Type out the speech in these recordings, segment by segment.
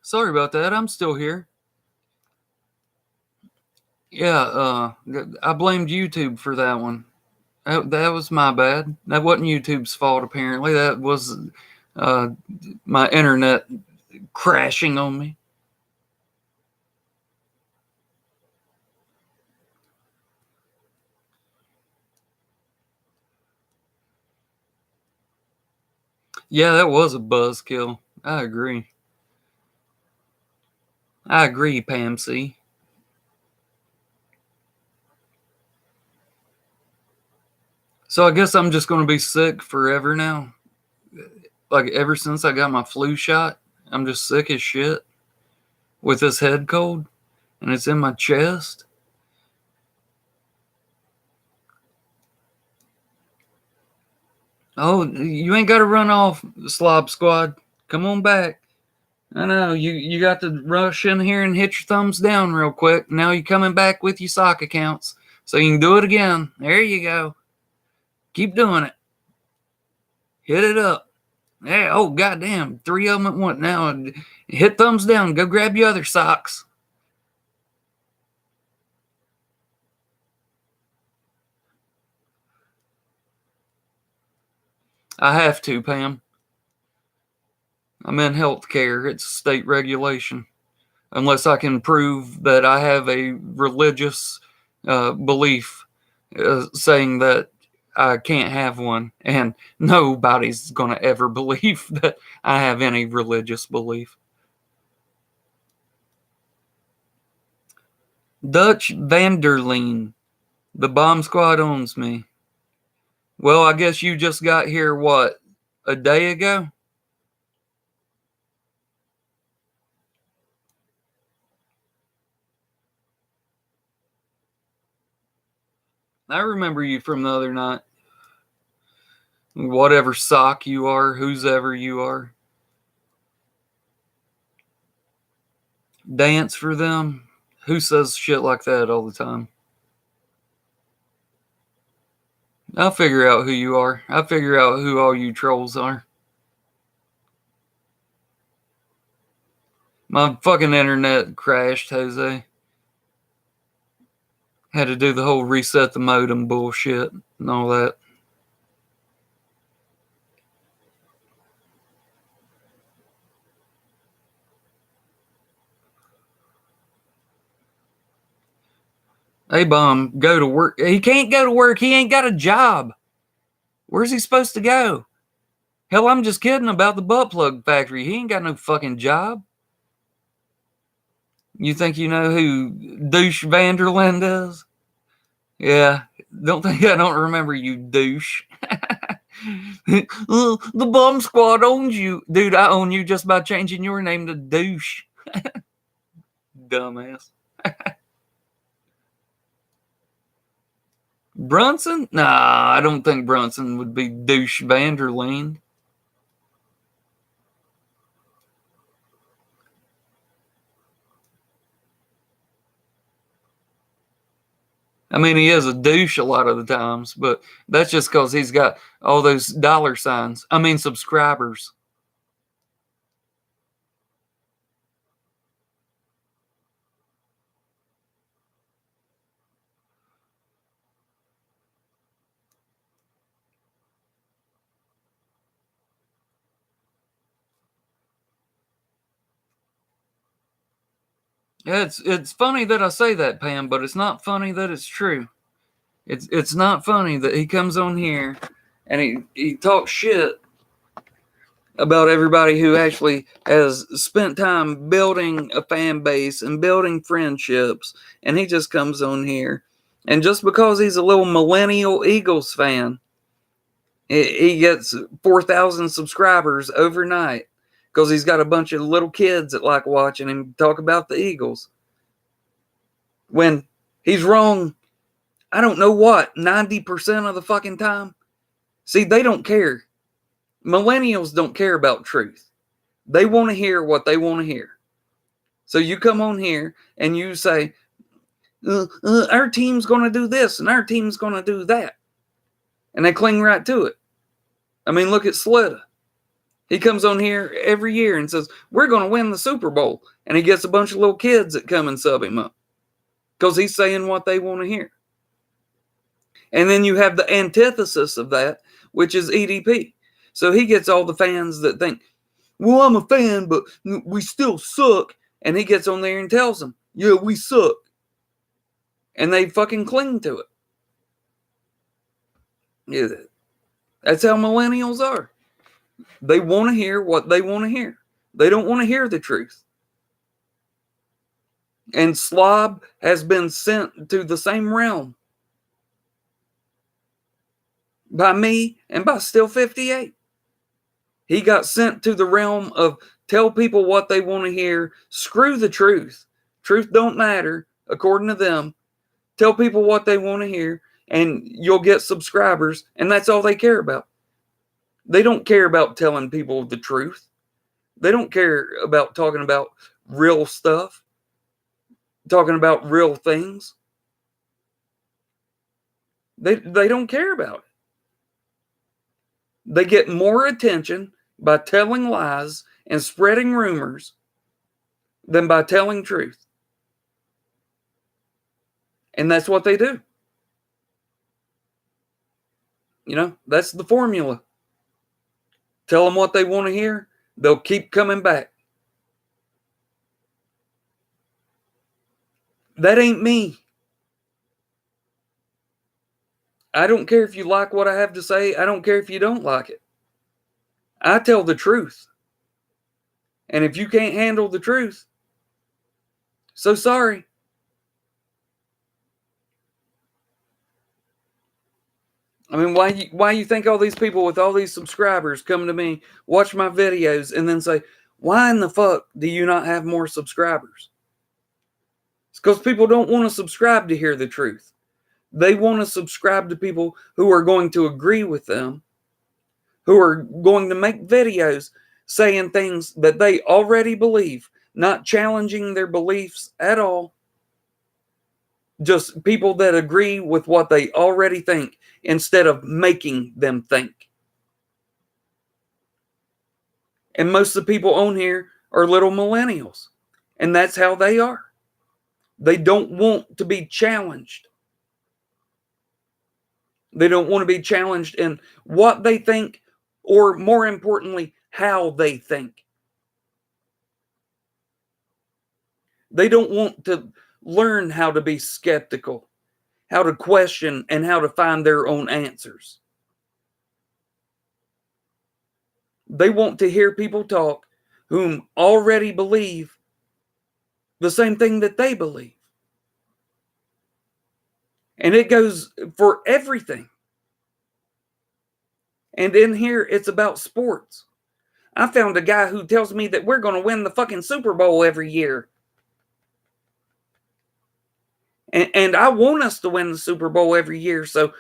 Sorry about that. I'm still here. Yeah, I blamed YouTube for that one. That was my bad. That wasn't YouTube's fault, apparently. That was uh, my internet crashing on me. Yeah, that was a buzzkill. I agree. I agree, Pam C. So I guess I'm just going to be sick forever now. Like ever since I got my flu shot, I'm just sick as shit with this head cold, and it's in my chest. Oh, you ain't got to run off, Slob Squad. Come on back. I know you got to rush in here and hit your thumbs down real quick. Now you're coming back with your sock accounts, so you can do it again. There you go. Keep doing it. Hit it up. Hey, oh goddamn, 3 of them at once. Now hit thumbs down. Go grab your other socks. I have to, Pam. I'm in healthcare. It's state regulation. Unless I can prove that I have a religious belief saying that I can't have one, and nobody's going to ever believe that I have any religious belief. Dutch Vanderleen, the bomb squad owns me. Well, I guess you just got here, what, a day ago? I remember you from the other night. Whatever sock you are, whose ever you are. Dance for them? Who says shit like that all the time? I'll figure out who you are. I'll figure out who all you trolls are. My fucking internet crashed, Jose. Had to do the whole reset the modem bullshit and all that. Hey, Bomb, go to work. He can't go to work. He ain't got a job. Where's he supposed to go? Hell, I'm just kidding about the butt plug factory. He ain't got no fucking job. You think you know who Douche Vanderland is? Yeah, don't think I don't remember you, douche. The bomb squad owns you. Dude, I own you just by changing your name to douche. Dumbass. Brunson? Nah, I don't think Brunson would be douche Vanderland. I mean, he is a douche a lot of the times, but that's just because he's got all those dollar signs. I mean, subscribers. Yeah, it's funny that I say that, Pam, but it's not funny that it's true. It's not funny that he comes on here and he talks shit about everybody who actually has spent time building a fan base and building friendships, and he just comes on here, and just because he's a little millennial Eagles fan, he gets 4,000 subscribers overnight because he's got a bunch of little kids that like watching him talk about the Eagles. When he's wrong, I don't know what, 90% of the fucking time. See, they don't care. Millennials don't care about truth. They want to hear what they want to hear. So you come on here and you say, our team's going to do this and our team's going to do that. And they cling right to it. I mean, look at Sletta. He comes on here every year and says, we're going to win the Super Bowl. And he gets a bunch of little kids that come and sub him up because he's saying what they want to hear. And then you have the antithesis of that, which is EDP. So he gets all the fans that think, well, I'm a fan, but we still suck. And he gets on there and tells them, yeah, we suck. And they fucking cling to it. Yeah, that's how millennials are. They want to hear what they want to hear. They don't want to hear the truth. And Slob has been sent to the same realm by me and by Still 58. He got sent to the realm of tell people what they want to hear. Screw the truth. Truth don't matter, according to them. Tell people what they want to hear, and you'll get subscribers, and that's all they care about. They don't care about telling people the truth. They don't care about talking about real stuff, talking about real things. They don't care about it. They get more attention by telling lies and spreading rumors than by telling truth. And that's what they do. You know, that's the formula. Tell them what they want to hear, they'll keep coming back. That ain't me. I don't care if you like what I have to say. I don't care if you don't like it. I tell the truth. And if you can't handle the truth, so sorry. I mean, why you think all these people with all these subscribers come to me, watch my videos, and then say, why in the fuck do you not have more subscribers? It's because people don't want to subscribe to hear the truth. They want to subscribe to people who are going to agree with them, who are going to make videos saying things that they already believe, not challenging their beliefs at all. Just people that agree with what they already think instead of making them think. And most of the people on here are little millennials. And that's how they are. They don't want to be challenged. They don't want to be challenged in what they think, or more importantly, how they think. They don't want to learn how to be skeptical, how to question, and how to find their own answers. They want to hear people talk whom already believe the same thing that they believe. And it goes for everything. And in here, it's about sports. I found a guy who tells me that we're going to win the fucking Super Bowl every year. And I want us to win the Super Bowl every year. So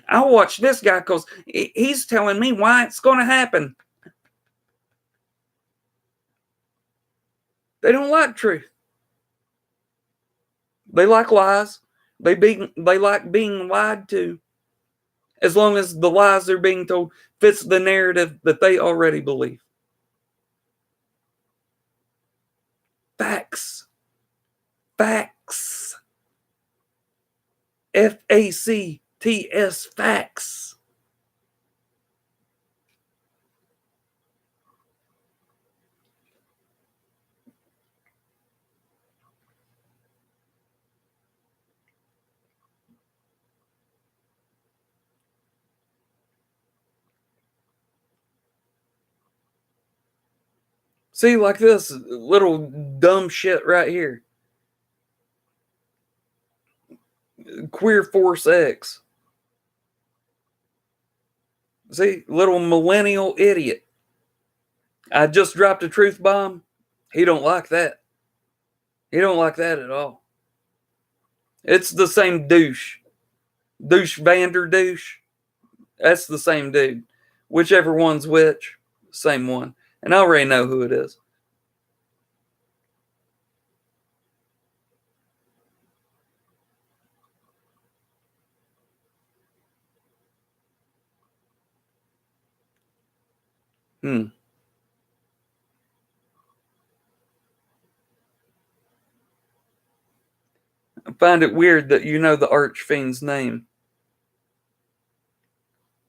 I watch this guy because he's telling me why it's going to happen. They don't like truth. They like lies. They like being lied to. As long as the lies they're being told fits the narrative that they already believe. Facts. Facts. Facts. Facts. See, like this little dumb shit right here. Queer Force X. See, little millennial idiot. I just dropped a truth bomb. He don't like that. He don't like that at all. It's the same douche. Douche Vander douche. That's the same dude. Whichever one's which, same one. And I already know who it is. find it weird that you know the Archfiend's name.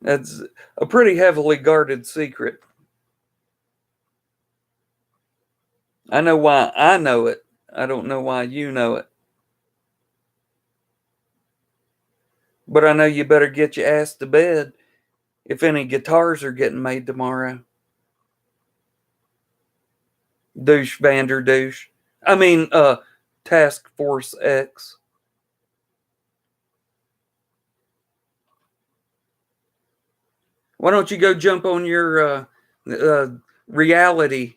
That's a pretty heavily guarded secret. I know why I know it. I don't know why you know it. But I know you better get your ass to bed if any guitars are getting made tomorrow. Douche Vander douche. I mean, Task Force X. Why don't you go jump on your reality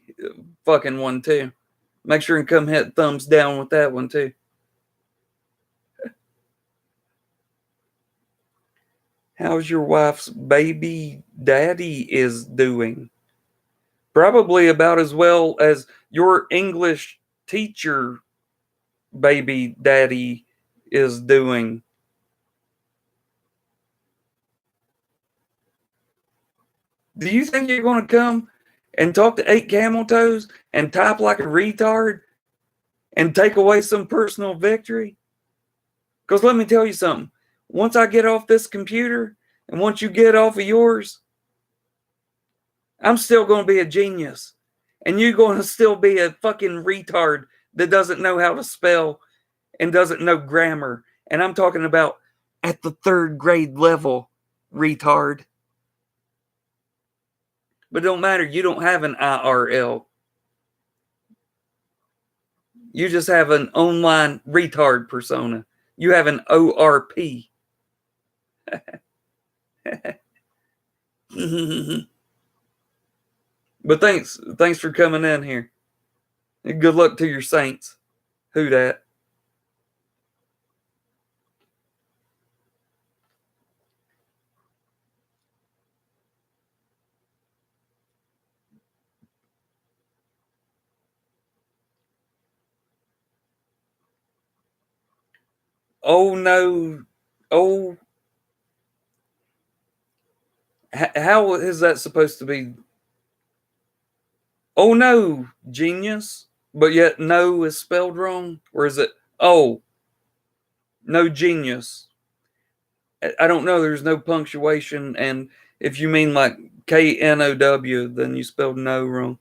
fucking one too? Make sure and come hit thumbs down with that one too. How's your wife's baby daddy is doing? Probably about as well as your English teacher baby daddy is doing. Do you think you're going to come and talk to 8 camel toes and type like a retard and take away some personal victory? Because let me tell you something. Once I get off this computer and once you get off of yours, I'm still going to be a genius. And you're going to still be a fucking retard that doesn't know how to spell and doesn't know grammar. And I'm talking about at the 3rd grade level, retard. But it don't matter. You don't have an IRL. You just have an online retard persona. You have an ORP. But thanks for coming in here. And good luck to your Saints. Who dat? Oh no. Oh. How is that supposed to be? Oh no, genius. But yet no is spelled wrong? Or is it, oh, no genius? I don't know. There's no punctuation. And if you mean like KNOW, then you spelled no wrong.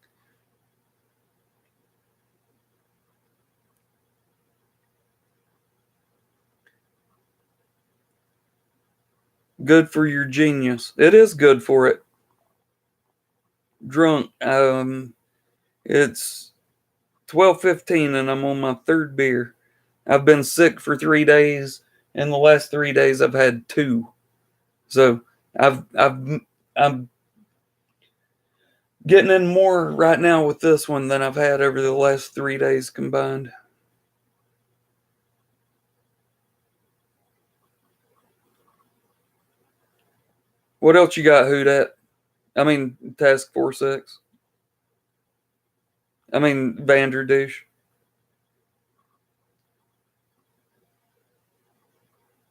Good for your genius. It is good for it. Drunk. It's 12:15 and I'm on my 3rd beer. I've been sick for 3 days. In the last 3 days, I've had 2. So I'm getting in more right now with this one than I've had over the last 3 days combined. What else you got, who dat? I mean, Task Force X. I mean, Vanderdouche.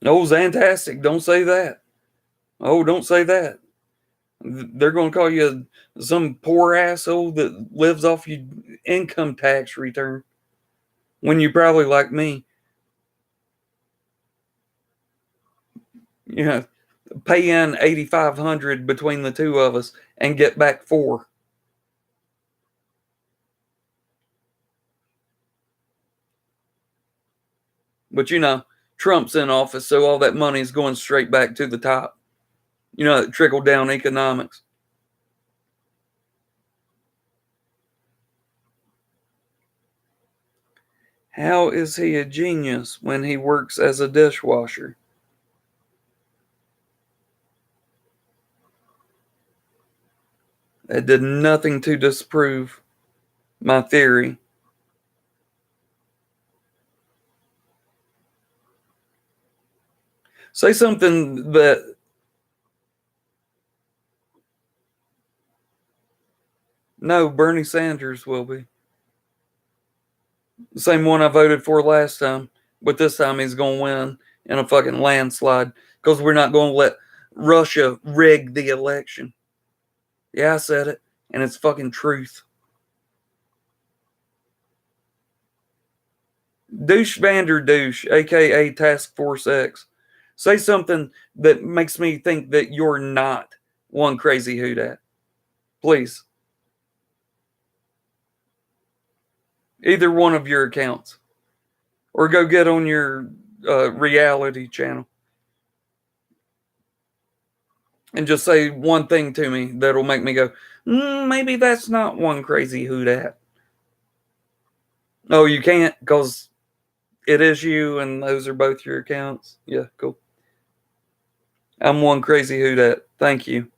Oh, Zantastic. Don't say that. Oh, don't say that. They're going to call you some poor asshole that lives off your income tax return when you probably like me. You know, pay in $8,500 between the two of us and get back $4. But you know, Trump's in office, so all that money is going straight back to the top. You know, trickle down economics. How is he a genius when he works as a dishwasher? It did nothing to disprove my theory. Say something that no, Bernie Sanders will be. The same one I voted for last time, but this time he's going to win in a fucking landslide because we're not going to let Russia rig the election. Yeah, I said it, and it's fucking truth. Douche Vander Douche, aka Task Force X. Say something that makes me think that you're not one crazy hoodat. Please. Either one of your accounts. Or go get on your reality channel. And just say one thing to me that'll make me go, maybe that's not one crazy hoodat. Oh, you can't because it is you and those are both your accounts. Yeah, cool. I'm one crazy hoodat. Thank you.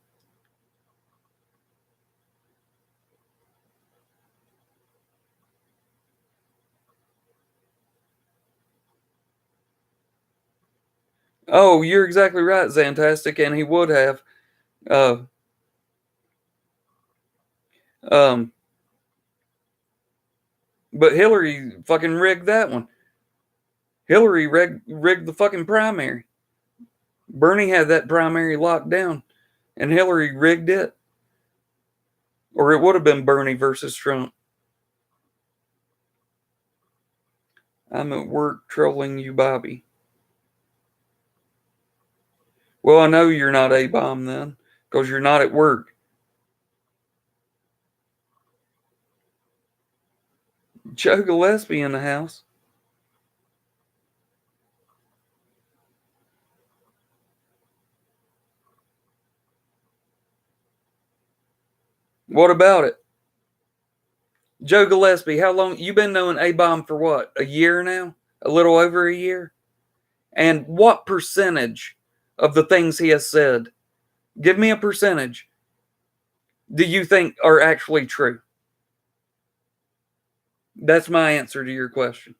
Oh, you're exactly right, Zantastic, and he would have. Uh, um, but Hillary fucking rigged that one. Hillary rigged the fucking primary. Bernie had that primary locked down, and Hillary rigged it. Or it would have been Bernie versus Trump. I'm at work trolling you, Bobby. Well, I know you're not A-bomb then, because you're not at work. Joe Gillespie in the house. What about it? Joe Gillespie, how long? You've been knowing A-bomb for what? A year now? A little over a year? And what percentage of the things he has said, give me a percentage, do you think are actually true? That's my answer to your question.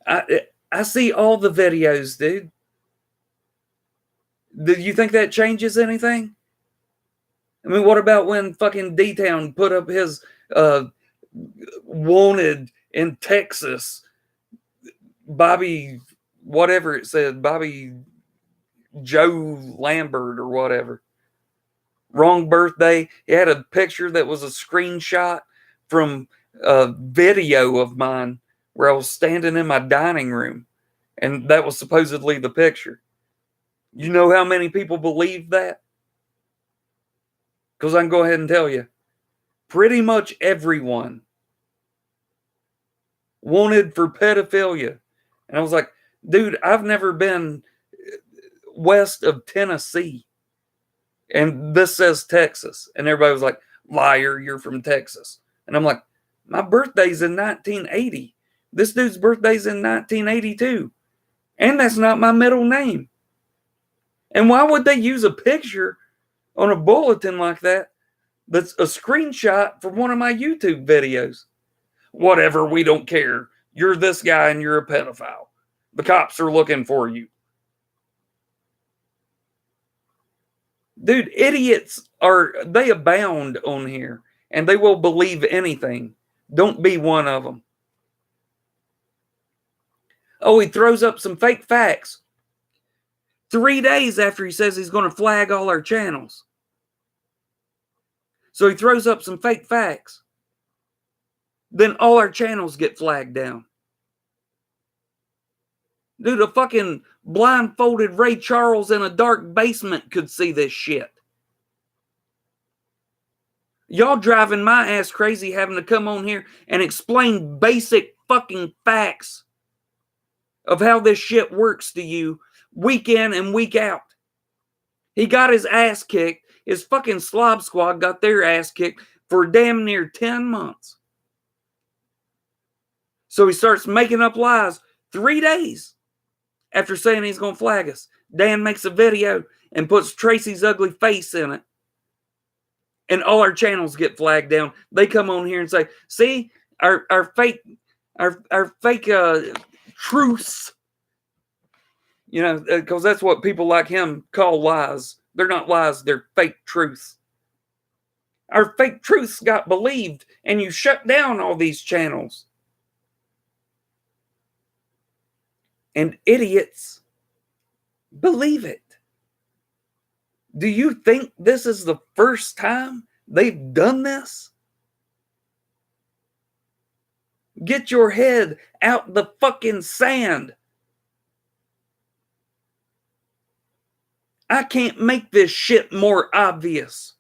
I see all the videos, dude. Do you think that changes anything? I mean, what about when fucking D-Town put up his wanted in Texas, Bobby, whatever it said, Bobby Joe Lambert or whatever. Wrong birthday. He had a picture that was a screenshot from a video of mine where I was standing in my dining room, and that was supposedly the picture. You know how many people believe that? Because I can go ahead and tell you, pretty much everyone wanted for pedophilia. And I was like, dude, I've never been west of Tennessee. And this says Texas. And everybody was like, liar, you're from Texas. And I'm like, my birthday's in 1980. This dude's birthday's in 1982. And that's not my middle name. And why would they use a picture on a bulletin like that that's a screenshot from one of my YouTube videos? Whatever, we don't care. You're this guy and you're a pedophile. The cops are looking for you. Dude, idiots they abound on here, and they will believe anything. Don't be one of them. Oh, he throws up some fake facts 3 days after he says he's going to flag all our channels. So he throws up some fake facts. Then all our channels get flagged down. Dude, a fucking blindfolded Ray Charles in a dark basement could see this shit. Y'all driving my ass crazy having to come on here and explain basic fucking facts of how this shit works to you week in and week out. He got his ass kicked. His fucking slob squad got their ass kicked for damn near 10 months. So he starts making up lies 3 days after saying he's going to flag us. Dan makes a video and puts Tracy's ugly face in it. And all our channels get flagged down. They come on here and say, see, our fake truths, you know, because that's what people like him call lies. They're not lies, they're fake truths. Our fake truths got believed, and you shut down all these channels. And idiots believe it. Do you think this is the first time They've done this. Get your head out the fucking sand. I can't make this shit more obvious.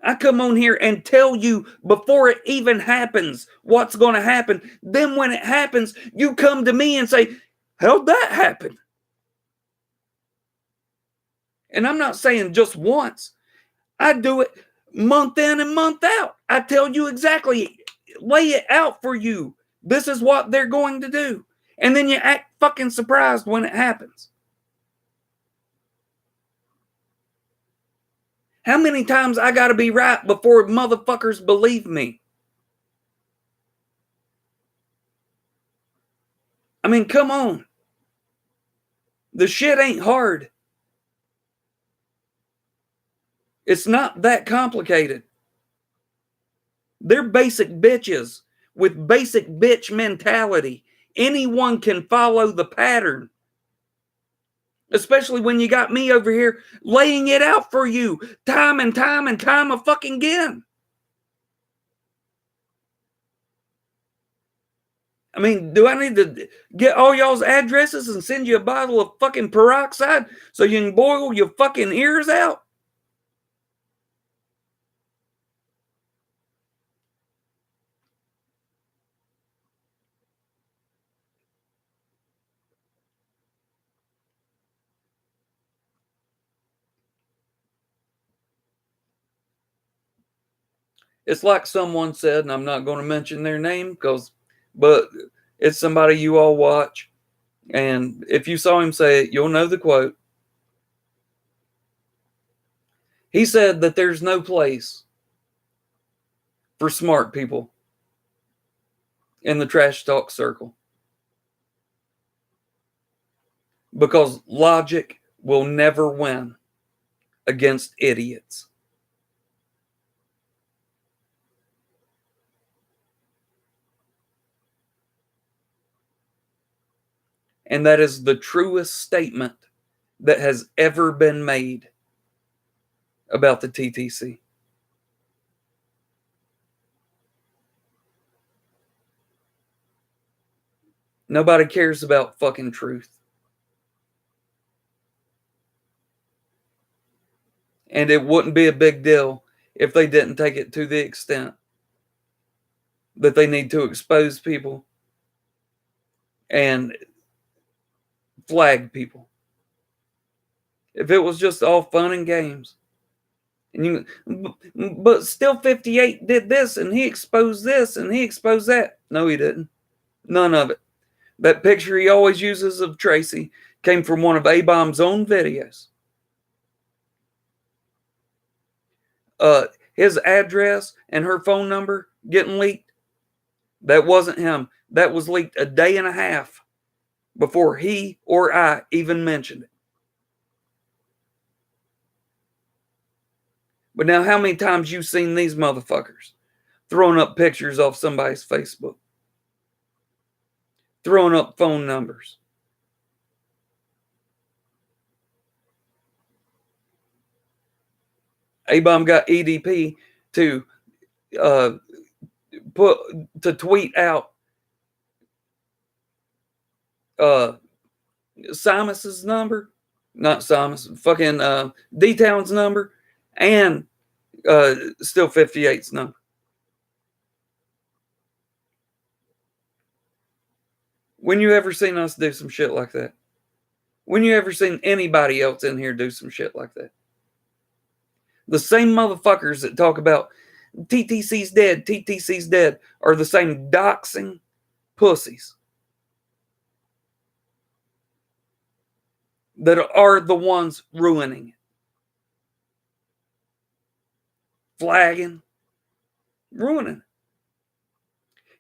I come on here and tell you before it even happens what's going to happen. Then when it happens, you come to me and say, how'd that happen? And I'm not saying just once. I do it month in and month out. I tell you exactly, lay it out for you. This is what they're going to do. And then you act fucking surprised when it happens. How many times I got to be right before motherfuckers believe me? I mean, come on. The shit ain't hard. It's not that complicated. They're basic bitches with basic bitch mentality. Anyone can follow the pattern. Especially when you got me over here laying it out for you time and time and time a fucking again. I mean, do I need to get all y'all's addresses and send you a bottle of fucking peroxide so you can boil your fucking ears out? It's like someone said, and I'm not going to mention their name but it's somebody you all watch. And if you saw him say it, you'll know the quote. He said that there's no place for smart people in the trash talk circle because logic will never win against idiots. And that is the truest statement that has ever been made about the TTC. Nobody cares about fucking truth. And it wouldn't be a big deal if they didn't take it to the extent that they need to expose people and flag people. If it was just all fun and games. But still 58 did this and he exposed this and he exposed that. No, he didn't. None of it. That picture he always uses of Tracy came from one of A-Bomb's own videos. His address and her phone number getting leaked, that wasn't him. That was leaked a day and a half before he or I even mentioned it. But now how many times you seen these motherfuckers throwing up pictures off somebody's Facebook? Throwing up phone numbers. A-Bomb got EDP to tweet out Simus's number, not Simus, fucking D-Town's number, and Still 58's number. When you ever seen us do some shit like that? When you ever seen anybody else in here do some shit like that? The same motherfuckers that talk about TTC's dead, are the same doxing pussies that are the ones ruining it. Flagging, ruining it.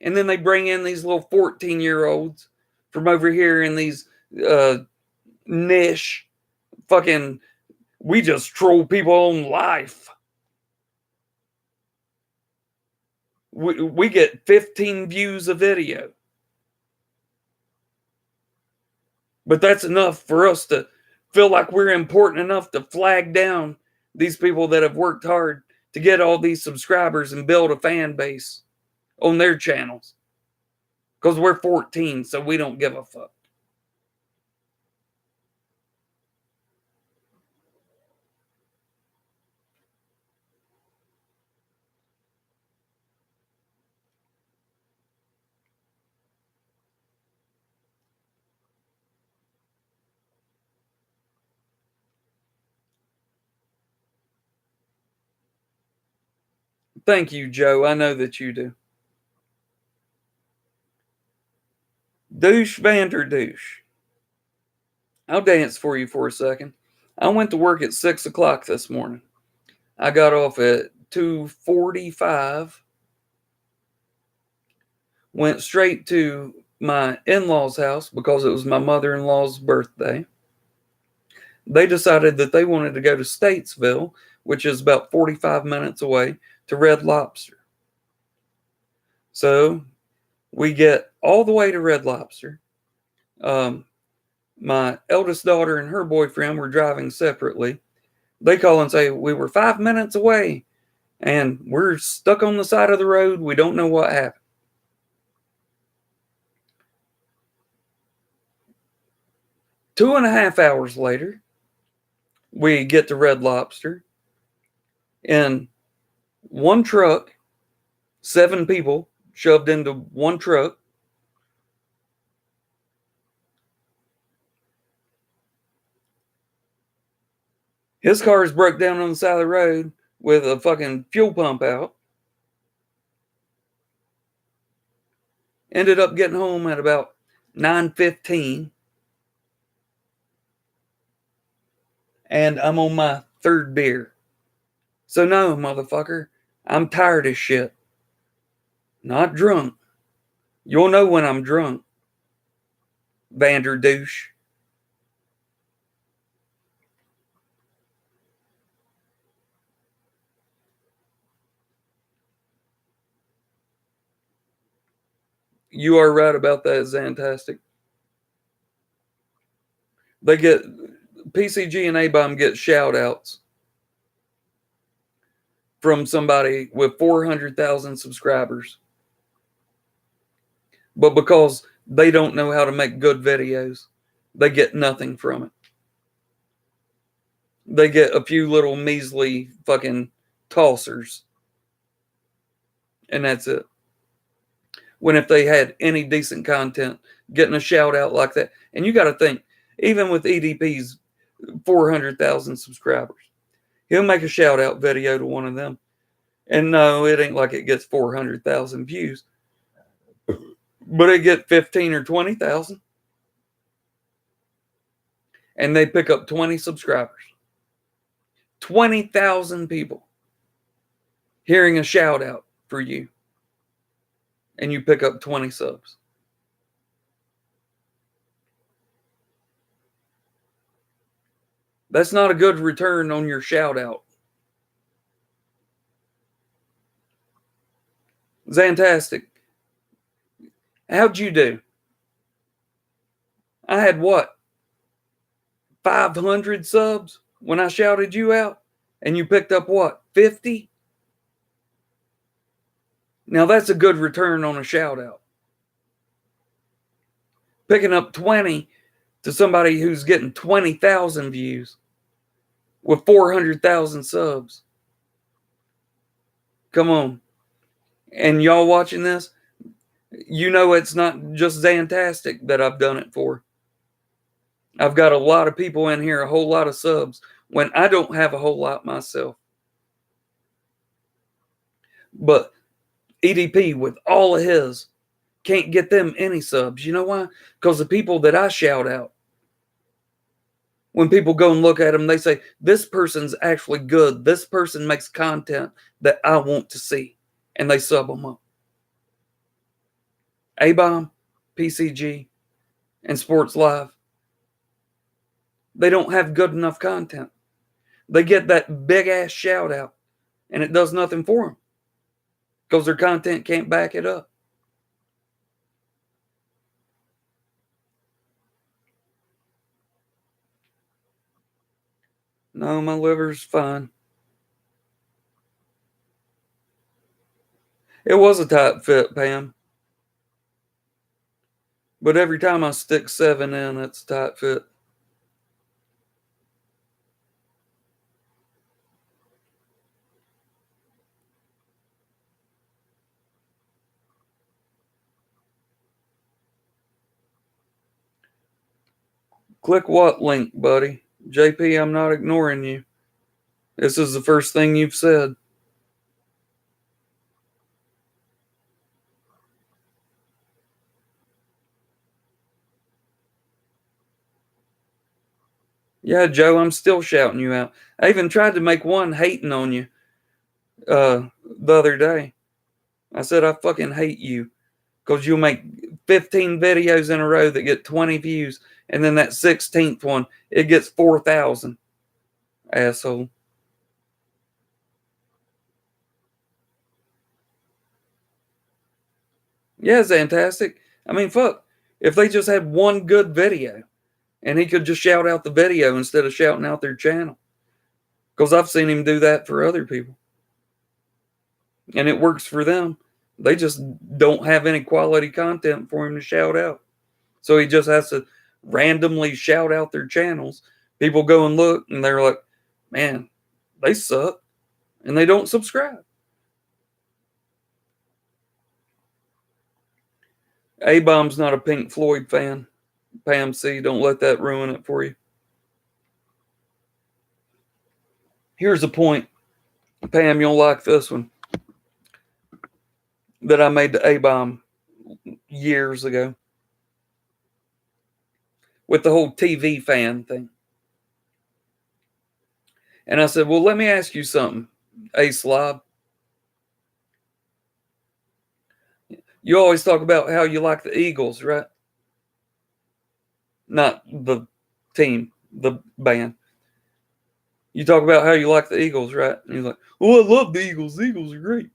And then they bring in these little 14-year-olds from over here in these niche fucking, we just troll people on life. We get 15 views a video. But that's enough for us to feel like we're important enough to flag down these people that have worked hard to get all these subscribers and build a fan base on their channels. Because we're 14, so we don't give a fuck. Thank you, Joe. I know that you do. Douche Vander Douche. I'll dance for you for a second. I went to work at 6 o'clock this morning. I got off at 2:45. Went straight to my in-laws' house because it was my mother-in-law's birthday. They decided that they wanted to go to Statesville, which is about 45 minutes away, to Red Lobster. So we get all the way to Red Lobster. My eldest daughter and her boyfriend were driving separately. They call and say, we were 5 minutes away and we're stuck on the side of the road. We don't know what happened. Two and a half hours later, we get to Red Lobster. In one truck, 7 people shoved into one truck. His car is broke down on the side of the road with a fucking fuel pump out. Ended up getting home at about 9:15. And I'm on my 3rd beer. So no, motherfucker, I'm tired as shit. Not drunk. You'll know when I'm drunk, Vander Douche. You are right about that, Zantastic. They get PCG and A-Bomb get shout outs from somebody with 400,000 subscribers. But because they don't know how to make good videos, they get nothing from it. They get a few little measly fucking tossers. And that's it. When if they had any decent content, getting a shout out like that. And you got to think, even with EDP's 400,000 subscribers, he'll make a shout out video to one of them. And no, it ain't like it gets 400,000 views, but it get 15 or 20,000. And they pick up 20 subscribers. 20,000 people hearing a shout out for you. And you pick up 20 subs. That's not a good return on your shout out. Zantastic. How'd you do? I had what? 500 subs when I shouted you out? And you picked up what? 50? Now that's a good return on a shout out. Picking up 20 to somebody who's getting 20,000 views with 400,000 subs. Come on. And y'all watching this, you know it's not just Zantastic that I've done it for. I've got a lot of people in here, a whole lot of subs, when I don't have a whole lot myself. But EDP, with all of his, can't get them any subs. You know why? Because the people that I shout out, when people go and look at them, they say, this person's actually good. This person makes content that I want to see. And they sub them up. A-Bomb, PCG, and Sports Live. They don't have good enough content. They get that big-ass shout out, and it does nothing for them. Because their content can't back it up. No, my liver's fine. It was a tight fit, Pam. But every time I stick 7 in, it's a tight fit. Click what link, buddy? JP, I'm not ignoring you. This is the first thing you've said. Yeah, Joe, I'm still shouting you out. I even tried to make one hating on you the other day. I said, I fucking hate you because you'll make 15 videos in a row that get 20 views, and then that 16th one, it gets 4,000. Asshole. Yeah, it's fantastic. I mean, fuck. If they just had one good video and he could just shout out the video instead of shouting out their channel. Because I've seen him do that for other people. And it works for them. They just don't have any quality content for him to shout out. So he just has to randomly shout out their channels. People go and look and they're like, man, they suck. And they don't subscribe. A-Bomb's not a Pink Floyd fan. Pam C, don't let that ruin it for you. Here's a point. Pam, you'll like this one. That I made to A-Bomb years ago. With the whole TV fan thing. And I said, well, let me ask you something, A-Slob. You always talk about how you like the Eagles, right? Not the team, the band. You talk about how you like the Eagles, right? And he's like, oh, I love the Eagles. The Eagles are great.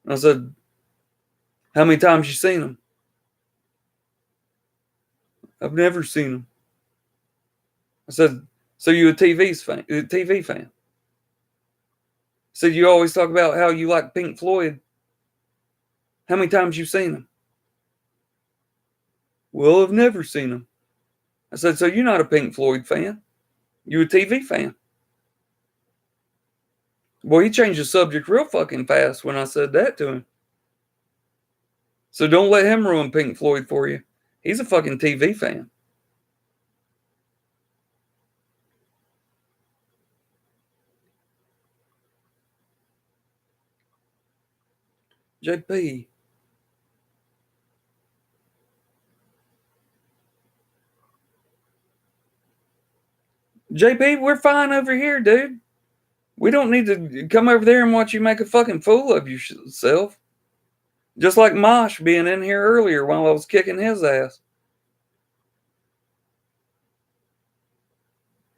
And I said, how many times you seen them? I've never seen them. I said, so you a TV fan? I said, you always talk about how you like Pink Floyd. How many times you seen them? Well, I've never seen them. I said, so you're not a Pink Floyd fan. You a TV fan. Boy, he changed the subject real fucking fast when I said that to him. So don't let him ruin Pink Floyd for you. He's a fucking TV fan. JP. JP, we're fine over here, dude. We don't need to come over there and watch you make a fucking fool of yourself. Just like Mosh being in here earlier while I was kicking his ass.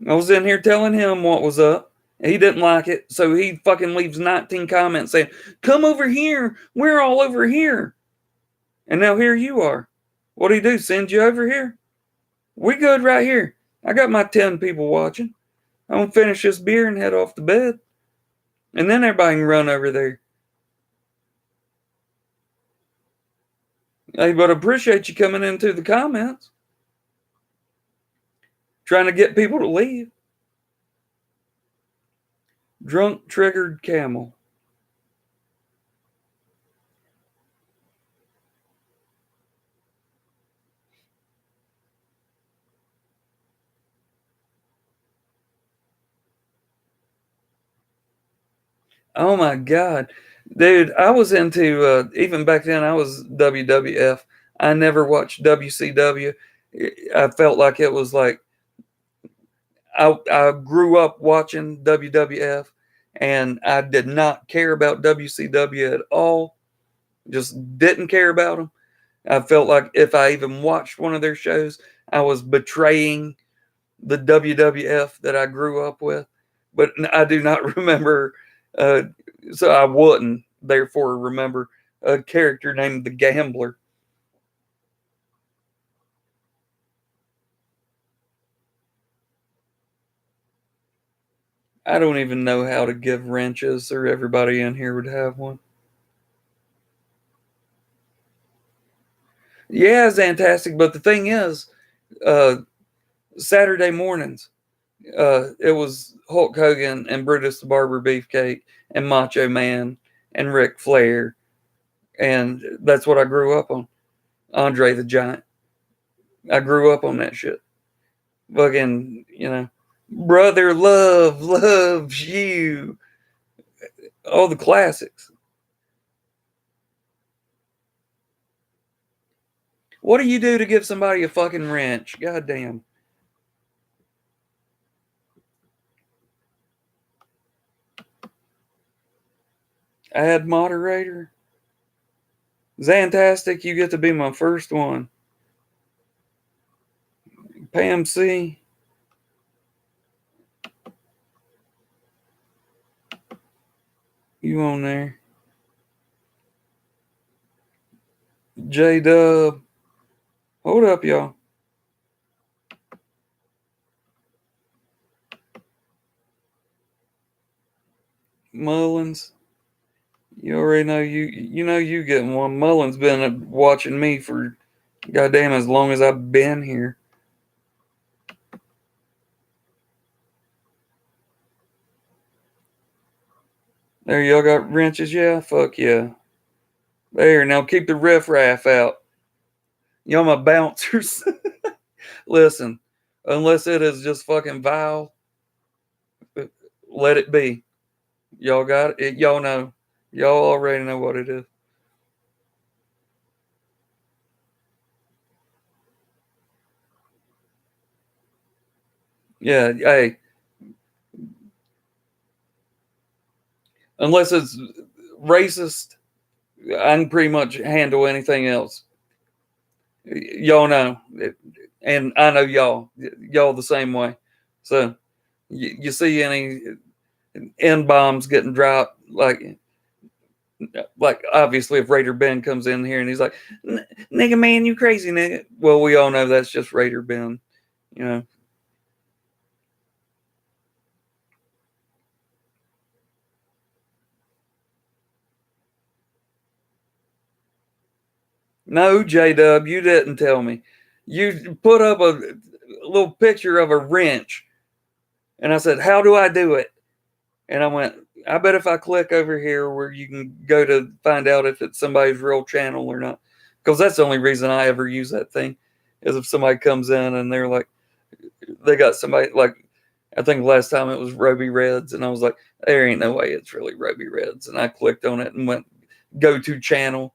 I was in here telling him what was up. He didn't like it, so he fucking leaves 19 comments saying, come over here. We're all over here. And now here you are. What'd he do? Send you over here? We good right here. I got my 10 people watching. I'm going to finish this beer and head off to bed. And then everybody can run over there. Hey, but I appreciate you coming into the comments. Trying to get people to leave. Drunk triggered camel. Oh my God. Dude, I was into, even back then, I was WWF. I never watched WCW. I felt like it was like, I grew up watching WWF and I did not care about WCW at all. Just didn't care about them. I felt like if I even watched one of their shows, I was betraying the WWF that I grew up with. But I do not remember, so I wouldn't, therefore, remember a character named the Gambler. I don't even know how to give wrenches, or everybody in here would have one. Yeah, it's fantastic. But the thing is, uh, Saturday mornings, it was Hulk Hogan and Brutus the Barber Beefcake and Macho Man and Ric Flair, and that's what I grew up on. Andre the Giant. I grew up on that shit. Fucking, brother love loves you. All the classics. What do you do to give somebody a fucking wrench? God damn. Add moderator. Zantastic, you get to be my first one. Pam C. You on there. J Dub. Hold up, y'all. Mullins. You already know you getting one. Mullins been watching me for goddamn as long as I've been here. There, y'all got wrenches, yeah? Fuck yeah. There, now keep the riff-raff out. Y'all my bouncers. Listen, unless it is just fucking vile, let it be. Y'all got it. Y'all know. Y'all already know what it is. Yeah, hey, unless it's racist, I can pretty much handle anything else. Y'all know, and I know y'all the same way. So you see any N bombs getting dropped, like obviously if Raider Ben comes in here and he's like, "Nigga, man, you crazy nigga," well, we all know that's just Raider Ben, you know. No, J Dub, you didn't tell me. You put up a little picture of a wrench, and I said, "How do I do it?" And I went, "I bet if I click over here where you can go to find out if it's somebody's real channel or not," because that's the only reason I ever use that thing, is if somebody comes in and they're like, they got somebody like, I think last time it was Roby Reds, and I was like, there ain't no way it's really Roby Reds, and I clicked on it and went go to channel,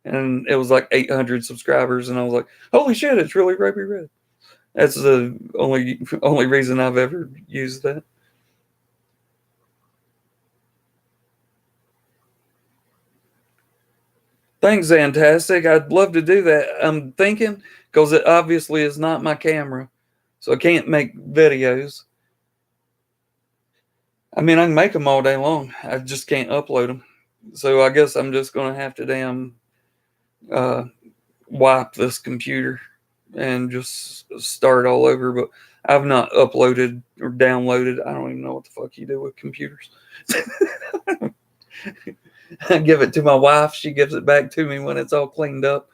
and it was like 800 subscribers, and I was like, holy shit, it's really Roby Red. That's the only reason I've ever used that. Thanks, Fantastic. I'd love to do that. I'm thinking, because it obviously is not my camera, so I can't make videos. I mean, I can make them all day long. I just can't upload them. So I guess I'm just gonna have to damn uh, wipe this computer and just start all over. But I've not uploaded or downloaded. I don't even know what the fuck you do with computers. I give it to my wife. She gives it back to me when it's all cleaned up,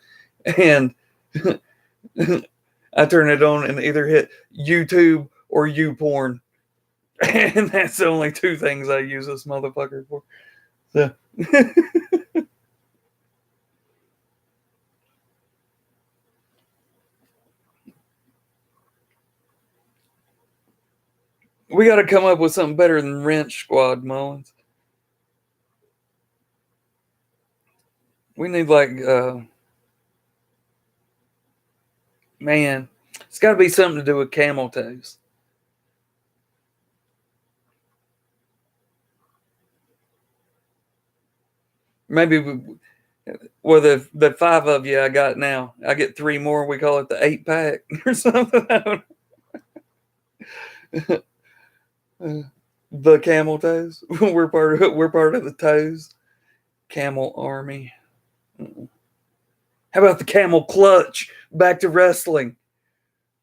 and I turn it on and either hit YouTube or YouPorn, and that's the only two things I use this motherfucker for. So. We got to come up with something better than Wrench Squad, Mullins. We need man, it's got to be something to do with camel toes. Maybe with the five of you I got now, I get three more. We call it the 8-pack or something. The camel toes. We're part of the toes. Camel army. How about the camel clutch? Back to wrestling,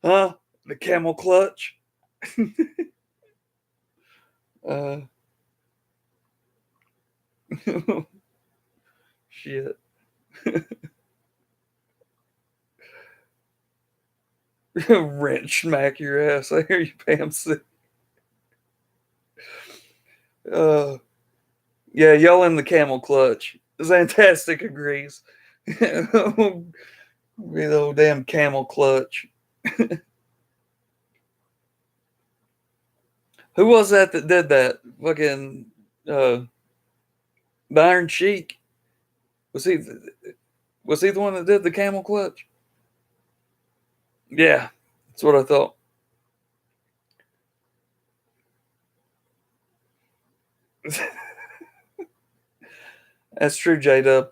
huh? The camel clutch. uh, shit. Wrench smack your ass. I hear you, Pam. Uh, yeah, y'all in the camel clutch. Fantastic agrees. Be the old damn camel clutch. Who was that did that? Fucking uh, the Iron Sheik. Was he? Was he the one that did the camel clutch? Yeah, that's what I thought. That's true, J Dub.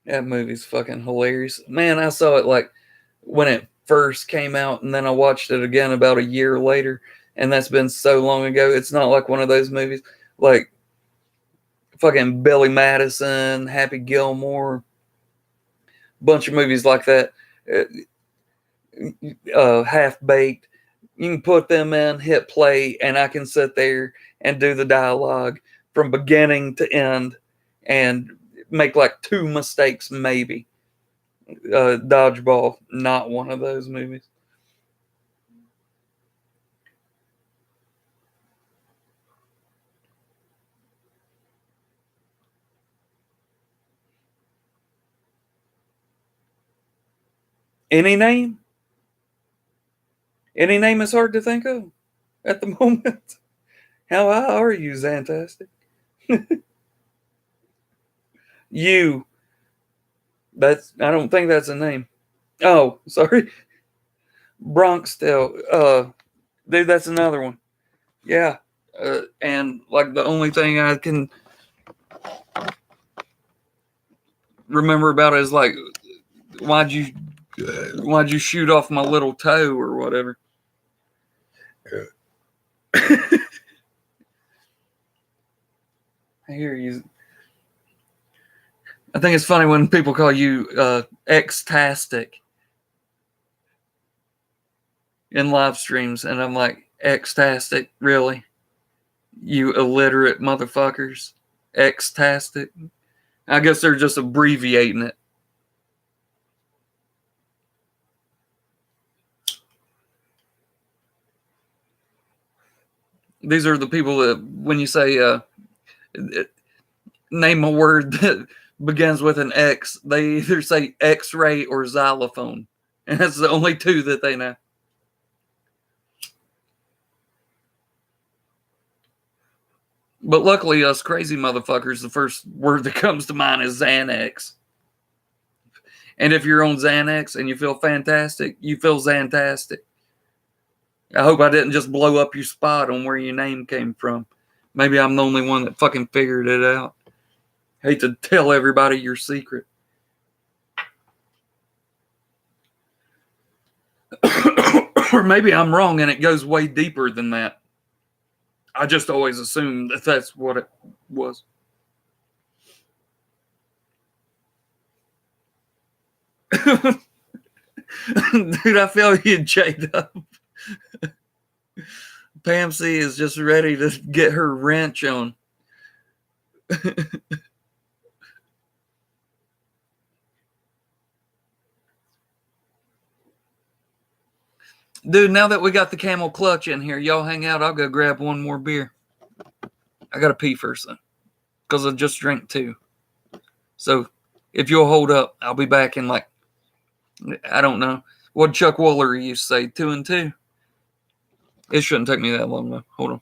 That movie's fucking hilarious. Man, I saw it like when it first came out, and then I watched it again about a year later, and that's been so long ago. It's not like one of those movies like fucking Billy Madison, Happy Gilmore, bunch of movies like that. Half Baked. You can put them in, hit play, and I can sit there and do the dialogue from beginning to end and make like two mistakes, maybe. Dodgeball, not one of those movies. Any name? Any name is hard to think of at the moment. How high are you, Zantastic? You. That's. I don't think that's a name. Oh, sorry. Bronxdale. Dude, that's another one. Yeah. And like the only thing I can remember about it is like, why'd you why'd you shoot off my little toe or whatever? I hear you. I think it's funny when people call you ectastic in live streams, and I'm like, ectastic, really? You illiterate motherfuckers. Ectastic. I guess they're just abbreviating it. These are the people that, when you say, name a word that begins with an X, they either say X ray or xylophone. And that's the only two that they know. But luckily, us crazy motherfuckers, the first word that comes to mind is Xanax. And if you're on Xanax and you feel fantastic, you feel Xantastic. I hope I didn't just blow up your spot on where your name came from. Maybe I'm the only one that fucking figured it out. Hate to tell everybody your secret. Or maybe I'm wrong and it goes way deeper than that. I just always assumed that that's what it was. Dude, I feel you, J-Dub. Pam C is just ready to get her wrench on. Dude, now that we got the camel clutch in here, y'all hang out. I'll go grab one more beer. I gotta pee first, though, because I just drank two. So if you'll hold up, I'll be back in like, I don't know. What Chuck Woolery used to say, 2 and 2. It shouldn't take me that long, though. Hold on.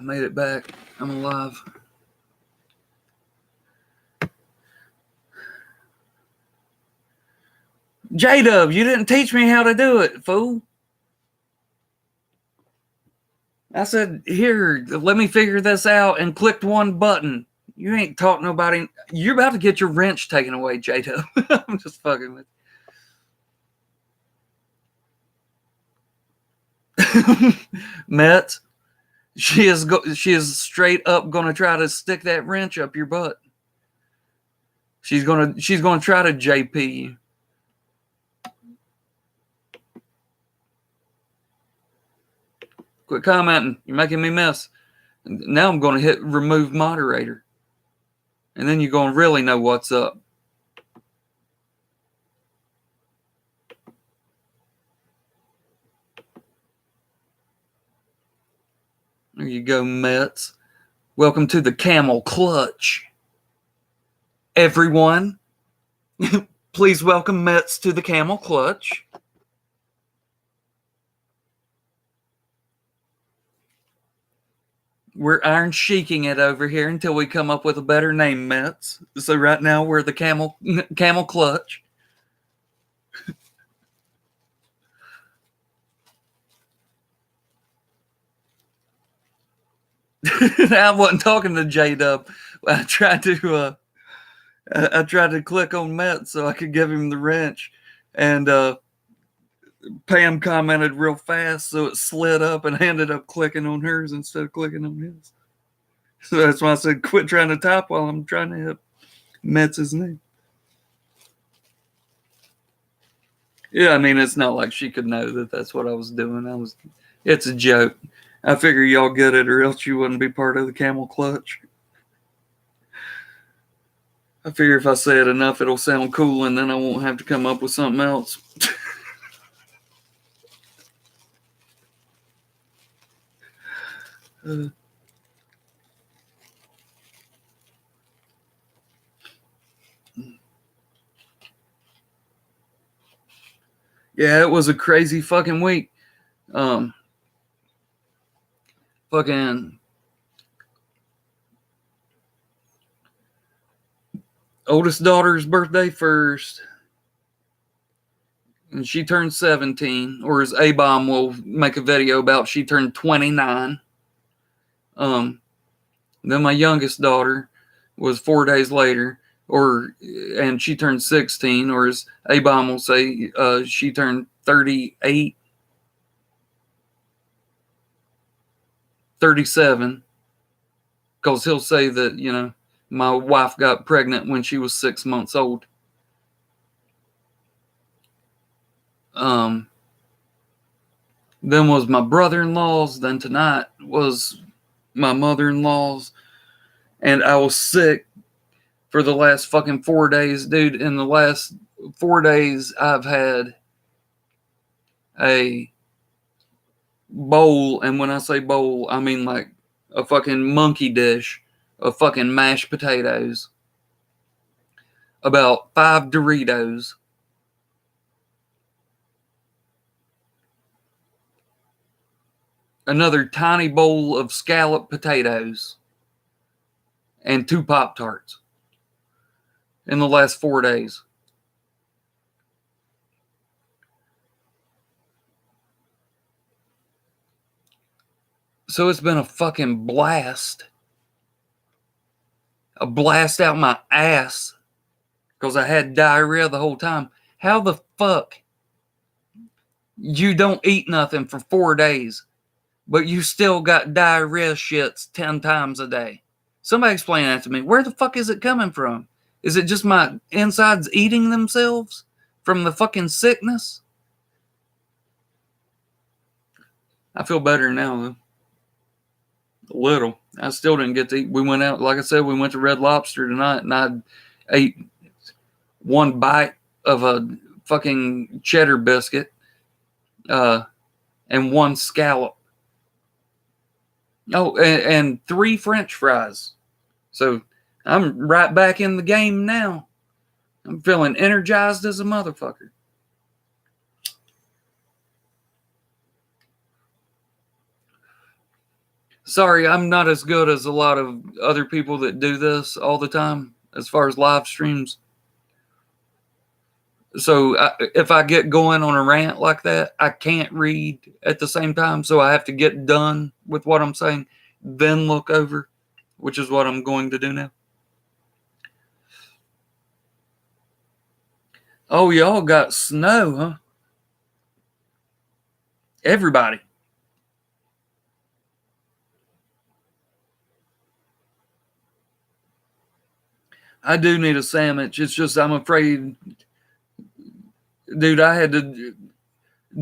made it back. I'm alive. J-Dub, you didn't teach me how to do it, fool. I said, here, let me figure this out, and clicked one button. You ain't taught nobody. You're about to get your wrench taken away, J-Dub. I'm just fucking with you. Mets, she is straight up going to try to stick that wrench up your butt. She's going to try to JP you. Quit commenting. You're making me miss. Now I'm going to hit remove moderator. And then you're going to really know what's up. There you go, Mets. Welcome to the Camel Clutch. Everyone, please welcome Mets to the Camel Clutch. We're iron sheiking it over here until we come up with a better name, Mets. So right now we're the Camel Clutch. I wasn't talking to J-Dub. I tried to click on Mets so I could give him the wrench, and Pam commented real fast, so it slid up, and I ended up clicking on hers instead of clicking on his. So that's why I said, quit trying to type while I'm trying to hit Mets' name. Yeah, I mean, it's not like she could know that that's what I was doing. It's a joke. I figure y'all get it, or else you wouldn't be part of the Camel Clutch. I figure if I say it enough, it'll sound cool, and then I won't have to come up with something else. Yeah, it was a crazy fucking week. Fucking oldest daughter's birthday first, and she turned 17, or as A-Bomb will make a video about, she turned 29. Then my youngest daughter was 4 days later, and she turned 16, or as A-Bomb will say, she turned 38, 37, because he'll say that, my wife got pregnant when she was 6 months old. Then was my brother-in-law's. Then tonight was my mother-in-law's. And I was sick for the last fucking 4 days. Dude, in the last 4 days, I've had a bowl. And when I say bowl, I mean like a fucking monkey dish of fucking mashed potatoes, about 5 Doritos, another tiny bowl of scalloped potatoes, and 2 Pop-Tarts in the last 4 days. So it's been a fucking blast. A blast out my ass, because I had diarrhea the whole time. How the fuck you don't eat nothing for 4 days, but you still got diarrhea shits 10 times a day? Somebody explain that to me. Where the fuck is it coming from? Is it just my insides eating themselves from the fucking sickness? I feel better now, though. A little. I still didn't get to eat. We went out, like I said, we went to Red Lobster tonight, and I ate 1 bite of a fucking cheddar biscuit, and 1 scallop. Oh, and 3 French fries. So I'm right back in the game now. I'm feeling energized as a motherfucker. Sorry, I'm not as good as a lot of other people that do this all the time as far as live streams. So if I get going on a rant like that, I can't read at the same time. So I have to get done with what I'm saying, then look over, which is what I'm going to do now. Oh, y'all got snow, huh? Everybody. I do need a sandwich. It's just I'm afraid, dude, I had to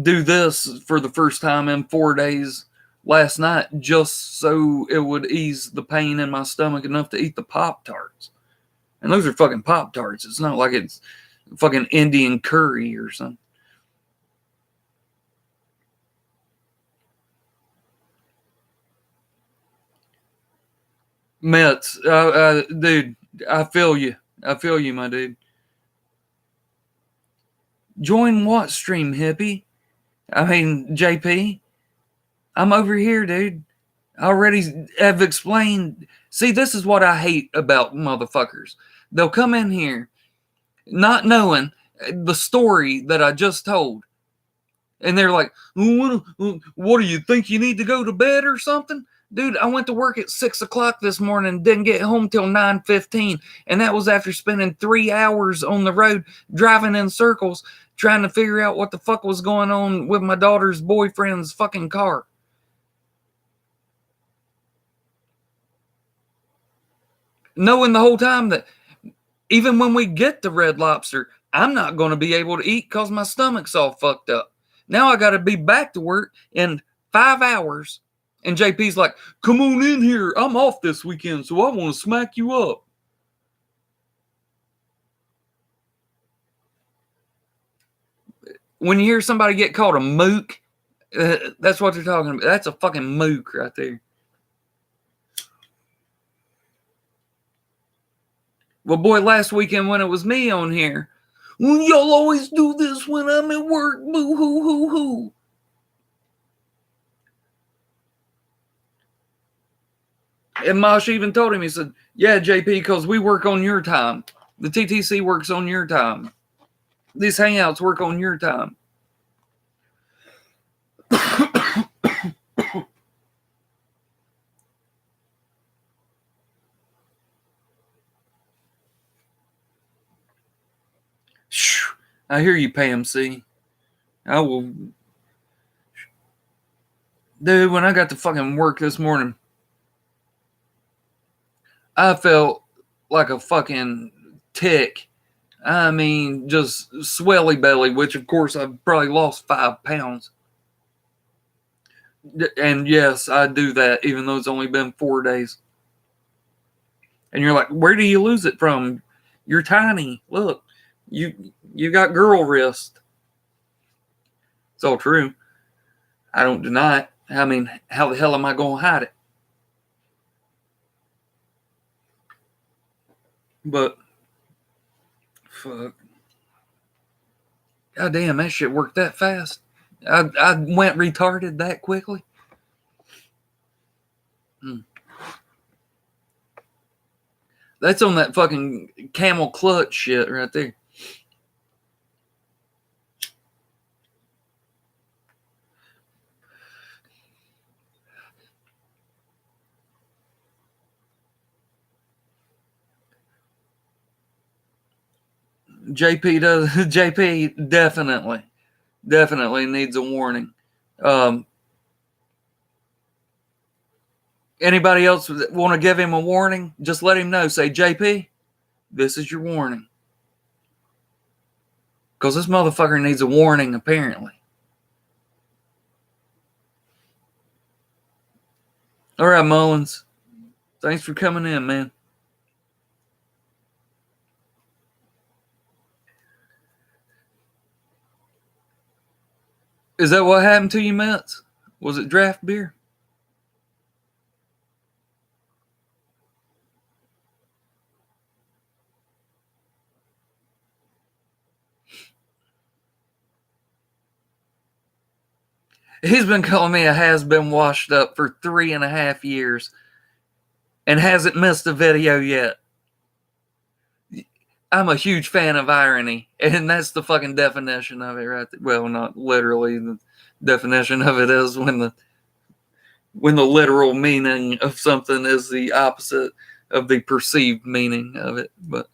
do this for the first time in 4 days last night just so it would ease the pain in my stomach enough to eat the Pop-Tarts. And those are fucking Pop-Tarts. It's not like it's fucking Indian curry or something. Mets, dude, I feel you. I feel you, my dude. Join what stream, hippie? I mean, JP. I'm over here, dude. I already have explained. See, this is what I hate about motherfuckers. They'll come in here not knowing the story that I just told. And they're like, what do you think? You need to go to bed or something? Dude, I went to work at 6 o'clock this morning, didn't get home till 9:15. And that was after spending 3 hours on the road driving in circles trying to figure out what the fuck was going on with my daughter's boyfriend's fucking car. Knowing the whole time that even when we get to Red Lobster, I'm not going to be able to eat because my stomach's all fucked up. Now I got to be back to work in 5 hours. And JP's like, come on in here. I'm off this weekend, so I want to smack you up. When you hear somebody get called a mook, that's what they're talking about. That's a fucking mook right there. Well, boy, last weekend when it was me on here, y'all always do this when I'm at work. Boo hoo hoo hoo. And Mosh even told him, he said, yeah, JP, because we work on your time. The TTC works on your time. These hangouts work on your time. I hear you, Pam C. I will. Dude, when I got to fucking work this morning, I felt like a fucking tick. I mean, just swelly belly, which of course I've probably lost 5 pounds. And yes, I do that, even though it's only been 4 days. And you're like, where do you lose it from? You're tiny. Look, you got girl wrist. It's all true. I don't deny it. I mean, how the hell am I going to hide it? But, fuck. God damn, that shit worked that fast. I went retarded that quickly. That's on that fucking camel clutch shit right there. JP does. JP definitely needs a warning. Anybody else want to give him a warning? Just let him know. Say, JP, this is your warning. Because this motherfucker needs a warning, apparently. All right, Mullins. Thanks for coming in, man. Is that what happened to you, Mets? Was it draft beer? He's been calling me a has-been washed up for 3.5 years and hasn't missed a video yet. I'm a huge fan of irony, and that's the fucking definition of it right there. Well, not literally. The definition of it is when the literal meaning of something is the opposite of the perceived meaning of it. But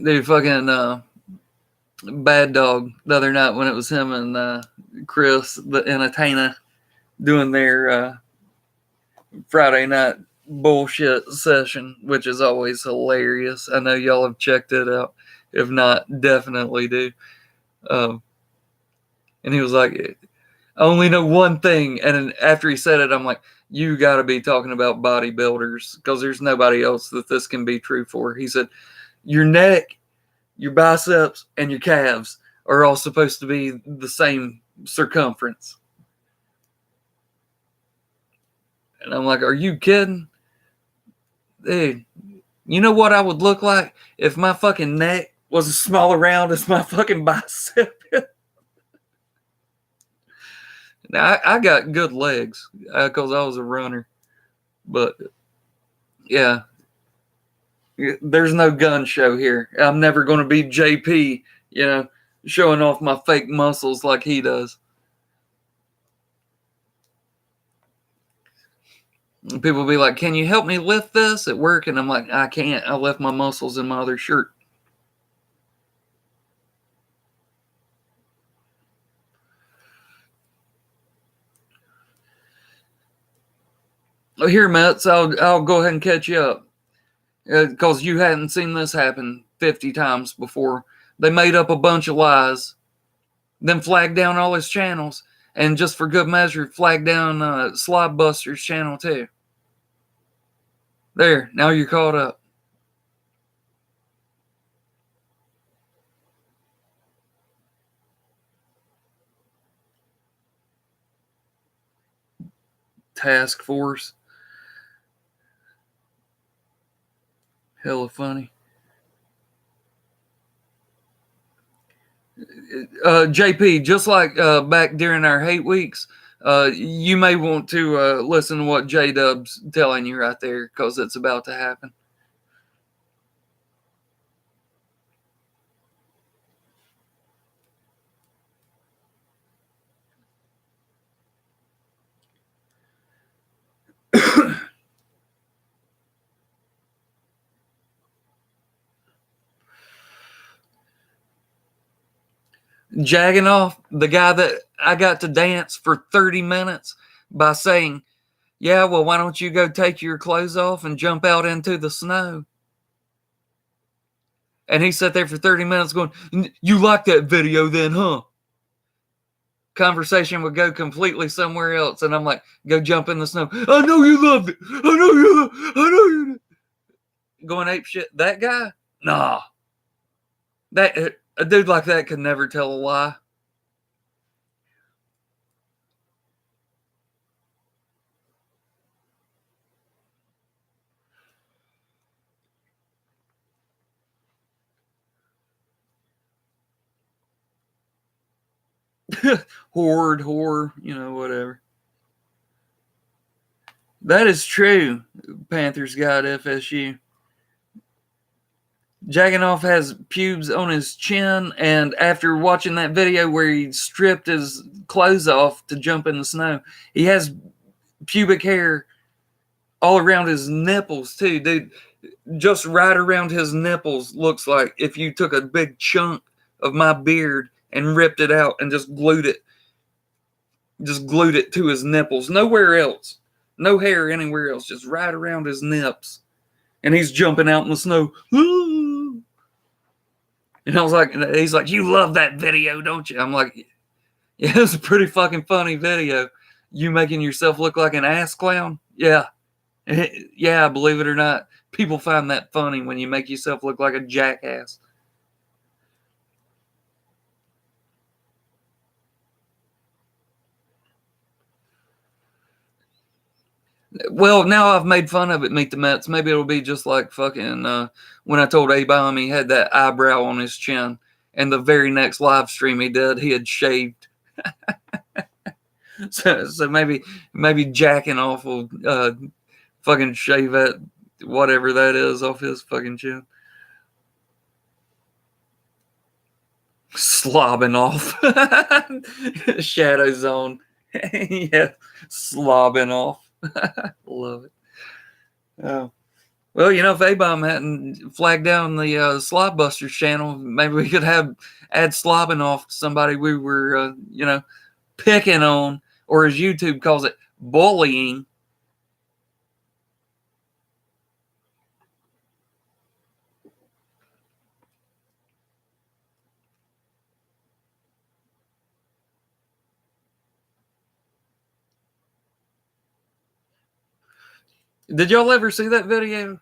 dude, fucking Bad Dog the other night when it was him and Chris and Atana doing their Friday night bullshit session, which is always hilarious. I know y'all have checked it out. If not, definitely do. And he was like, I only know one thing. And then after he said it, I'm like, you got to be talking about bodybuilders because there's nobody else that this can be true for. He said, your neck, your biceps, and your calves are all supposed to be the same circumference. And I'm like, are you kidding? Dude, you know what I would look like if my fucking neck was as small around as my fucking bicep? Now, I got good legs because I was a runner. But, yeah, there's no gun show here. I'm never going to be JP, showing off my fake muscles like he does. And people will be like, can you help me lift this at work? And I'm like, I can't. I left my muscles in my other shirt. Here, Mets, I'll go ahead and catch you up. Because you hadn't seen this happen 50 times before. They made up a bunch of lies, then flagged down all his channels, and just for good measure, flagged down Slobbuster's channel too. There, now you're caught up. Task Force. Hella funny. JP, just like back during our hate weeks, you may want to listen to what J-Dub's telling you right there because it's about to happen. Jagging off the guy that I got to dance for 30 minutes by saying, yeah, well, why don't you go take your clothes off and jump out into the snow? And he sat there for 30 minutes going, you like that video then, huh? Conversation would go completely somewhere else. And I'm like, go jump in the snow. I know you loved it. I know you did. Going ape shit. That guy? Nah. A dude like that could never tell a lie. Horde, whatever. That is true. Panthers got FSU. Jagganoff has pubes on his chin, and after watching that video where he stripped his clothes off to jump in the snow, he has pubic hair all around his nipples too, dude. Just right around his nipples looks like if you took a big chunk of my beard and ripped it out and just glued it to his nipples. Nowhere else. No hair anywhere else. Just right around his nips. And he's jumping out in the snow. And I was like, he's like, you love that video, don't you? I'm like, yeah, it's a pretty fucking funny video. You making yourself look like an ass clown? Yeah. Yeah, believe it or not. People find that funny when you make yourself look like a jackass. Well, now I've made fun of it, Meet the Mets. Maybe it'll be just like fucking when I told A-Bomb he had that eyebrow on his chin. And the very next live stream he did, he had shaved. So maybe jacking off will fucking shave that, whatever that is, off his fucking chin. Slobbing off. Shadow zone. Yeah, slobbing off. Love it. Oh. Well, if A-Bomb hadn't flagged down the Slobusters channel, maybe we could add slobbing off to somebody we were, picking on, or as YouTube calls it, bullying. Did y'all ever see that video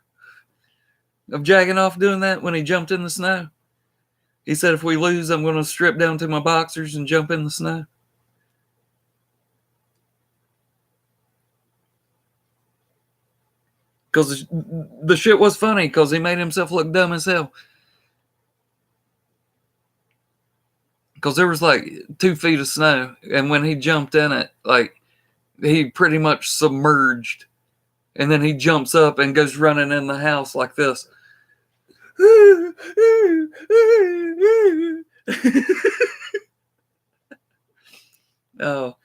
of Jagganoff doing that when he jumped in the snow? He said, if we lose, I'm going to strip down to my boxers and jump in the snow. Because the shit was funny, because he made himself look dumb as hell. Because there was like 2 feet of snow, and when he jumped in it, like, he pretty much submerged. And then he jumps up and goes running in the house like this. Oh,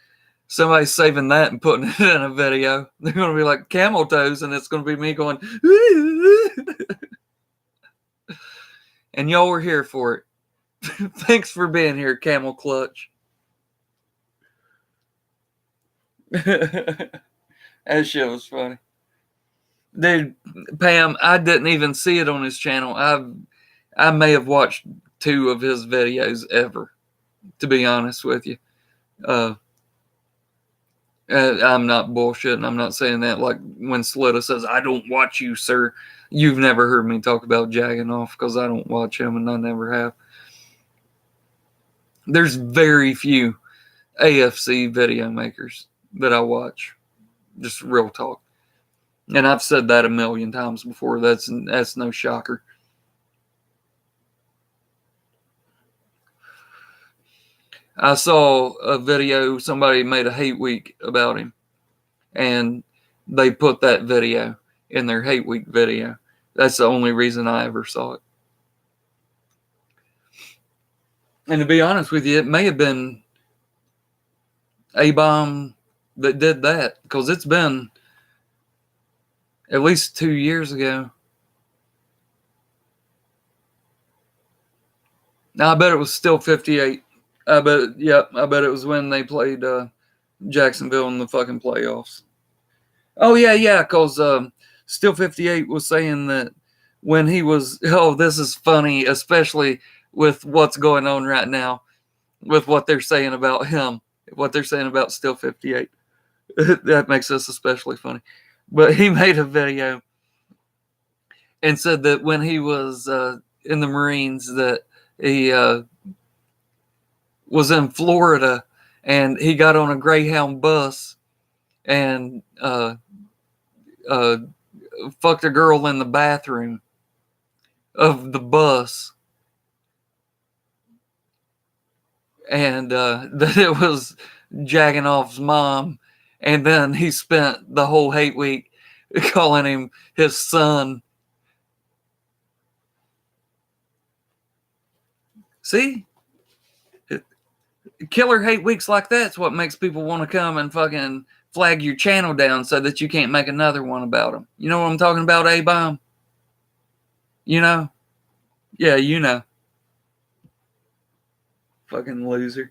somebody's saving that and putting it in a video. They're going to be like camel toes, and it's going to be me going. And y'all were here for it. Thanks for being here, Camel Clutch. That shit was funny. Dude, Pam, I didn't even see it on his channel. I may have watched 2 of his videos ever, to be honest with you. I'm not bullshitting. I'm not saying that like when Slitta says, I don't watch you, sir. You've never heard me talk about Jagganoff, because I don't watch him, and I never have. There's very few AFC video makers that I watch. Just real talk. And I've said that a million times before. That's no shocker. I saw a video, somebody made a hate week about him, and they put that video in their hate week video. That's the only reason I ever saw it. And to be honest with you, it may have been A-Bomb that did that, because it's been at least 2 years ago. Now, I bet it was still 58. I bet it was when they played Jacksonville in the fucking playoffs. Oh, yeah, because Still 58 was saying that when he was, this is funny, especially with what's going on right now, with what they're saying about him, what they're saying about Still 58. That makes this especially funny. But he made a video and said that when he was in the Marines, that he was in Florida and he got on a Greyhound bus and fucked a girl in the bathroom of the bus, and that it was Jagganoff's mom. And then he spent the whole hate week calling him his son. See? Killer hate weeks like that's what makes people want to come and fucking flag your channel down so that you can't make another one about them. You know what I'm talking about, A-Bomb? You know? Yeah, you know. Fucking loser.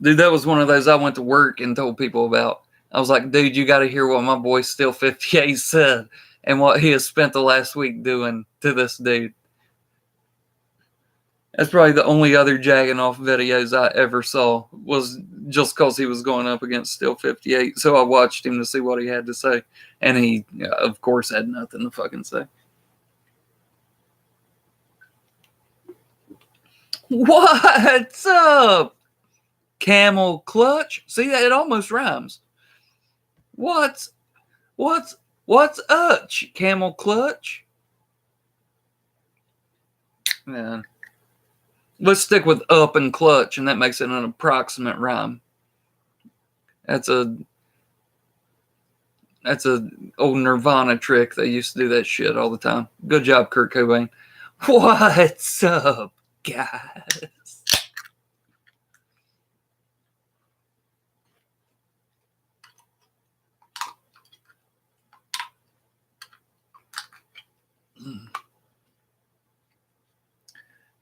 Dude, that was one of those I went to work and told people about. I was like, dude, you got to hear what my boy Still 58 said and what he has spent the last week doing to this dude. That's probably the only other Jagganoff videos I ever saw, was just because he was going up against Still 58. So I watched him to see what he had to say. And he, of course, had nothing to fucking say. What's up, Camel Clutch? See, it almost rhymes. What's Utch? Camel clutch? Man. Let's stick with up and clutch, and that makes it an approximate rhyme. That's a old Nirvana trick. They used to do that shit all the time. Good job, Kurt Cobain. What's up, guys?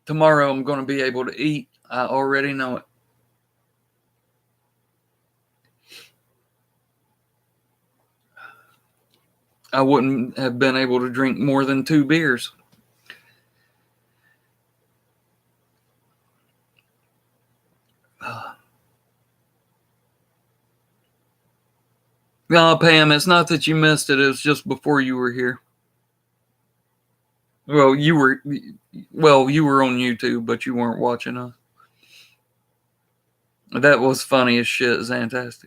Tomorrow I'm going to be able to eat. I already know it. I wouldn't have been able to drink more than 2 beers. No, Pam, it's not that you missed it. It was just before you were here. Well, you were on YouTube, but you weren't watching us. That was funny as shit. Zantastic.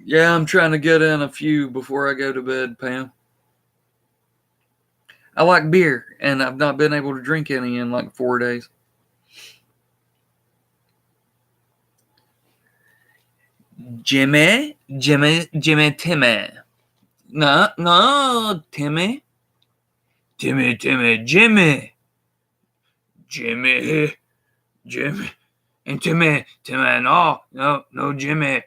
Yeah, I'm trying to get in a few before I go to bed, Pam. I like beer, and I've not been able to drink any in like 4 days. Jimmy, Timmy. No, Timmy. Jimmy. And Timmy, no, Jimmy.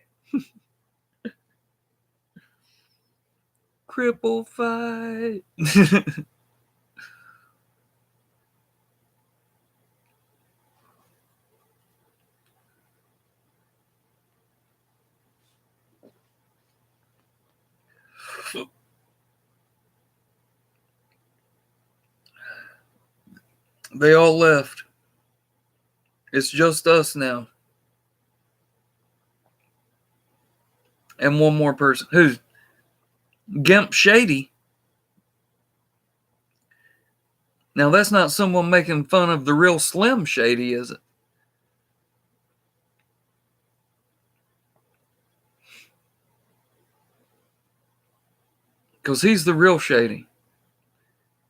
Cripple fight. They all left. It's just us now. And one more person. Who's? Gimp Shady. Now, that's not someone making fun of the real Slim Shady, is it? Because he's the real Shady.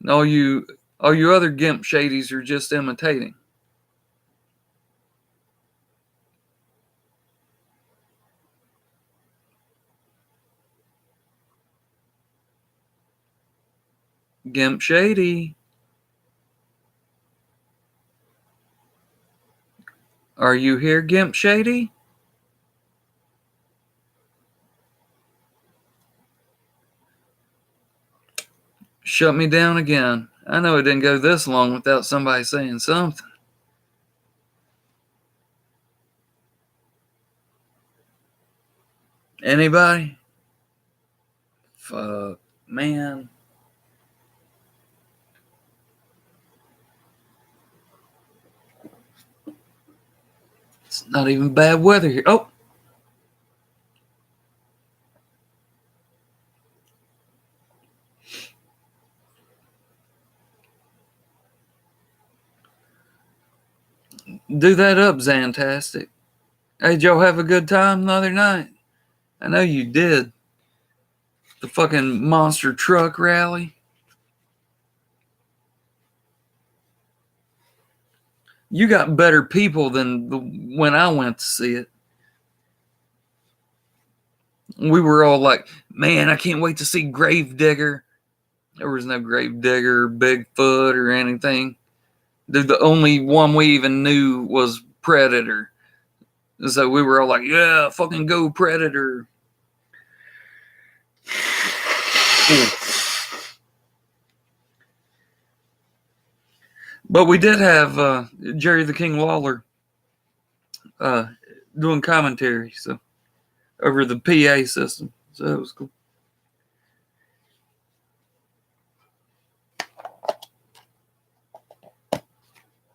And all you other Gimp Shadies are just imitating. Gimp Shady. Are you here, Gimp Shady? Shut me down again. I know it didn't go this long without somebody saying something. Anybody? Fuck, man. It's not even bad weather here. Oh. Do that up, Zantastic. Hey, did y'all have a good time the other night? I know you did. The fucking monster truck rally. You got better people than when I went to see it. We were all like, man, I can't wait to see Gravedigger. There was no Gravedigger or Bigfoot or anything. The only one we even knew was Predator. So we were all like, yeah, fucking go Predator. But we did have Jerry the King Lawler doing commentary over the PA system. So that was cool.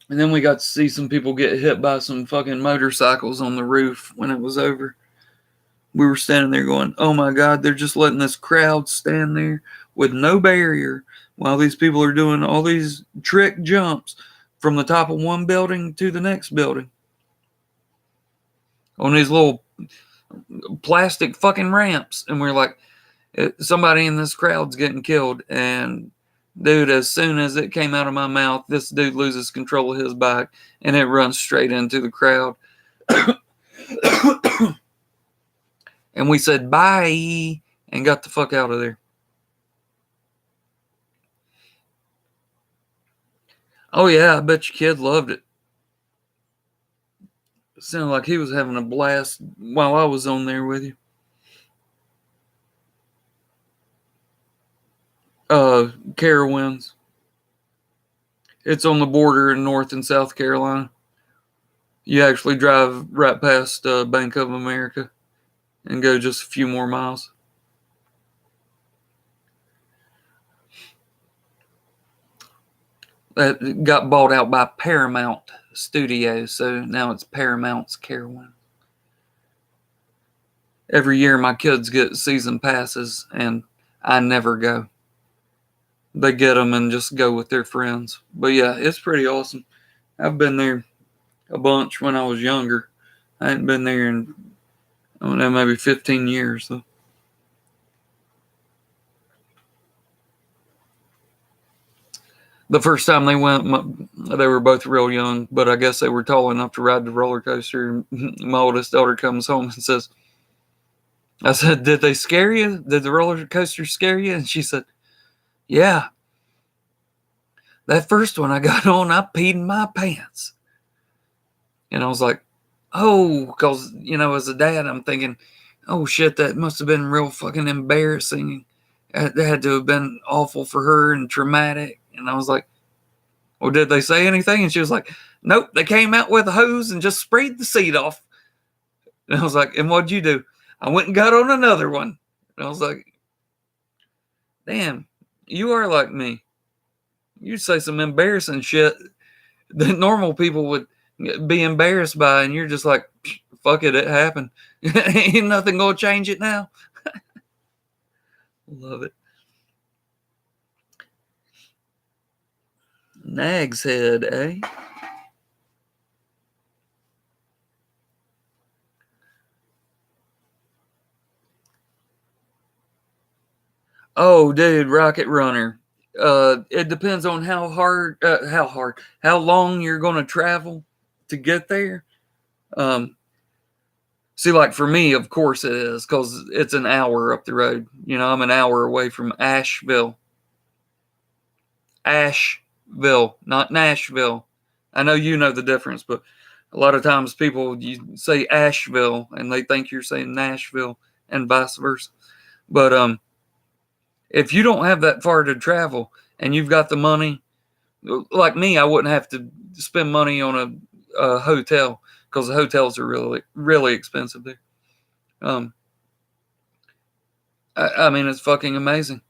And then we got to see some people get hit by some fucking motorcycles on the roof when it was over. We were standing there going, oh my God, they're just letting this crowd stand there with no barrier while these people are doing all these trick jumps from the top of one building to the next building on these little plastic fucking ramps. And we're like, somebody in this crowd's getting killed. And dude, as soon as it came out of my mouth, this dude loses control of his bike and it runs straight into the crowd. And we said bye and got the fuck out of there. Oh yeah, I bet your kid loved it. It sounded like he was having a blast while I was on there with you. Carowinds. It's on the border in North and South Carolina. You actually drive right past Bank of America and go just a few more miles. That got bought out by Paramount Studios, so now it's Paramount's Carowinds. Every year my kids get season passes and I never go. They get them and just go with their friends. But yeah, it's pretty awesome. I've been there a bunch when I was younger. I hadn't been there in, I don't know, maybe 15 years though. The first time they went, they were both real young, but I guess they were tall enough to ride the roller coaster. My oldest daughter comes home and says, I said, did they scare you? Did the roller coaster scare you? And she said, yeah. That first one I got on, I peed in my pants. And I was like, oh, because, as a dad, I'm thinking, oh shit, that must have been real fucking embarrassing. That had to have been awful for her and traumatic. And I was like, well, did they say anything? And she was like, nope, they came out with a hose and just sprayed the seat off. And I was like, and what'd you do? I went and got on another one. And I was like, damn, you are like me. You'd say some embarrassing shit that normal people would be embarrassed by, and you're just like, fuck it, it happened. Ain't nothing gonna change it now. Love it. Nag's Head, eh? Oh, dude, Rocket Runner. It depends on how long you're gonna travel to get there. See, like for me, of course it is, because it's an hour up the road. I'm an hour away from Asheville. Asheville, not Nashville. I know you know the difference, but a lot of times you say Asheville and they think you're saying Nashville and vice versa. But if you don't have that far to travel and you've got the money, like me, I wouldn't have to spend money on a hotel, because the hotels are really, really expensive there. I mean, it's fucking amazing.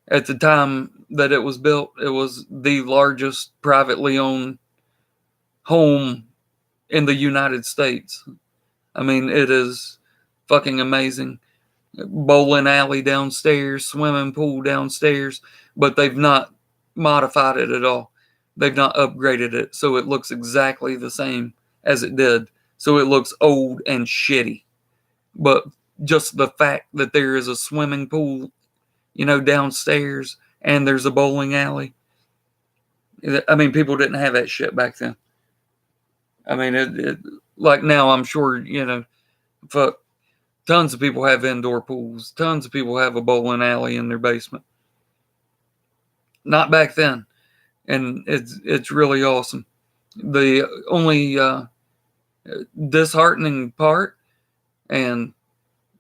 At the time that it was built, it was the largest privately owned home in the United States. I mean, it is fucking amazing. Bowling alley downstairs, swimming pool downstairs, but they've not modified it at all. They've not upgraded it, so it looks exactly the same as it did. So it looks old and shitty. But just the fact that there is a swimming pool, downstairs, and there's a bowling alley. I mean, people didn't have that shit back then. I mean, it like now, I'm sure, fuck, tons of people have indoor pools. Tons of people have a bowling alley in their basement. Not back then. And it's really awesome. The only disheartening part, and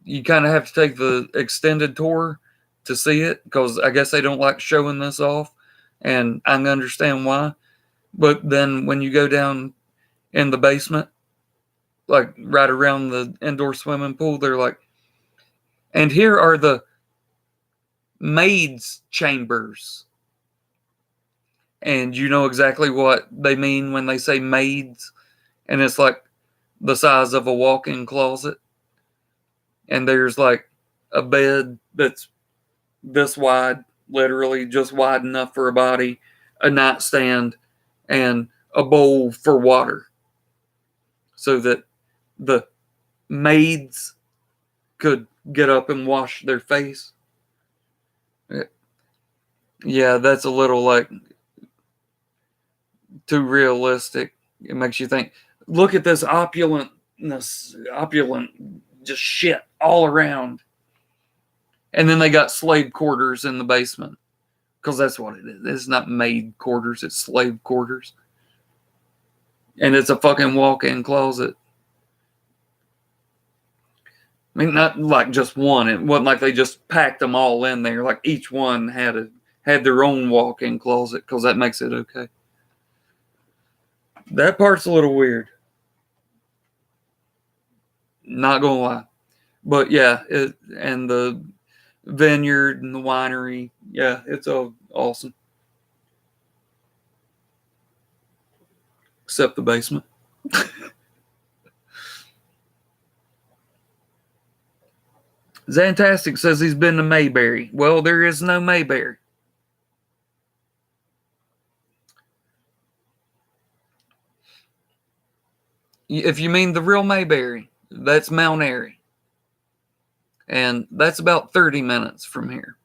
you kind of have to take the extended tour to see it, because I guess they don't like showing this off, and I can understand why. But then when you go down in the basement, like right around the indoor swimming pool, they're like, and here are the maids' chambers. And you know exactly what they mean when they say maids, and it's like the size of a walk-in closet, and there's like a bed that's this wide, literally just wide enough for a body, a nightstand, and a bowl for water, so that the maids could get up and wash their face. Yeah, that's a little like too realistic. It makes you think, look at this opulent just shit all around. And then they got slave quarters in the basement. Because that's what it is. It's not maid quarters, it's slave quarters. And it's a fucking walk-in closet. I mean, not like just one. It wasn't like they just packed them all in there. Like each one had their own walk-in closet, because that makes it okay. That part's a little weird. Not gonna lie. But yeah, and the vineyard and the winery, yeah, it's all awesome. Except the basement. Zantastic says he's been to Mayberry. Well, there is no Mayberry. If you mean the real Mayberry, that's Mount Airy. And that's about 30 minutes from here.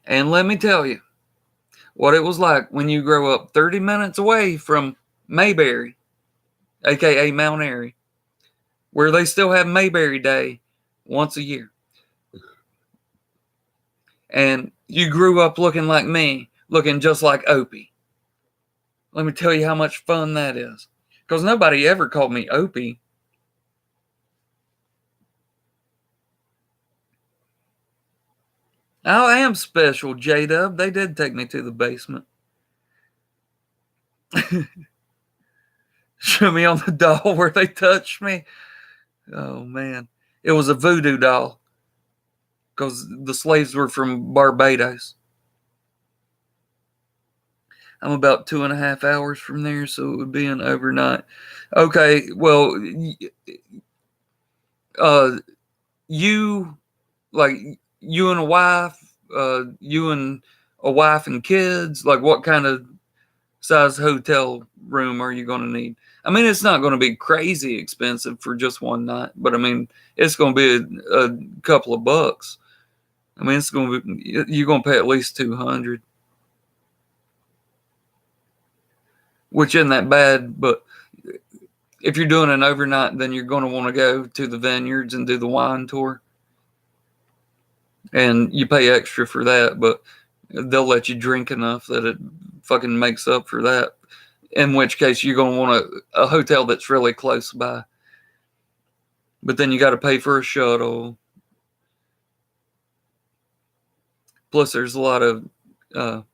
And let me tell you what it was like when you grow up 30 minutes away from Mayberry, aka Mount Airy, where they still have Mayberry Day once a year. And you grew up looking like me, looking just like Opie. Let me tell you how much fun that is. Because nobody ever called me Opie. I am special, J-Dub. They did take me to the basement. Show me on the doll where they touched me. Oh, man. It was a voodoo doll. Because the slaves were from Barbados. I'm about 2.5 hours from there, so it would be an overnight. Okay, well, you and a wife, you and a wife and kids, like what kind of size hotel room are you going to need? I mean, it's not going to be crazy expensive for just one night, but I mean, it's going to be a couple of bucks. I mean, it's going to be, you're going to pay at least $200. Which isn't that bad, but if you're doing an overnight, then you're going to want to go to the vineyards and do the wine tour. And you pay extra for that, but they'll let you drink enough that it fucking makes up for that. In which case, you're going to want a hotel that's really close by. But then you got to pay for a shuttle. Plus, there's a lot of... all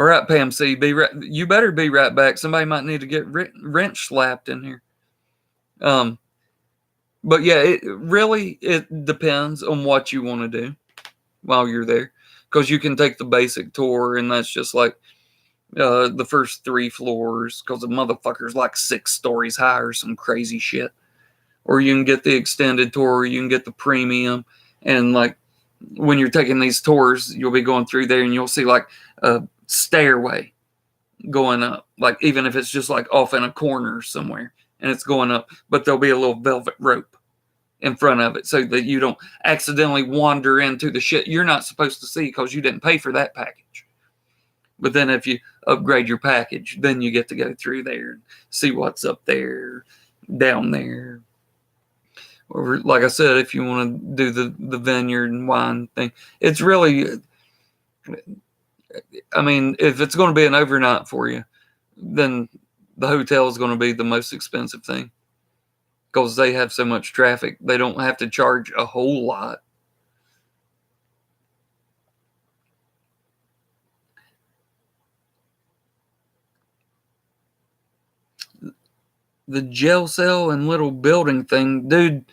right, Pam C, you better be right back. Somebody might need to get wrench slapped in here. But yeah, it depends on what you want to do while you're there. Because you can take the basic tour, and that's just like the first 3 floors, because the motherfucker's like 6 stories high or some crazy shit. Or you can get the extended tour, or you can get the premium, and like when you're taking these tours, you'll be going through there and you'll see like a stairway going up, like even if it's just like off in a corner somewhere and it's going up, but there'll be a little velvet rope in front of it so that you don't accidentally wander into the shit you're not supposed to see because you didn't pay for that package. But then if you upgrade your package, then you get to go through there and see what's up there, down there. Or like I said, if you want to do the vineyard and wine thing, it's really, I mean, if it's going to be an overnight for you, then the hotel is going to be the most expensive thing because they have so much traffic. They don't have to charge a whole lot. The jail cell and little building thing, dude.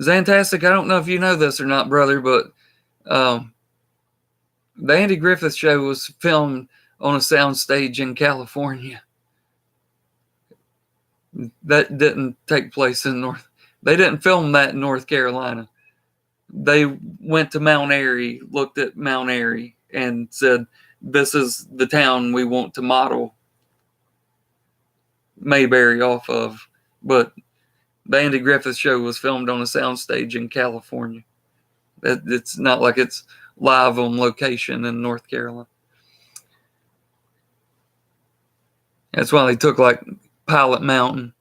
Zantastic, I don't know if you know this or not, brother, but The Andy Griffith Show was filmed on a soundstage in California. That didn't take place in North. They didn't film that in North Carolina. They went to Mount Airy, looked at Mount Airy, and said, "This is the town we want to model Mayberry off of." But the Andy Griffith Show was filmed on a soundstage in California. It's not like it's live on location in North Carolina. That's why they took like Pilot Mountain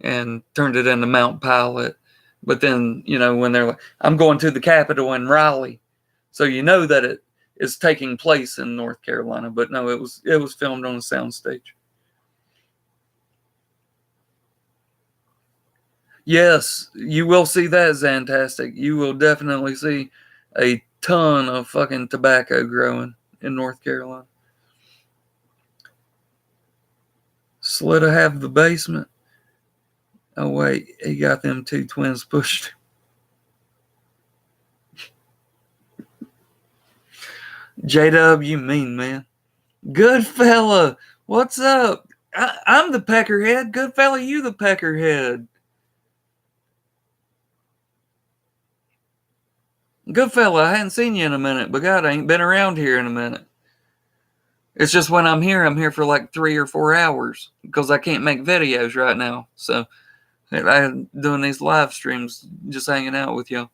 and turned it into Mount Pilot. But then, when they're like, "I'm going to the Capitol in Raleigh," so that it is taking place in North Carolina. But no, it was filmed on a soundstage. Yes, you will see that, Zantastic. You will definitely see a ton of fucking tobacco growing in North Carolina. Slitta have the basement. Oh wait, he got them two twins pushed. J-Dub, you mean, man. Good fella, what's up? I'm the peckerhead. Good fella, you the peckerhead. Good fella, I hadn't seen you in a minute, but God, I ain't been around here in a minute. It's just when I'm here for like 3 or 4 hours because I can't make videos right now. So I'm doing these live streams, just hanging out with y'all.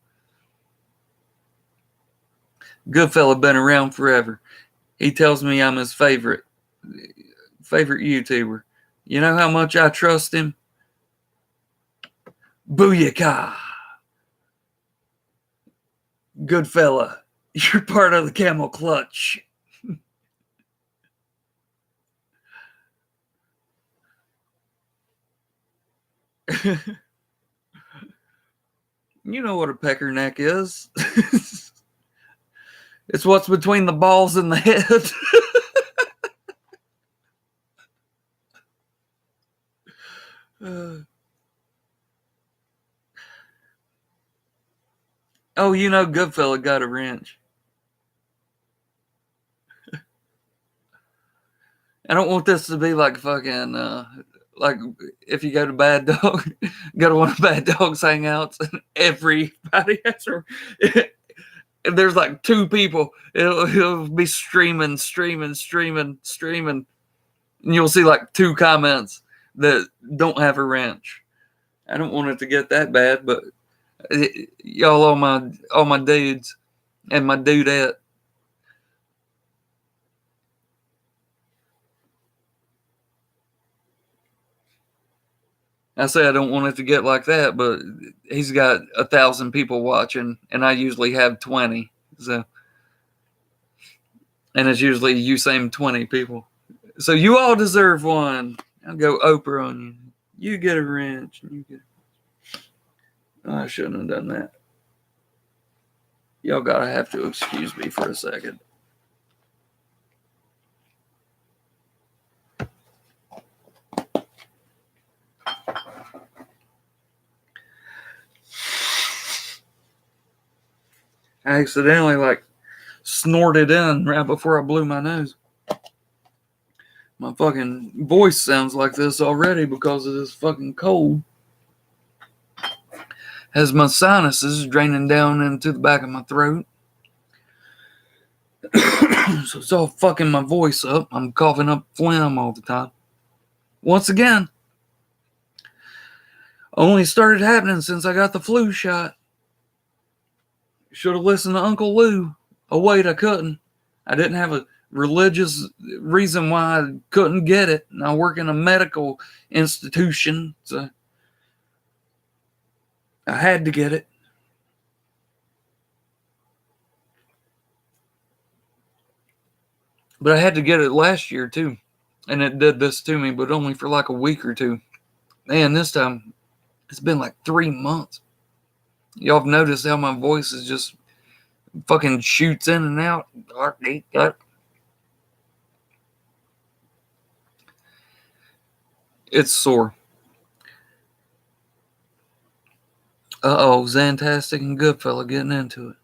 Good fella been around forever. He tells me I'm his favorite YouTuber. You know how much I trust him? Booyakah. Good fella, you're part of the Camel Clutch. You know what a pecker neck is. It's what's between the balls and the head. Oh, Goodfella got a wrench. I don't want this to be like fucking, like if you go to Bad Dog, go to one of Bad Dog's hangouts, and everybody has and there's like 2 people. It'll be streaming, and you'll see like 2 comments that don't have a wrench. I don't want it to get that bad, but y'all, all my dudes and my dudette. I say I don't want it to get like that, but he's got 1,000 people watching, and I usually have 20. So, and it's usually you same 20 people. So you all deserve one. I'll go Oprah on you. You get a wrench. Oh, I shouldn't have done that. Y'all gotta have to excuse me for a second. I accidentally snorted in right before I blew my nose. My fucking voice sounds like this already because of this fucking cold. Has my sinuses draining down into the back of my throat. So it's all fucking my voice up. I'm coughing up phlegm all the time. Once again, only started happening since I got the flu shot. Should have listened to Uncle Lou. Oh wait, I couldn't. I didn't have a religious reason why I couldn't get it. And I work in a medical institution, so I had to get it. But I had to get it last year too. And it did this to me, but only for like a week or 2. And this time, it's been like 3 months. Y'all have noticed how my voice is just fucking shoots in and out. It's sore. Uh-oh, Zantastic and Goodfella getting into it.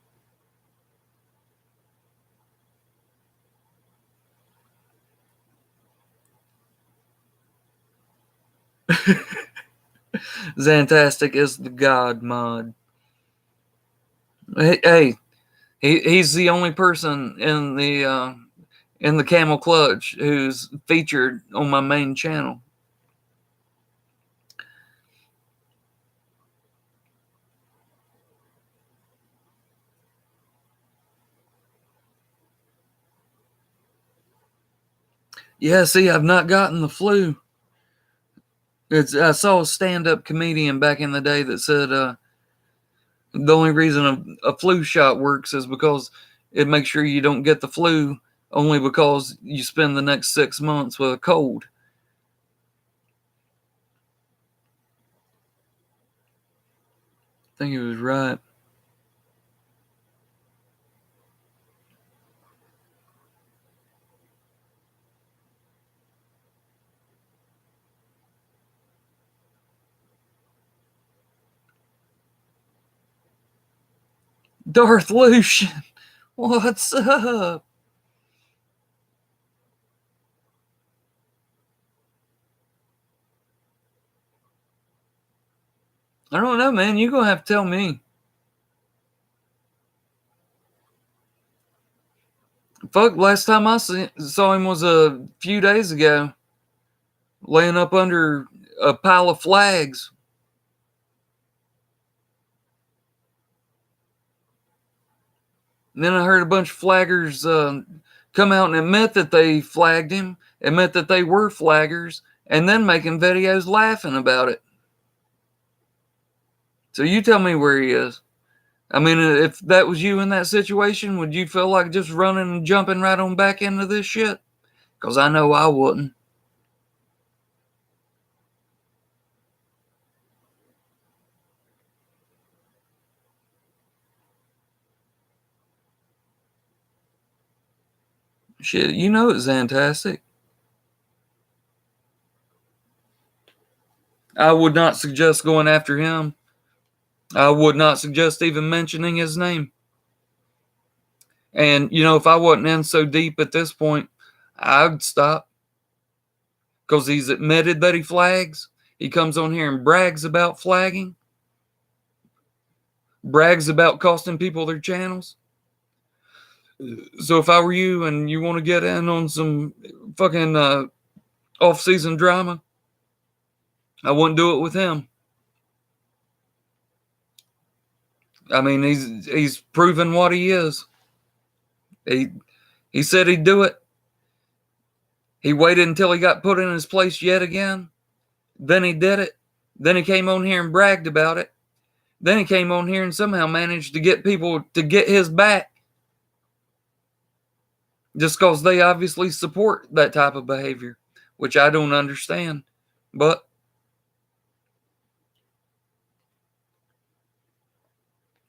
Zantastic is the god mod. Hey, he's the only person in the Camel Clutch who's featured on my main channel. Yeah, see, I've not gotten the flu. I saw a stand-up comedian back in the day that said the only reason a flu shot works is because it makes sure you don't get the flu, only because you spend the next 6 months with a cold. I think he was right. Darth Lucian, what's up? I don't know, man. You're going to have to tell me. Fuck, last time I saw him was a few days ago, laying up under a pile of flags. And then I heard a bunch of flaggers come out and admit that they flagged him, admit that they were flaggers, and then making videos laughing about it. So you tell me where he is. I mean, if that was you in that situation, would you feel like just running and jumping right on back into this shit? Because I know I wouldn't. Shit, you know it's fantastic. I would not suggest going after him. I would not suggest even mentioning his name. And, if I wasn't in so deep at this point, I'd stop. Because he's admitted that he flags. He comes on here and brags about flagging. Brags about costing people their channels. So if I were you and you want to get in on some fucking off-season drama, I wouldn't do it with him. I mean, he's proven what he is. He said he'd do it. He waited until he got put in his place yet again. Then he did it. Then he came on here and bragged about it. Then he came on here and somehow managed to get people to get his back. Just because they obviously support that type of behavior, which I don't understand. But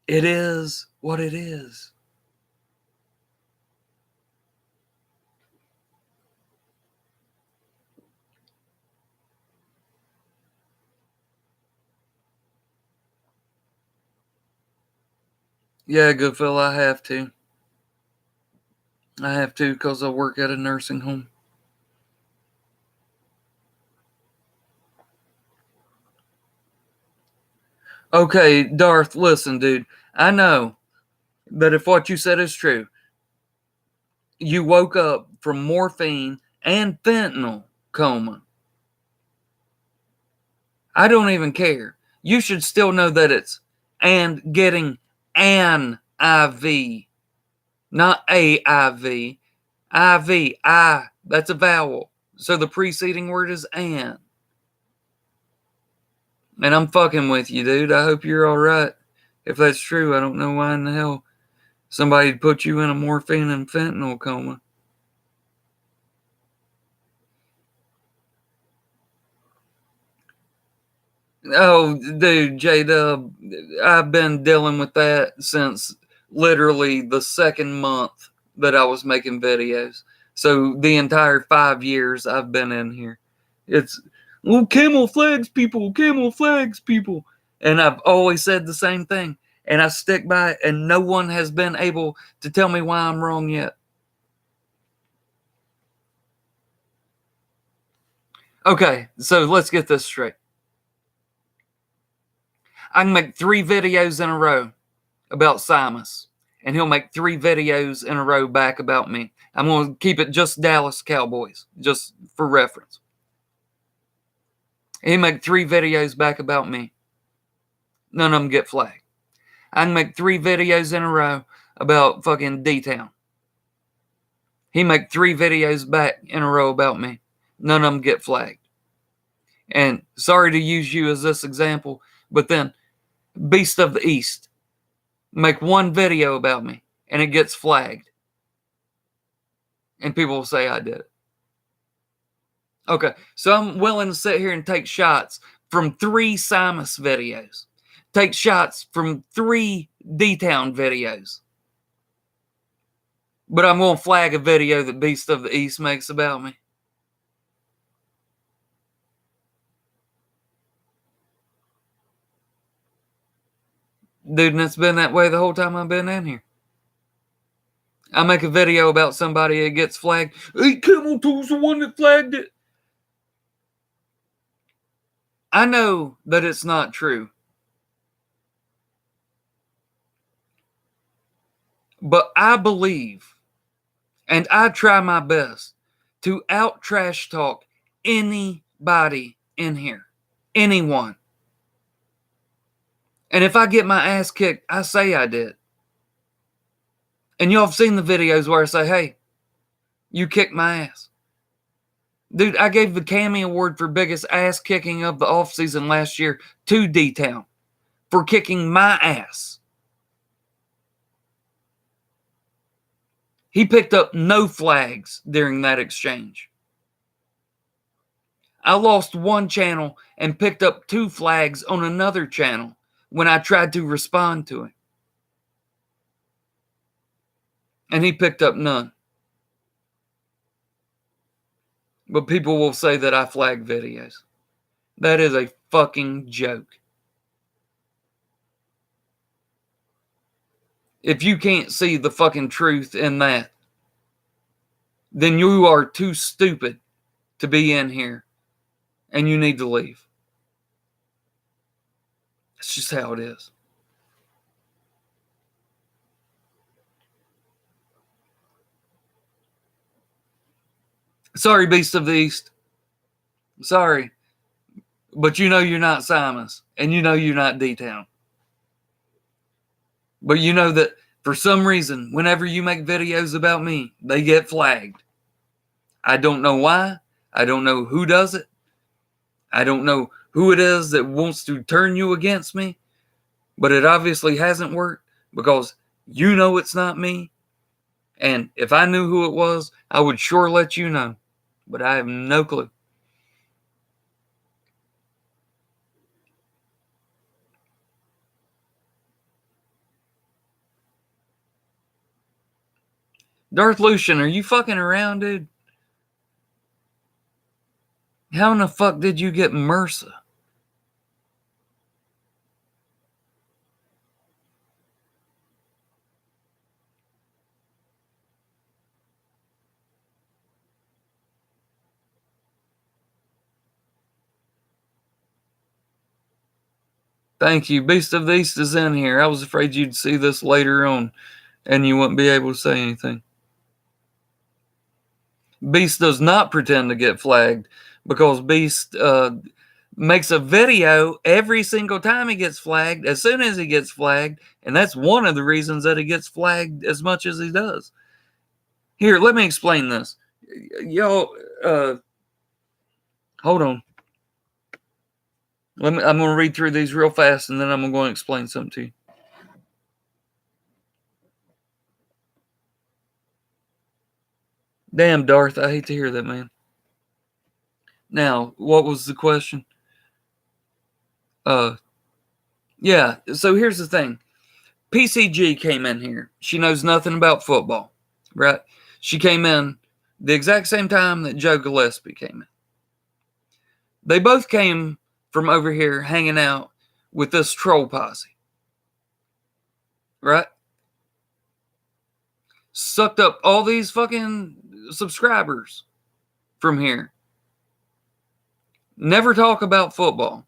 it is what it is. Yeah, good fella, I have to. I have to because I work at a nursing home. Okay, Darth, listen, dude. I know that if what you said is true, you woke up from morphine and fentanyl coma. I don't even care. You should still know that it's and getting an IV, not AIV. IV, I, that's a vowel. So the preceding word is an. And I'm fucking with you, dude. I hope you're all right. If that's true, I don't know why in the hell somebody'd put you in a morphine and fentanyl coma. Oh, dude, J-Dub, I've been dealing with that since literally the second month that I was making videos. So the entire 5 years I've been in here. It's, well, camel flags people, camel flags people. And I've always said the same thing. And I stick by it, and no one has been able to tell me why I'm wrong yet. Okay, so let's get this straight. I can make 3 videos in a row about Simus, and he'll make 3 videos in a row back about me. I'm going to keep it just Dallas Cowboys, just for reference. He make 3 videos back about me. None of them get flagged. I can make 3 videos in a row about fucking D-Town. He make 3 videos back in a row about me. None of them get flagged. And sorry to use you as this example, but then Beast of the East make 1 video about me and it gets flagged. And people will say I did it. Okay, so I'm willing to sit here and take shots from 3 Simus videos. Take shots from 3 D-Town videos. But I'm going to flag a video that Beast of the East makes about me. Dude, and it's been that way the whole time I've been in here. I make a video about somebody that gets flagged. Hey, Camel Tool's the one that flagged it. I know that it's not true. But I believe, and I try my best, to out trash talk anybody in here. Anyone. And if I get my ass kicked, I say I did. And y'all have seen the videos where I say, hey, you kicked my ass. Dude, I gave the Cammy Award for biggest ass kicking of the offseason last year to D-Town for kicking my ass. He picked up no flags during that exchange. I lost 1 channel and picked up 2 flags on another channel when I tried to respond to him. And he picked up none. But people will say that I flag videos. That is a fucking joke. If you can't see the fucking truth in that, then you are too stupid to be in here. And you need to leave. It's just how it is. Sorry, Beast of the East. Sorry. But you know you're not Simus. And you know you're not D-Town. But you know that for some reason, whenever you make videos about me, they get flagged. I don't know why. I don't know who does it. I don't know who it is that wants to turn you against me. But it obviously hasn't worked because you know it's not me. And if I knew who it was, I would sure let you know. But I have no clue. Darth Lucian, are you fucking around, dude? How in the fuck did you get MRSA? Thank you. Beast of the East is in here. I was afraid you'd see this later on and you wouldn't be able to say anything. Beast does not pretend to get flagged because Beast makes a video every single time he gets flagged, as soon as he gets flagged, and that's one of the reasons that he gets flagged as much as he does. Here, let me explain this. Y'all, hold on. I'm going to read through these real fast, and then I'm going to explain something to you. Damn, Darth, I hate to hear that, man. Now, what was the question? Yeah, so here's the thing. PCG came in here. She knows nothing about football, right? She came in the exact same time that Joe Gillespie came in. They both came from over here hanging out with this troll posse, right? Sucked up all these fucking subscribers from here. Never talk about football.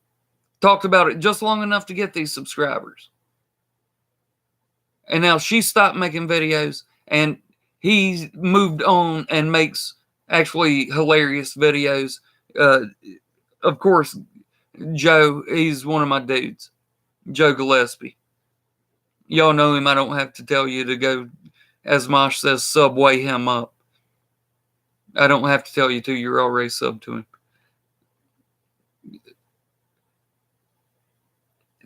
Talked about it just long enough to get these subscribers. And now she stopped making videos, and he's moved on and makes actually hilarious videos. Of course, Joe, he's one of my dudes. Joe Gillespie. Y'all know him. I don't have to tell you to go, as Mosh says, subway him up. I don't have to tell you to. You're already sub to him.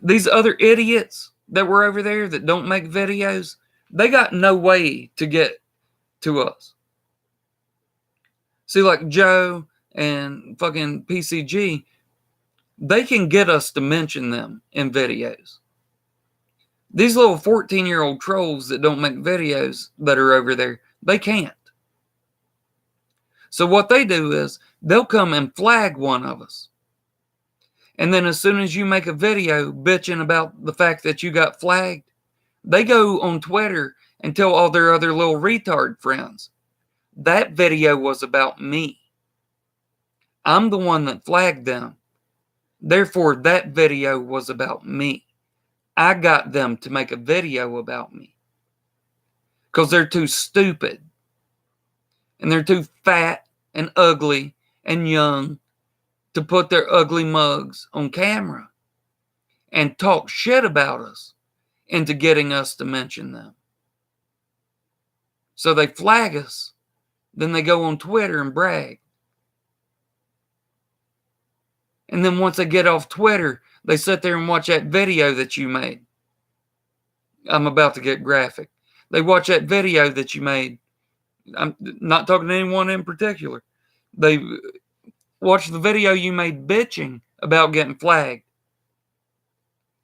These other idiots that were over there that don't make videos, they got no way to get to us. See, like Joe and fucking PCG, they can get us to mention them in videos. These little 14-year-old trolls that don't make videos that are over there, they can't. So what they do is they'll come and flag one of us. And then as soon as you make a video bitching about the fact that you got flagged, they go on Twitter and tell all their other little retard friends, that video was about me. I'm the one that flagged them. Therefore, that video was about me. I got them to make a video about me. Because they're too stupid. And they're too fat and ugly and young to put their ugly mugs on camera and talk shit about us into getting us to mention them. So they flag us. Then they go on Twitter and brag. And then once they get off Twitter, they sit there and watch that video that you made. I'm about to get graphic. They watch that video that you made. I'm not talking to anyone in particular. They watch the video you made bitching about getting flagged.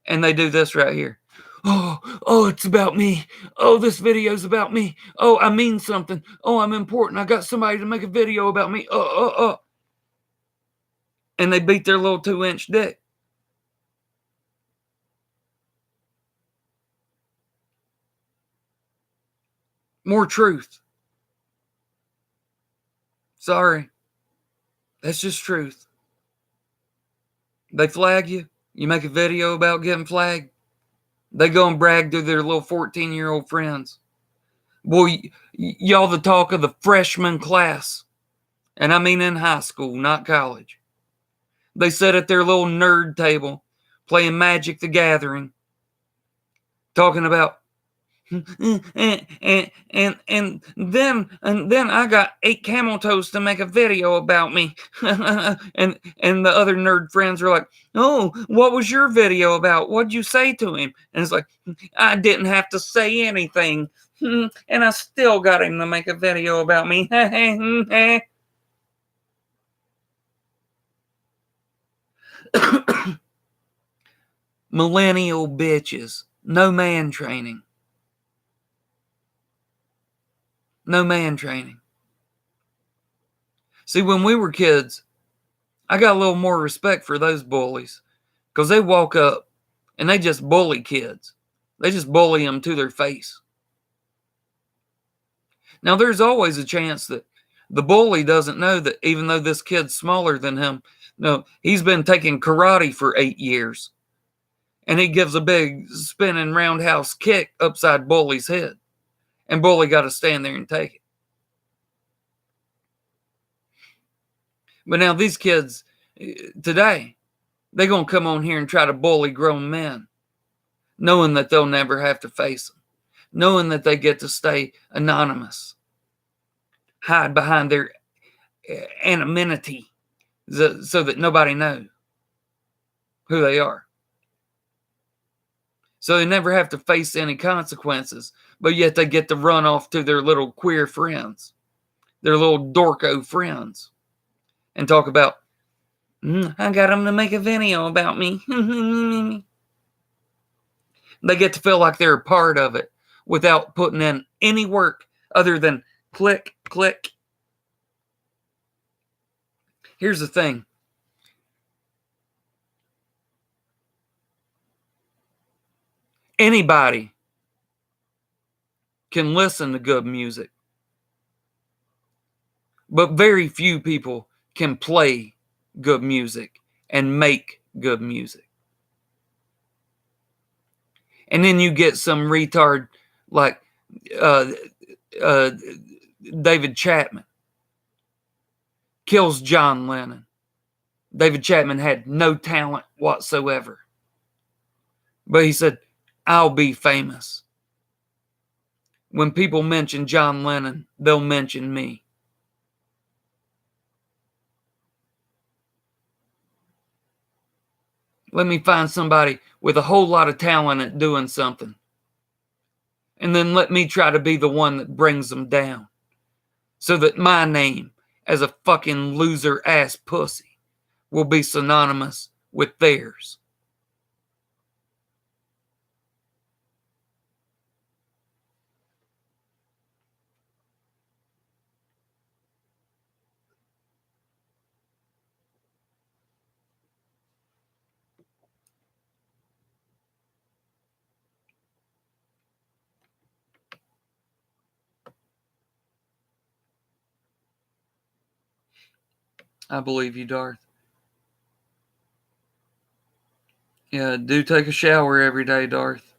And they do this right here. Oh, it's about me. Oh, this video's about me. Oh, I mean something. Oh, I'm important. I got somebody to make a video about me. And they beat their little 2-inch dick. More truth. Sorry. That's just truth. They flag you. You make a video about getting flagged. They go and brag to their little 14-year-old friends. Boy, y'all the talk of the freshman class. And I mean in high school, not college. They sit at their little nerd table playing Magic the Gathering, talking about and then I got 8 camel toes to make a video about me. and the other nerd friends are like, oh, what was your video about? What'd you say to him? And it's like, I didn't have to say anything. And I still got him to make a video about me. Millennial bitches. No man training. No man training. See, when we were kids, I got a little more respect for those bullies because they walk up and they just bully kids. They just bully them to their face. Now, there's always a chance that the bully doesn't know that even though this kid's smaller than him, no, he's been taking karate for 8 years. And he gives a big spinning roundhouse kick upside bully's head. And bully got to stand there and take it. But now these kids today, they're going to come on here and try to bully grown men, knowing that they'll never have to face them, knowing that they get to stay anonymous, hide behind their anonymity so that nobody knows who they are. So they never have to face any consequences, but yet they get to run off to their little queer friends, their little dorko friends, and talk about, I got them to make a video about me. They get to feel like they're a part of it without putting in any work other than click, click. Here's the thing. Anybody can listen to good music, but very few people can play good music and make good music. And then you get some retard like uh, uh, David Chapman kills John Lennon. David Chapman had no talent whatsoever. But he said, I'll be famous. When people mention John Lennon, they'll mention me. Let me find somebody with a whole lot of talent at doing something. And then let me try to be the one that brings them down. So that my name as a fucking loser ass pussy will be synonymous with theirs. I believe you, Darth. Yeah, do take a shower every day, Darth.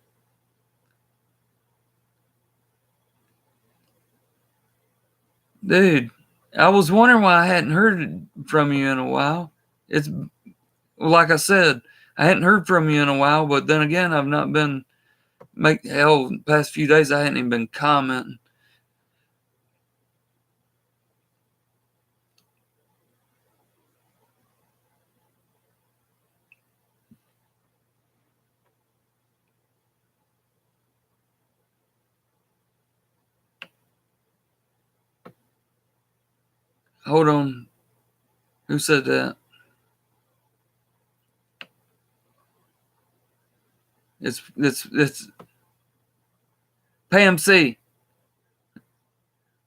Dude, I was wondering why I hadn't heard from you in a while. It's like I said, I hadn't heard from you in a while, but then again, I've not been the past few days I hadn't even been commenting. Hold on. Who said that? It's Pam C.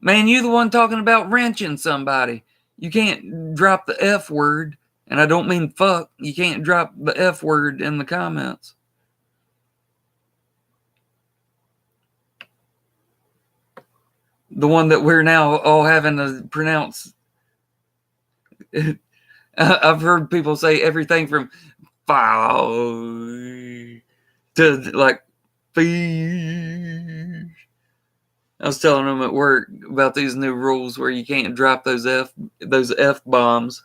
Man, you the one talking about wrenching somebody. You can't drop the F word, and I don't mean fuck. You can't drop the F word in the comments. The one that we're now all having to pronounce. I've heard people say everything from foul to like fish. I was telling them at work about these new rules where you can't drop those F bombs.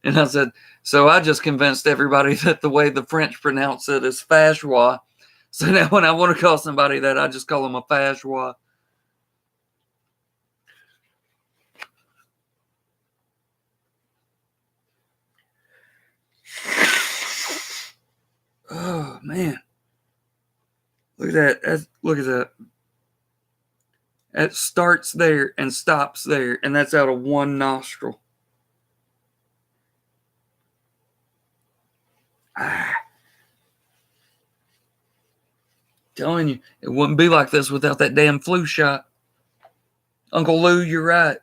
And I said, so I just convinced everybody that the way the French pronounce it is fashois. So now when I want to call somebody that, I just call them a fashois. Oh, man. Look at that. Look at that. It starts there and stops there, and that's out of one nostril. Telling you, it wouldn't be like this without that damn flu shot. Uncle Lou, you're right.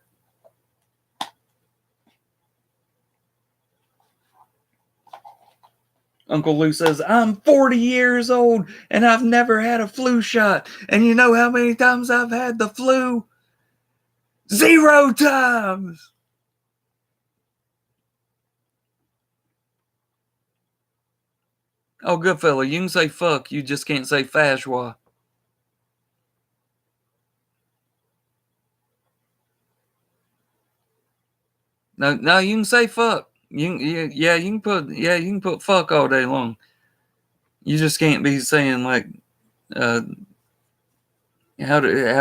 Uncle Lou says, I'm 40 years old and I've never had a flu shot. And you know how many times I've had the flu? 0 times. Oh, good fella, you can say fuck, you just can't say fashois. No, you can say fuck. You can put fuck all day long. You just can't be saying like, how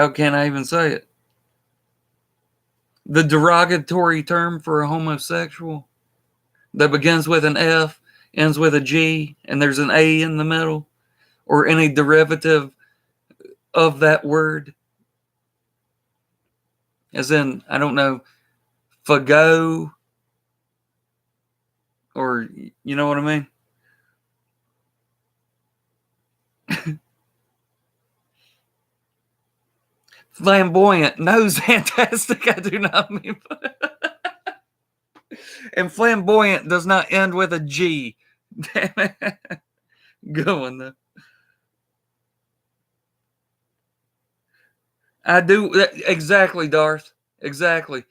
can I even say it? The derogatory term for a homosexual that begins with an F, ends with a G, and there's an A in the middle, or any derivative of that word. As in, I don't know, fago, or you know what I mean? Flamboyant. No, fantastic. I do not mean. And flamboyant does not end with a G. Damn it. Good one, though. I do. Exactly, Darth. Exactly.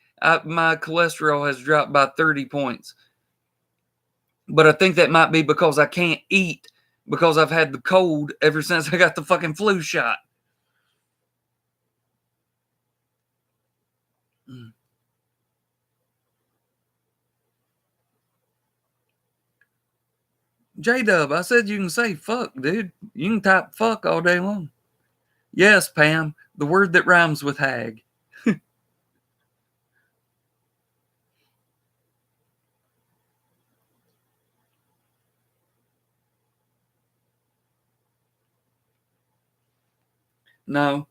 my cholesterol has dropped by 30 points. But I think that might be because I can't eat because I've had the cold ever since I got the fucking flu shot. J-Dub, I said you can say fuck, dude. You can type fuck all day long. Yes, Pam, the word that rhymes with hag. No,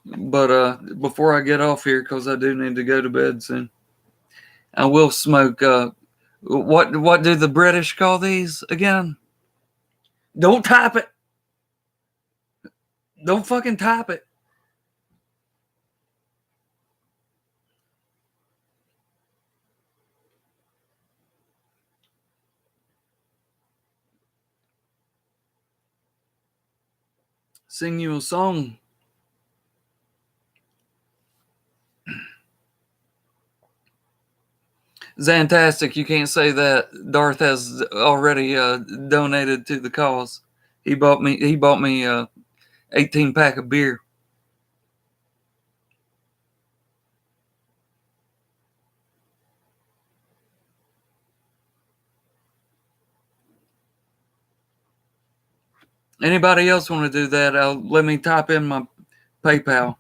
but before I get off here, because I do need to go to bed soon, I will smoke. What do the British call these again? Don't type it. Don't fucking type it. Sing you a song. Zantastic, you can't say that. Darth has already donated to the cause. He bought me 18 pack of beer. Anybody else want to do that? Let me type in my PayPal.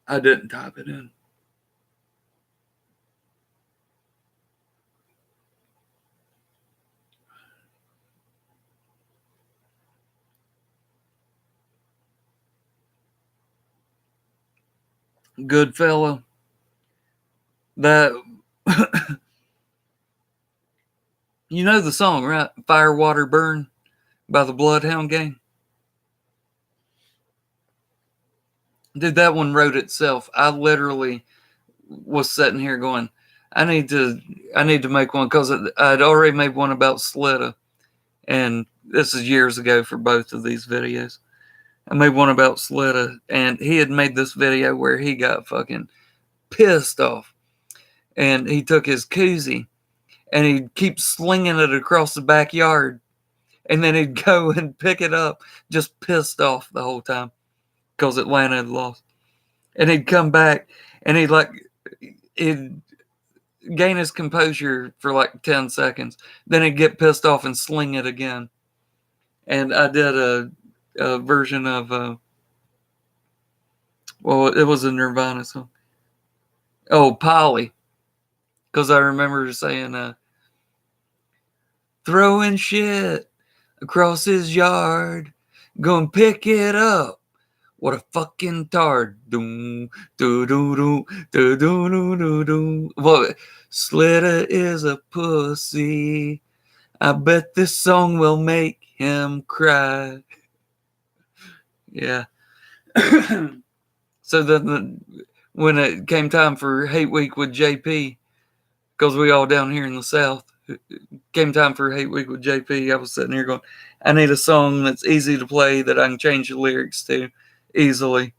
I didn't type it in. Good fella. That you know the song, right? Fire, Water, Burn by the Bloodhound Gang. Dude, that one wrote itself. I literally was sitting here going, I need to make one because I'd already made one about Slitta, and this is years ago for both of these videos. I made one about Slitta, and he had made this video where he got fucking pissed off, and he took his koozie and he'd keep slinging it across the backyard, and then he'd go and pick it up, just pissed off the whole time because Atlanta had lost, and he'd come back and he'd gain his composure for like 10 seconds. Then he'd get pissed off and sling it again. And I did a version of, it was a Nirvana song. Oh, Polly. Because I remember saying, throwing shit across his yard, gonna pick it up. What a fucking tard. Doom, doo doo doo, doo doo doo doo doo. Well, Slitta is a pussy. I bet this song will make him cry. Yeah. So then when it came time for Hate Week with JP, because we all down here in the South, came time for Hate Week with JP, I was sitting here going, I need a song that's easy to play that I can change the lyrics to easily.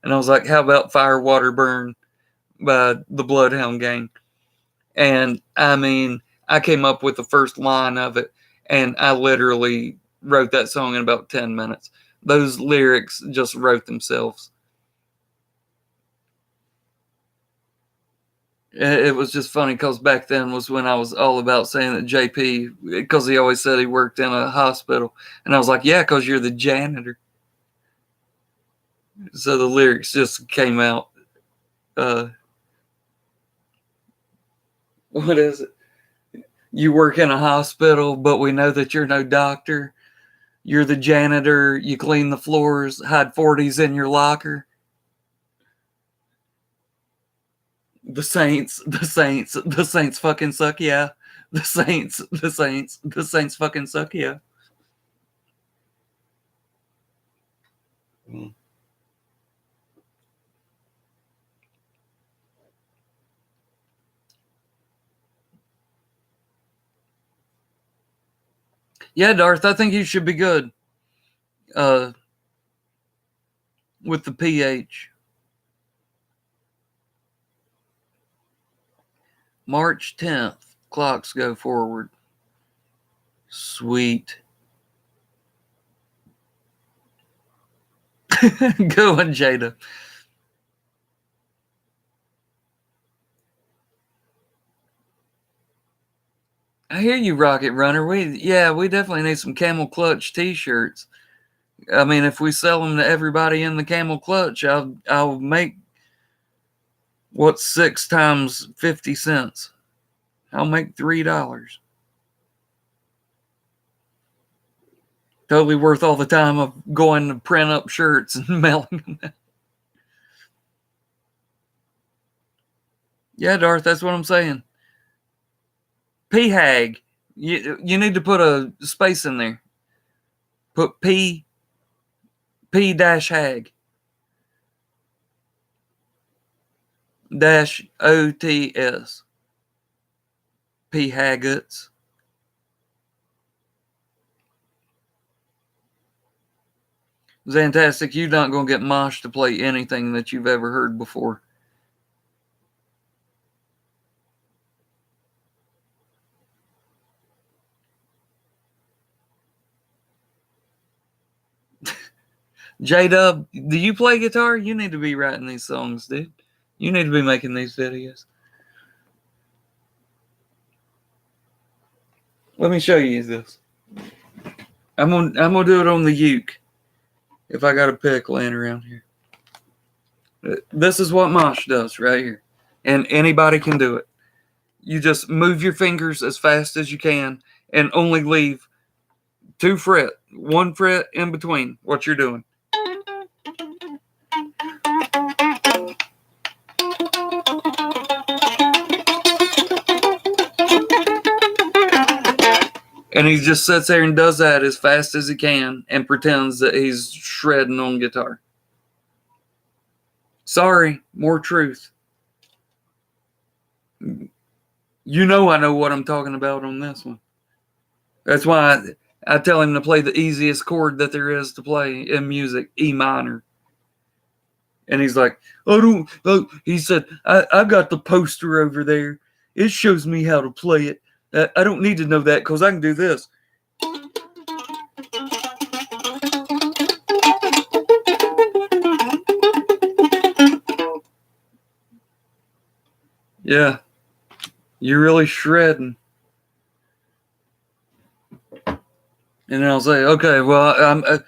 And I was like, how about Fire, Water, Burn by the Bloodhound Gang? And I mean, I came up with the first line of it, and I literally wrote that song in about 10 minutes. Those lyrics just wrote themselves. It was just funny because back then was when I was all about saying that JP, because he always said he worked in a hospital. And I was like, yeah, because you're the janitor. So the lyrics just came out. What is it? You work in a hospital, but we know that you're no doctor. You're the janitor. You clean the floors, hide 40s in your locker. The Saints fucking suck, yeah. The Saints fucking suck, yeah. Yeah, Darth, I think you should be good. With the PH. March 10th. Clocks go forward. Sweet. Go on, Jada. I hear you, Rocket Runner. We definitely need some Camel Clutch T-shirts. I mean, if we sell them to everybody in the Camel Clutch, I'll make what's 6 times 50 cents. I'll make $3. Totally worth all the time of going to print up shirts and mailing them out. Yeah, Darth, that's what I'm saying. P-hag. You need to put a space in there. Put P-hag. -OTS. P-haggets. Fantastic, you're not going to get Mosh to play anything that you've ever heard before. J-Dub, do you play guitar? You need to be writing these songs, dude. You need to be making these videos. Let me show you this. I'm gonna do it on the uke. If I got a pick laying around here. This is what Mosh does right here. And anybody can do it. You just move your fingers as fast as you can and only leave 2 fret, 1 fret in between what you're doing. And he just sits there and does that as fast as he can and pretends that he's shredding on guitar. Sorry, more truth. You know I know what I'm talking about on this one. That's why I tell him to play the easiest chord that there is to play in music, E minor. And he's like, he said, I got the poster over there. It shows me how to play it. I don't need to know that because I can do this. Yeah, you're really shredding. And then I'll say, okay, well,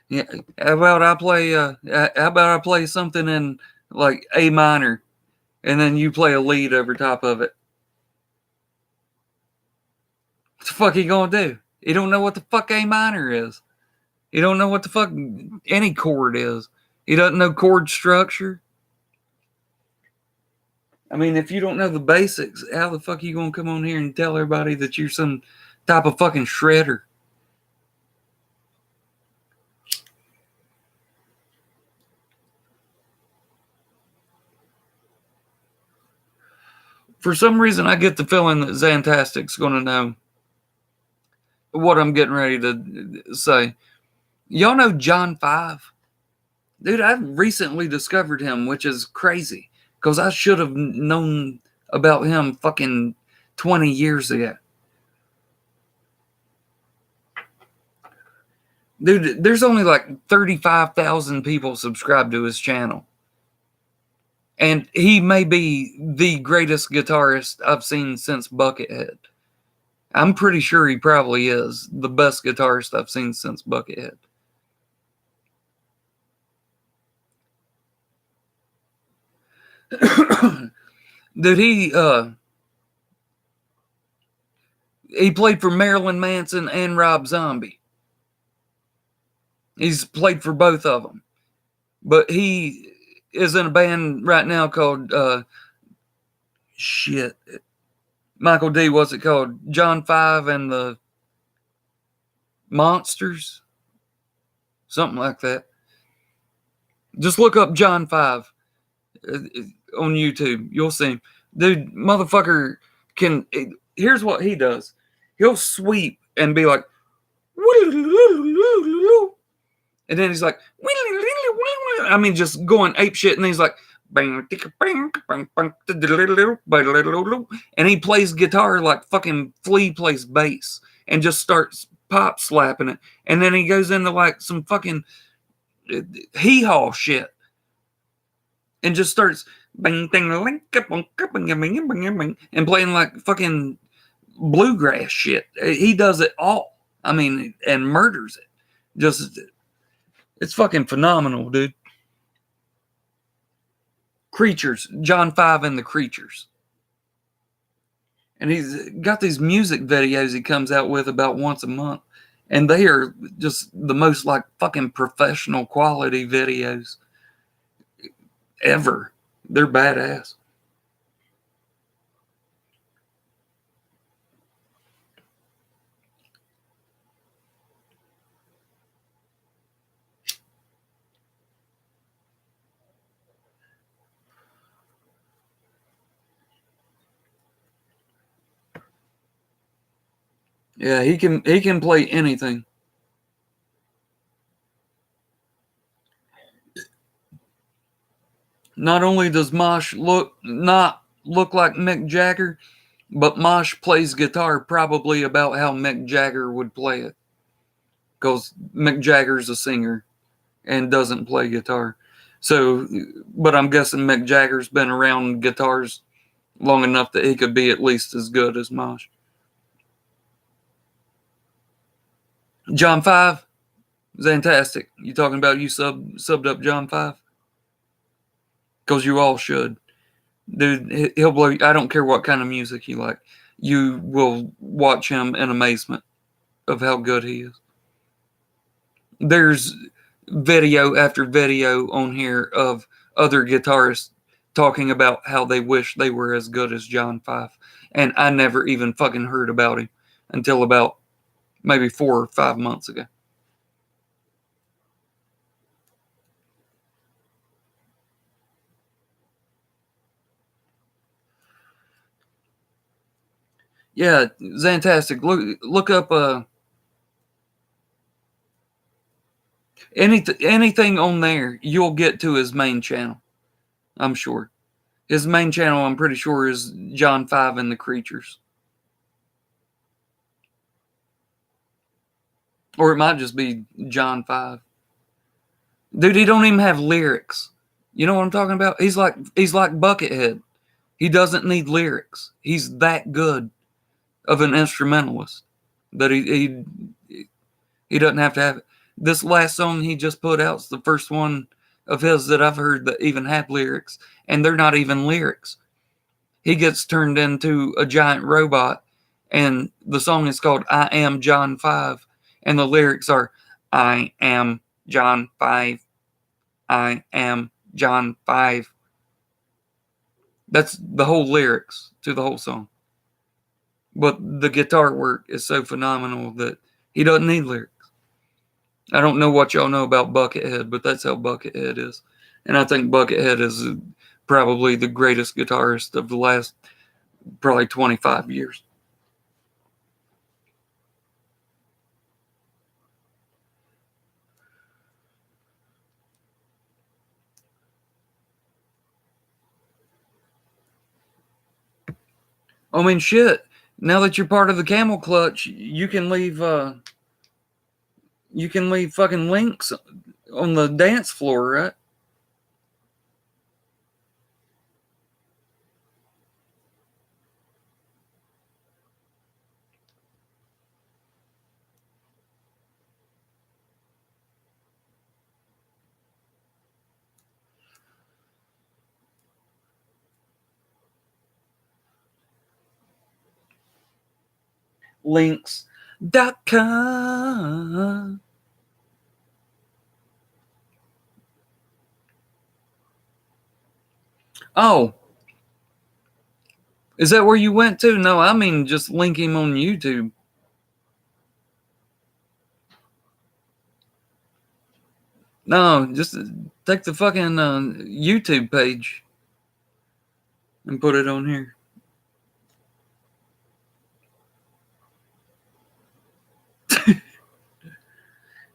yeah, how about I play something in like A minor, and then you play a lead over top of it. What the fuck he gonna do? He don't know what the fuck A minor is. He don't know what the fuck any chord is. He doesn't know chord structure. I mean, if you don't know the basics, how the fuck are you gonna come on here and tell everybody that you're some type of fucking shredder? For some reason, I get the feeling that Zantastic's gonna know what I'm getting ready to say. Y'all know John 5? Dude, I've recently discovered him, which is crazy. Because I should have known about him fucking 20 years ago. Dude, there's only like 35,000 people subscribed to his channel. And he may be the greatest guitarist I've seen since Buckethead. I'm pretty sure he probably is the best guitarist I've seen since Buckethead. Dude, he played for Marilyn Manson and Rob Zombie. He's played for both of them. But he is in a band right now called Michael D, what's it called? John 5 and the Monsters? Something like that. Just look up John 5 on YouTube. You'll see him. Dude, motherfucker here's what he does. He'll sweep and be like, and then he's like, I mean, just going ape shit, and he's like, and he plays guitar like fucking Flea plays bass, and just starts pop slapping it, and then he goes into like some fucking hee-haw shit, and just starts and playing like fucking bluegrass shit. He does it all. I mean, and murders it. Just, it's fucking phenomenal, dude. Creatures, John 5 and the Creatures. And he's got these music videos he comes out with about once a month. And they are just the most like fucking professional quality videos ever. They're badass. Yeah, he can play anything. Not only does Mosh not look like Mick Jagger, but Mosh plays guitar probably about how Mick Jagger would play it. Because Mick Jagger's a singer and doesn't play guitar. So, but I'm guessing Mick Jagger's been around guitars long enough that he could be at least as good as Mosh. John 5, fantastic. You talking about you subbed up John 5? Because you all should. Dude, he'll blow you. I don't care what kind of music you like. You will watch him in amazement of how good he is. There's video after video on here of other guitarists talking about how they wish they were as good as John 5. And I never even fucking heard about him until about maybe 4 or 5 months ago. Yeah, fantastic. Look up anything on there. You'll get to his main channel, I'm sure. His main channel, I'm pretty sure, is John 5 and the Creatures. Or it might just be John 5. Dude, he don't even have lyrics. You know what I'm talking about? He's like Buckethead. He doesn't need lyrics. He's that good of an instrumentalist that he doesn't have to have it. This last song he just put out is the first one of his that I've heard that even had lyrics, and they're not even lyrics. He gets turned into a giant robot, and the song is called I Am John 5, and the lyrics are, I am John 5. I am John 5. That's the whole lyrics to the whole song. But the guitar work is so phenomenal that he doesn't need lyrics. I don't know what y'all know about Buckethead, but that's how Buckethead is. And I think Buckethead is probably the greatest guitarist of the last probably 25 years. I mean, shit. Now that you're part of the Camel Clutch, you can leave fucking links on the dance floor, right? Links.com. Oh, is that where you went to? No, I mean just link him on YouTube. No, just take the fucking YouTube page and put it on here.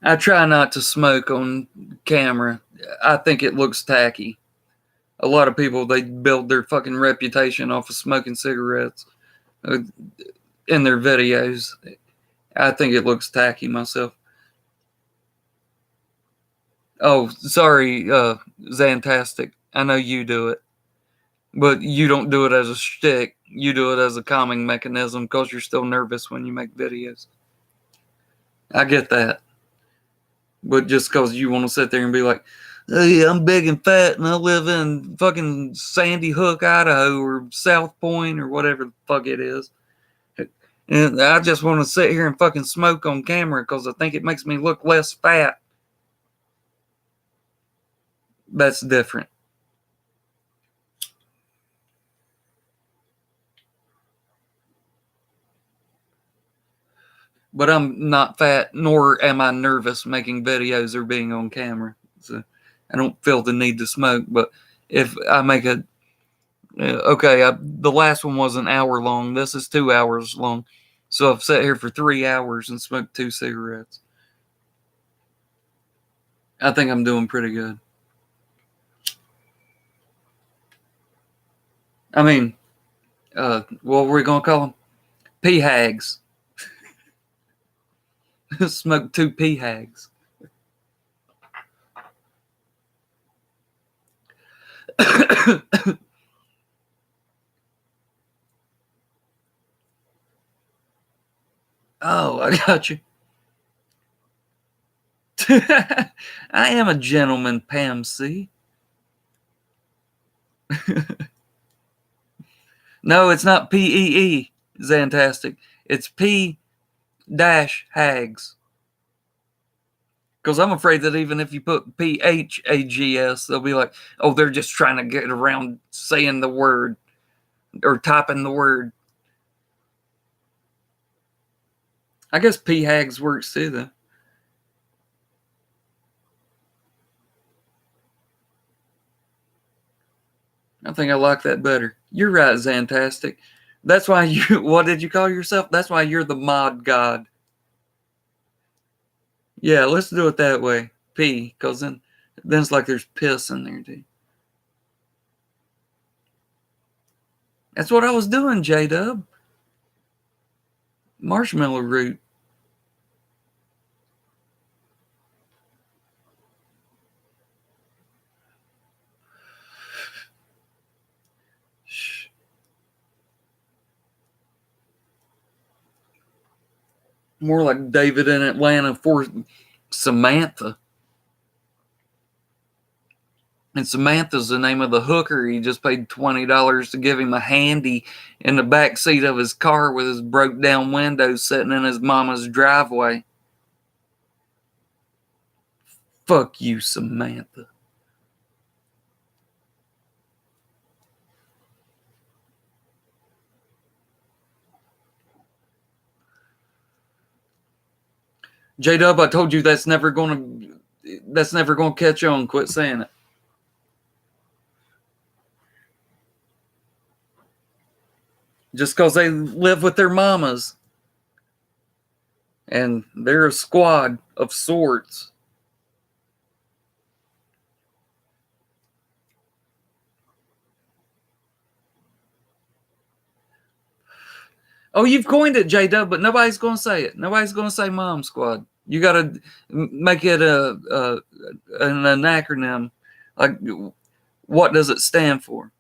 I try not to smoke on camera. I think it looks tacky. A lot of people, they build their fucking reputation off of smoking cigarettes in their videos. I think it looks tacky myself. Oh, sorry, Zantastic. I know you do it. But you don't do it as a shtick. You do it as a calming mechanism because you're still nervous when you make videos. I get that. But just because you want to sit there and be like, hey, I'm big and fat and I live in fucking Sandy Hook, Idaho, or South Point, or whatever the fuck it is. And I just want to sit here and fucking smoke on camera because I think it makes me look less fat. That's different. But I'm not fat, nor am I nervous making videos or being on camera. So I don't feel the need to smoke. But if I make a the last one was an hour long. This is 2 hours long. So I've sat here for 3 hours and smoked 2 cigarettes. I think I'm doing pretty good. I mean, what were we going to call them? P-hags. Smoked 2 P-hags. Oh, I got you. I am a gentleman, Pam C. No, it's not P-E-E, Zantastic. It's P-hags. Because I'm afraid that even if you put P-H-A-G-S, they'll be like, oh, they're just trying to get around saying the word or typing the word. I guess P-hags works too, though. I think I like that better. You're right, Zantastic. That's why you, what did you call yourself? That's why you're the mod god. Yeah, let's do it that way. P, because then it's like there's piss in there, too. That's what I was doing, J-Dub. Marshmallow root. More like David in Atlanta for Samantha. And Samantha's the name of the hooker. He just paid $20 to give him a handy in the back seat of his car with his broke down windows sitting in his mama's driveway. Fuck you, Samantha. J-Dub, I told you that's never gonna catch on. Quit saying it. Just because they live with their mamas. And they're a squad of sorts. Oh, you've coined it, J-Dub, but nobody's going to say it. Nobody's going to say Mom Squad. You got to make it an acronym. Like, what does it stand for?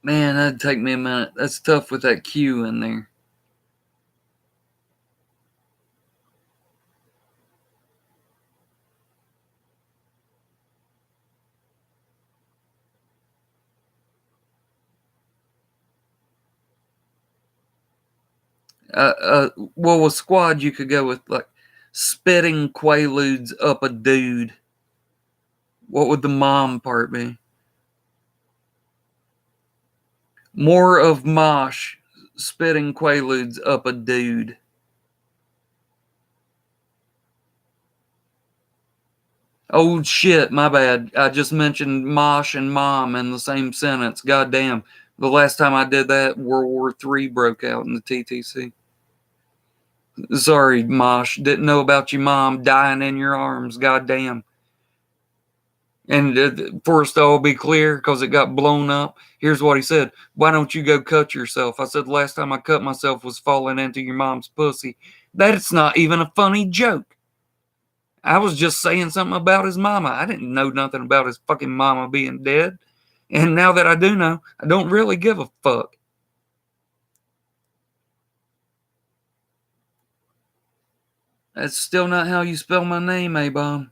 Man, that'd take me a minute. That's tough with that Q in there. Well, with squad, you could go with like spitting quaaludes up a dude. What would the mom part be? More of mosh, spitting quaaludes up a dude. Oh shit, my bad. I just mentioned mosh and mom in the same sentence. Goddamn. The last time I did that, World War III broke out in the TTC. Sorry, mosh. Didn't know about your mom dying in your arms. Goddamn. And for us to all be clear, because it got blown up, here's what he said. Why don't you go cut yourself? I said, last time I cut myself was falling into your mom's pussy. That's not even a funny joke. I was just saying something about his mama. I didn't know nothing about his fucking mama being dead. And now that I do know, I don't really give a fuck. That's still not how you spell my name, A-Bomb.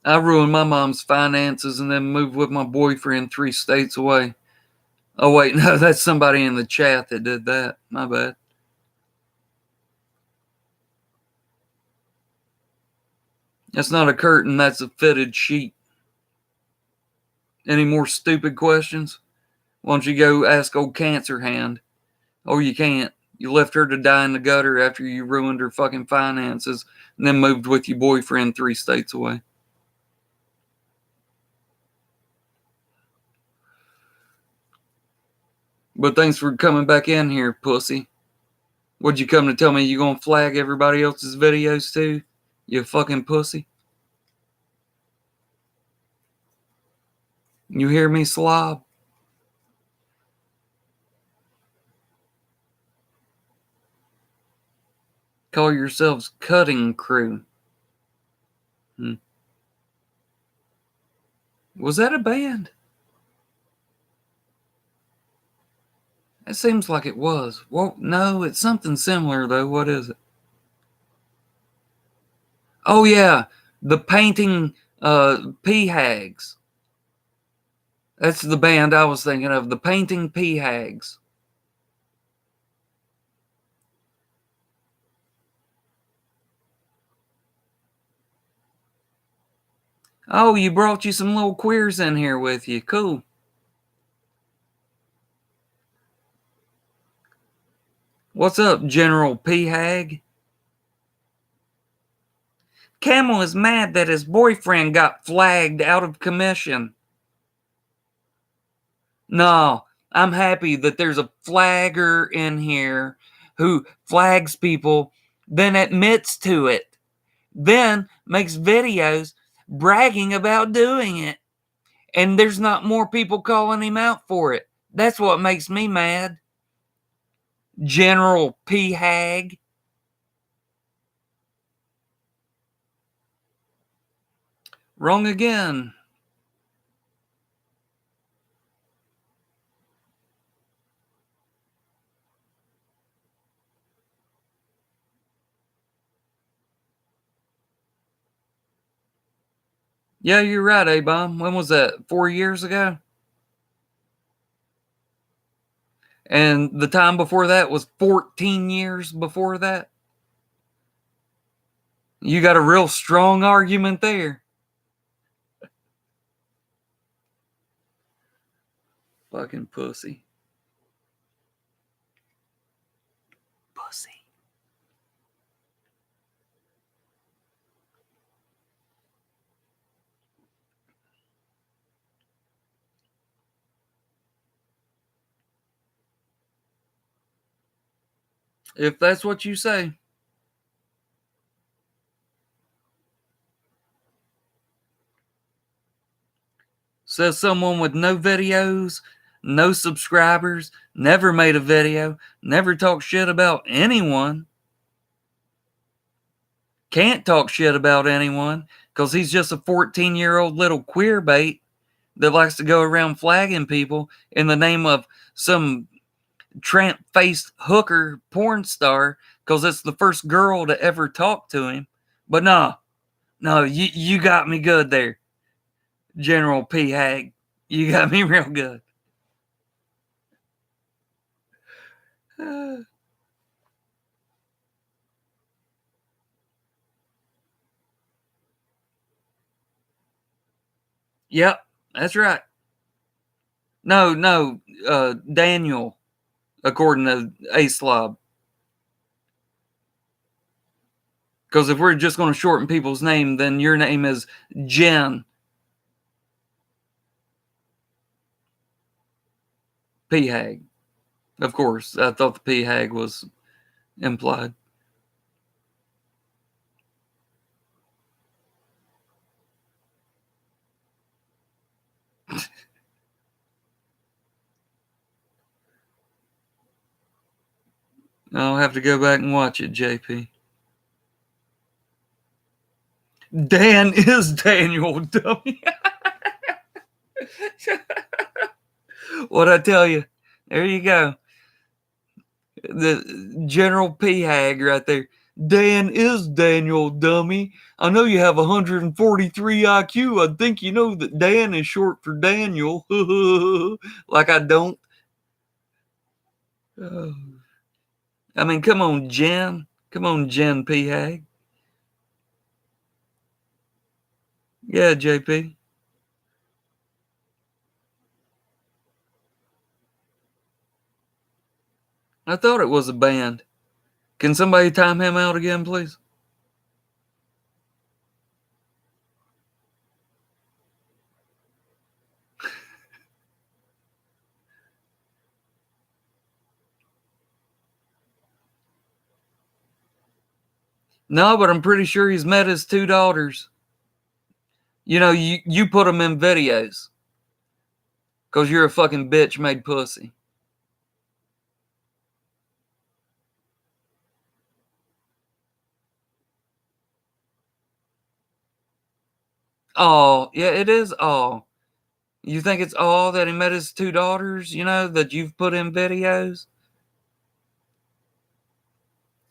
I ruined my mom's finances and then moved with my boyfriend 3 states away. Oh, wait, no, that's somebody in the chat that did that. My bad. That's not a curtain, that's a fitted sheet. Any more stupid questions? Why don't you go ask old Cancer Hand? Oh, you can't. You left her to die in the gutter after you ruined her fucking finances and then moved with your boyfriend 3 states away. But thanks for coming back in here, pussy. What'd you come to tell me you gonna flag everybody else's videos too? You fucking pussy. You hear me, slob? Call yourselves Cutting Crew. Was that a band? It seems like it was. Well, no, it's something similar though. What is it? Oh yeah, the Painting P-Hags. That's the band I was thinking of. The Painting P-Hags. Oh, you brought you some little queers in here with you. Cool. What's up, General P-Hag? Camel is mad that his boyfriend got flagged out of commission. No, I'm happy that there's a flagger in here who flags people, then admits to it, then makes videos bragging about doing it. And there's not more people calling him out for it. That's what makes me mad. General P. Hag. Wrong again. Yeah, you're right, A-Bomb. When was that? 4 years ago? And the time before that was 14 years before that? You got a real strong argument there. Fucking pussy. Pussy. If that's what you say. Says someone with no videos no subscribers, never made a video, never talked shit about anyone. Can't talk shit about anyone because he's just a 14-year-old little queer bait that likes to go around flagging people in the name of some tramp-faced hooker porn star because it's the first girl to ever talk to him. But no, you got me good there, General P. Hag. You got me real good. Yep, that's right. No, Daniel, according to A-Slob. Because if we're just going to shorten people's name, then your name is Jen P. Hag. Of course, I thought the P. Hag was implied. I'll have to go back and watch it, JP. Dan is Daniel, dummy. What'd I tell you? There you go. The General P. Hag right there. Dan is Daniel, dummy. I know you have 143 IQ. I think you know that Dan is short for Daniel. Like I don't. I mean, come on, Jen. Come on, Jen P. Hag. Yeah, JP. I thought it was a band. Can somebody time him out again, please? No, but I'm pretty sure he's met his two daughters. You know, you put them in videos because you're a fucking bitch made pussy. Oh, yeah, it is all. You think it's all that he met his two daughters, you know, that you've put in videos?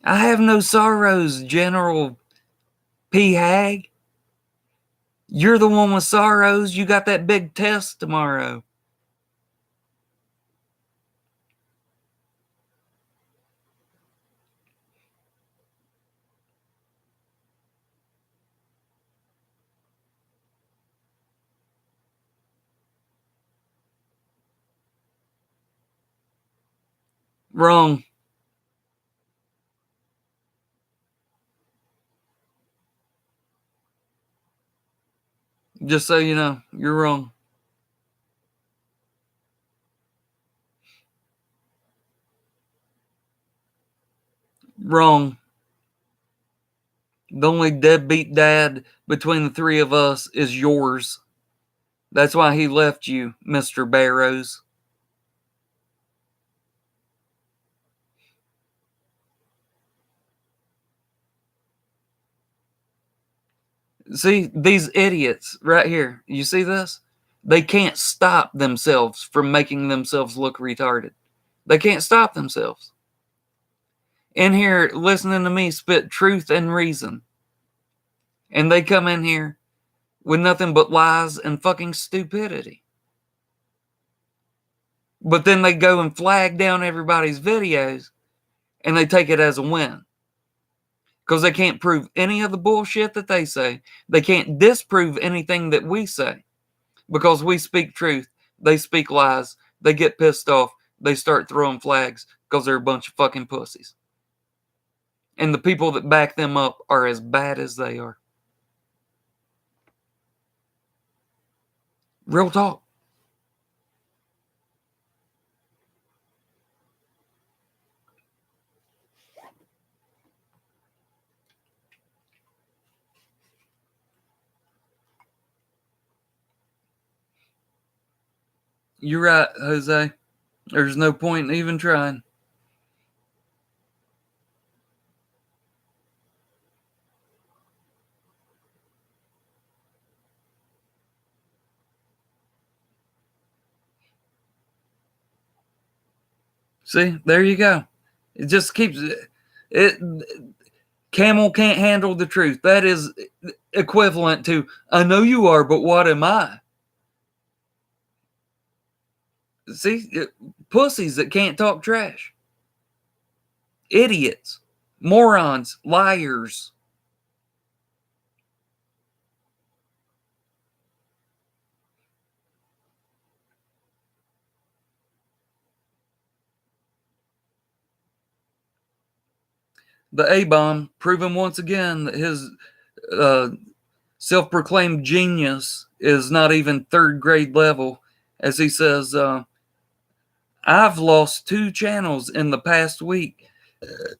I have no sorrows, General P. Hag. You're the one with sorrows. You got that big test tomorrow. Wrong. Just so you know, you're wrong. Wrong. The only deadbeat dad between the three of us is yours. That's why he left you, Mr. Barrows. See, these idiots right here, you see this? They can't stop themselves from making themselves look retarded. They can't stop themselves. In here, listening to me spit truth and reason. And they come in here with nothing but lies and fucking stupidity. But then they go and flag down everybody's videos and they take it as a win. Because they can't prove any of the bullshit that they say. They can't disprove anything that we say. Because we speak truth, they speak lies, they get pissed off, they start throwing flags because they're a bunch of fucking pussies. And the people that back them up are as bad as they are. Real talk. You're right, Jose. There's no point in even trying. See, there you go. It just keeps it. Camel can't handle the truth. That is equivalent to, I know you are, but what am I? See, pussies that can't talk trash. Idiots, morons, liars. The A-bomb proving once again that his uh, self-proclaimed genius is not even third grade level, as he says, I've lost 2 channels in the past week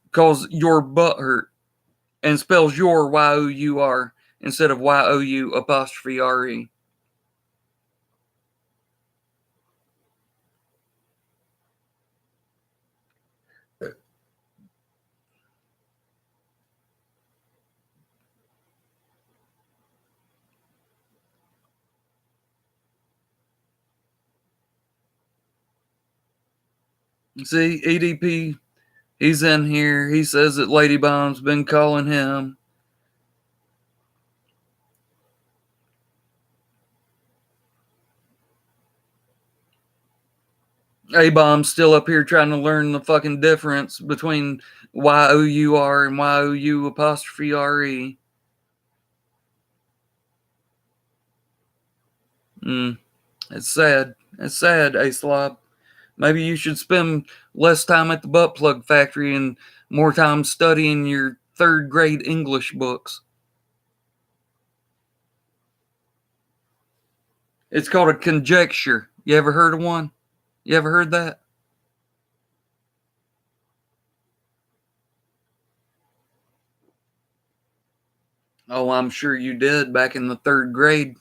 because your butt hurt, and spells your Y-O-U-R instead of Y-O-U apostrophe R-E. See, EDP, he's in here. He says that Lady Bomb's been calling him. A-Bomb's still up here trying to learn the fucking difference between Y-O-U-R and Y-O-U apostrophe R-E. It's sad. It's sad, A-Slob. Maybe you should spend less time at the butt plug factory and more time studying your third grade English books. It's called a conjecture. You ever heard of one? You ever heard that? Oh, I'm sure you did back in the third grade.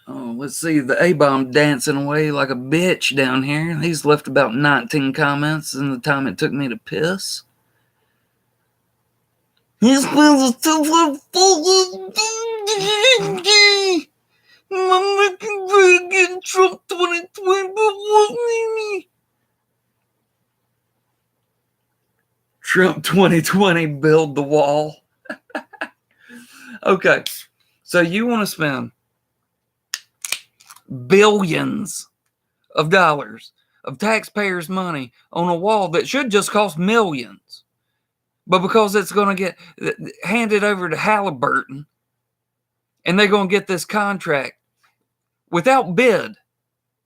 Oh, let's see. The A-Bomb dancing away like a bitch down here. He's left about 19 comments in the time it took me to piss. He's been a I'm making great again, Trump 2020, but wasn't me. Trump 2020 build the wall. Okay, so you want to spend billions of dollars of taxpayers' money on a wall that should just cost millions. But because it's going to get handed over to Halliburton and they're going to get this contract without bid,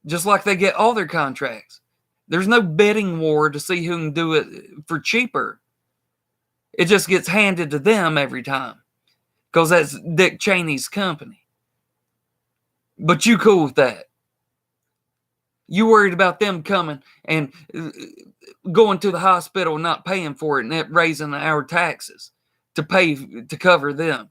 just like they get all their contracts. There's no bidding war to see who can do it for cheaper. It just gets handed to them every time because that's Dick Cheney's company. But you cool with that? You worried about them coming and going to the hospital and not paying for it and raising our taxes to pay to cover them.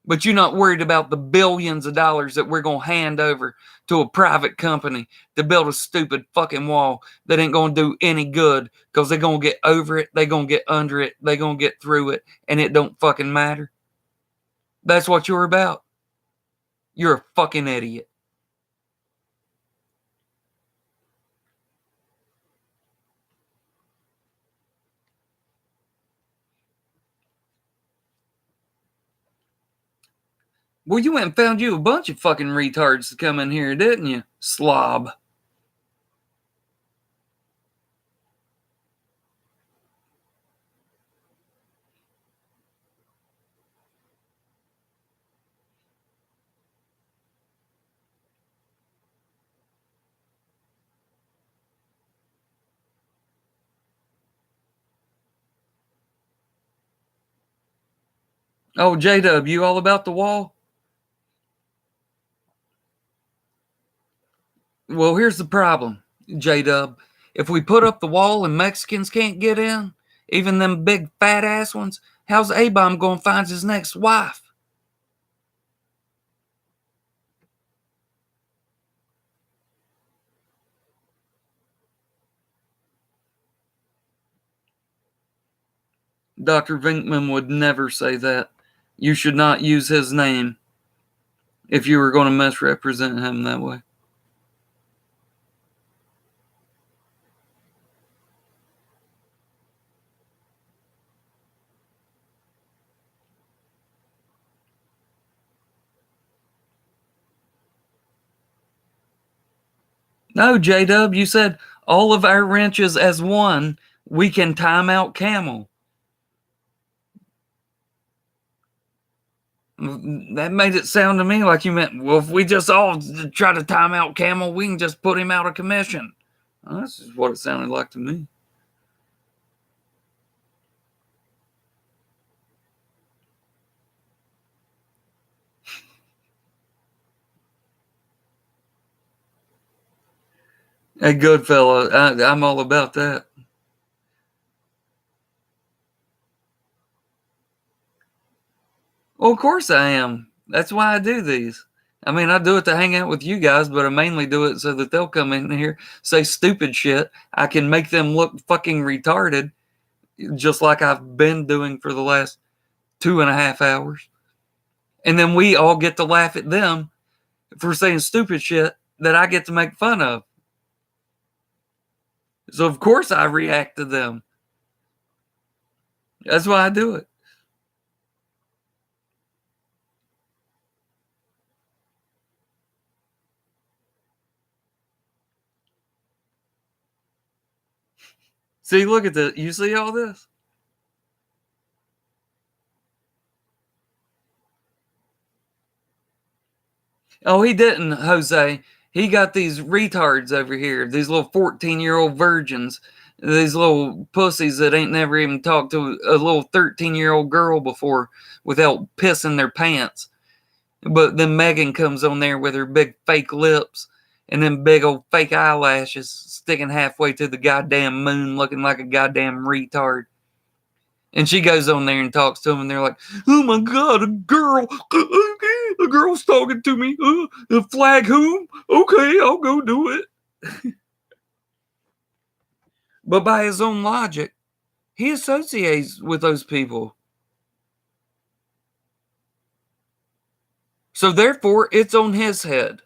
But you're not worried about the billions of dollars that we're going to hand over to a private company to build a stupid fucking wall that ain't going to do any good because they're going to get over it, they're going to get under it, they're going to get through it, and it don't fucking matter. That's what you're about. You're a fucking idiot. Well, you went and found you a bunch of fucking retards to come in here, didn't you, slob? Oh, J-Dub, you all about the wall? Well, here's the problem, J-Dub. If we put up the wall and Mexicans can't get in, even them big fat ass ones, how's A-Bomb going to find his next wife? Dr. Vinkman would never say that. You should not use his name if you were going to misrepresent him that way. No, J-Dub, you said all of our wrenches as one, we can time out Camel. That made it sound to me like you meant, well, if we just all try to time out Camel, we can just put him out of commission. Well, that's just what it sounded like to me. Hey, good fella, I'm all about that. Well, of course I am. That's why I do these. I mean, I do it to hang out with you guys, but I mainly do it so that they'll come in here, say stupid shit. I can make them look fucking retarded, just like I've been doing for the last 2.5 hours. And then we all get to laugh at them for saying stupid shit that I get to make fun of. So, of course, I react to them. That's why I do it. See, look at this. You see all this? Oh, he didn't, Jose. He got these retards over here, these little 14-year-old virgins, these little pussies that ain't never even talked to a little 13-year-old girl before without pissing their pants. But then Megan comes on there with her big fake lips and them big old fake eyelashes sticking halfway to the goddamn moon looking like a goddamn retard. And she goes on there and talks to them, and they're like, oh my God, a girl. A girl's talking to me. The flag whom? Okay, I'll go do it. But by his own logic, he associates with those people. So therefore, it's on his head.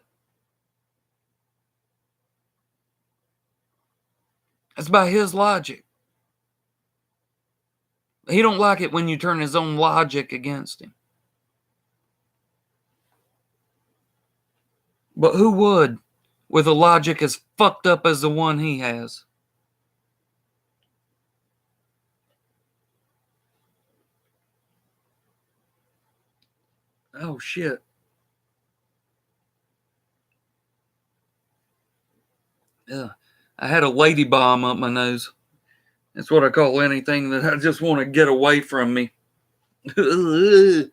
It's by his logic. He don't like it when you turn his own logic against him. But who would, with a logic as fucked up as the one he has? Oh, shit. Yeah. I had a lady bomb up my nose. That's what I call anything that I just want to get away from me. I'll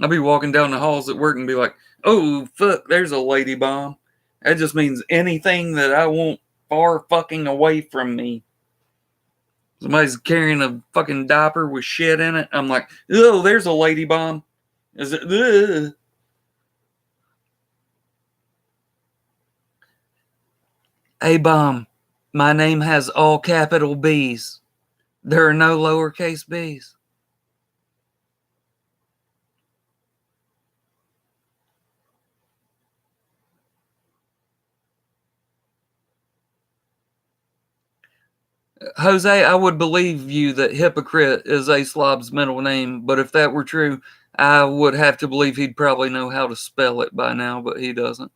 be walking down the halls at work and be like, oh, fuck, there's a lady bomb. That just means anything that I want far fucking away from me. Somebody's carrying a fucking diaper with shit in it. I'm like, oh, there's a lady bomb. Is it? Ugh. A bomb. My name has all capital B's. There are no lowercase b's. Jose, I would believe you that hypocrite is A Slob's middle name, but if that were true, I would have to believe he'd probably know how to spell it by now, but he doesn't.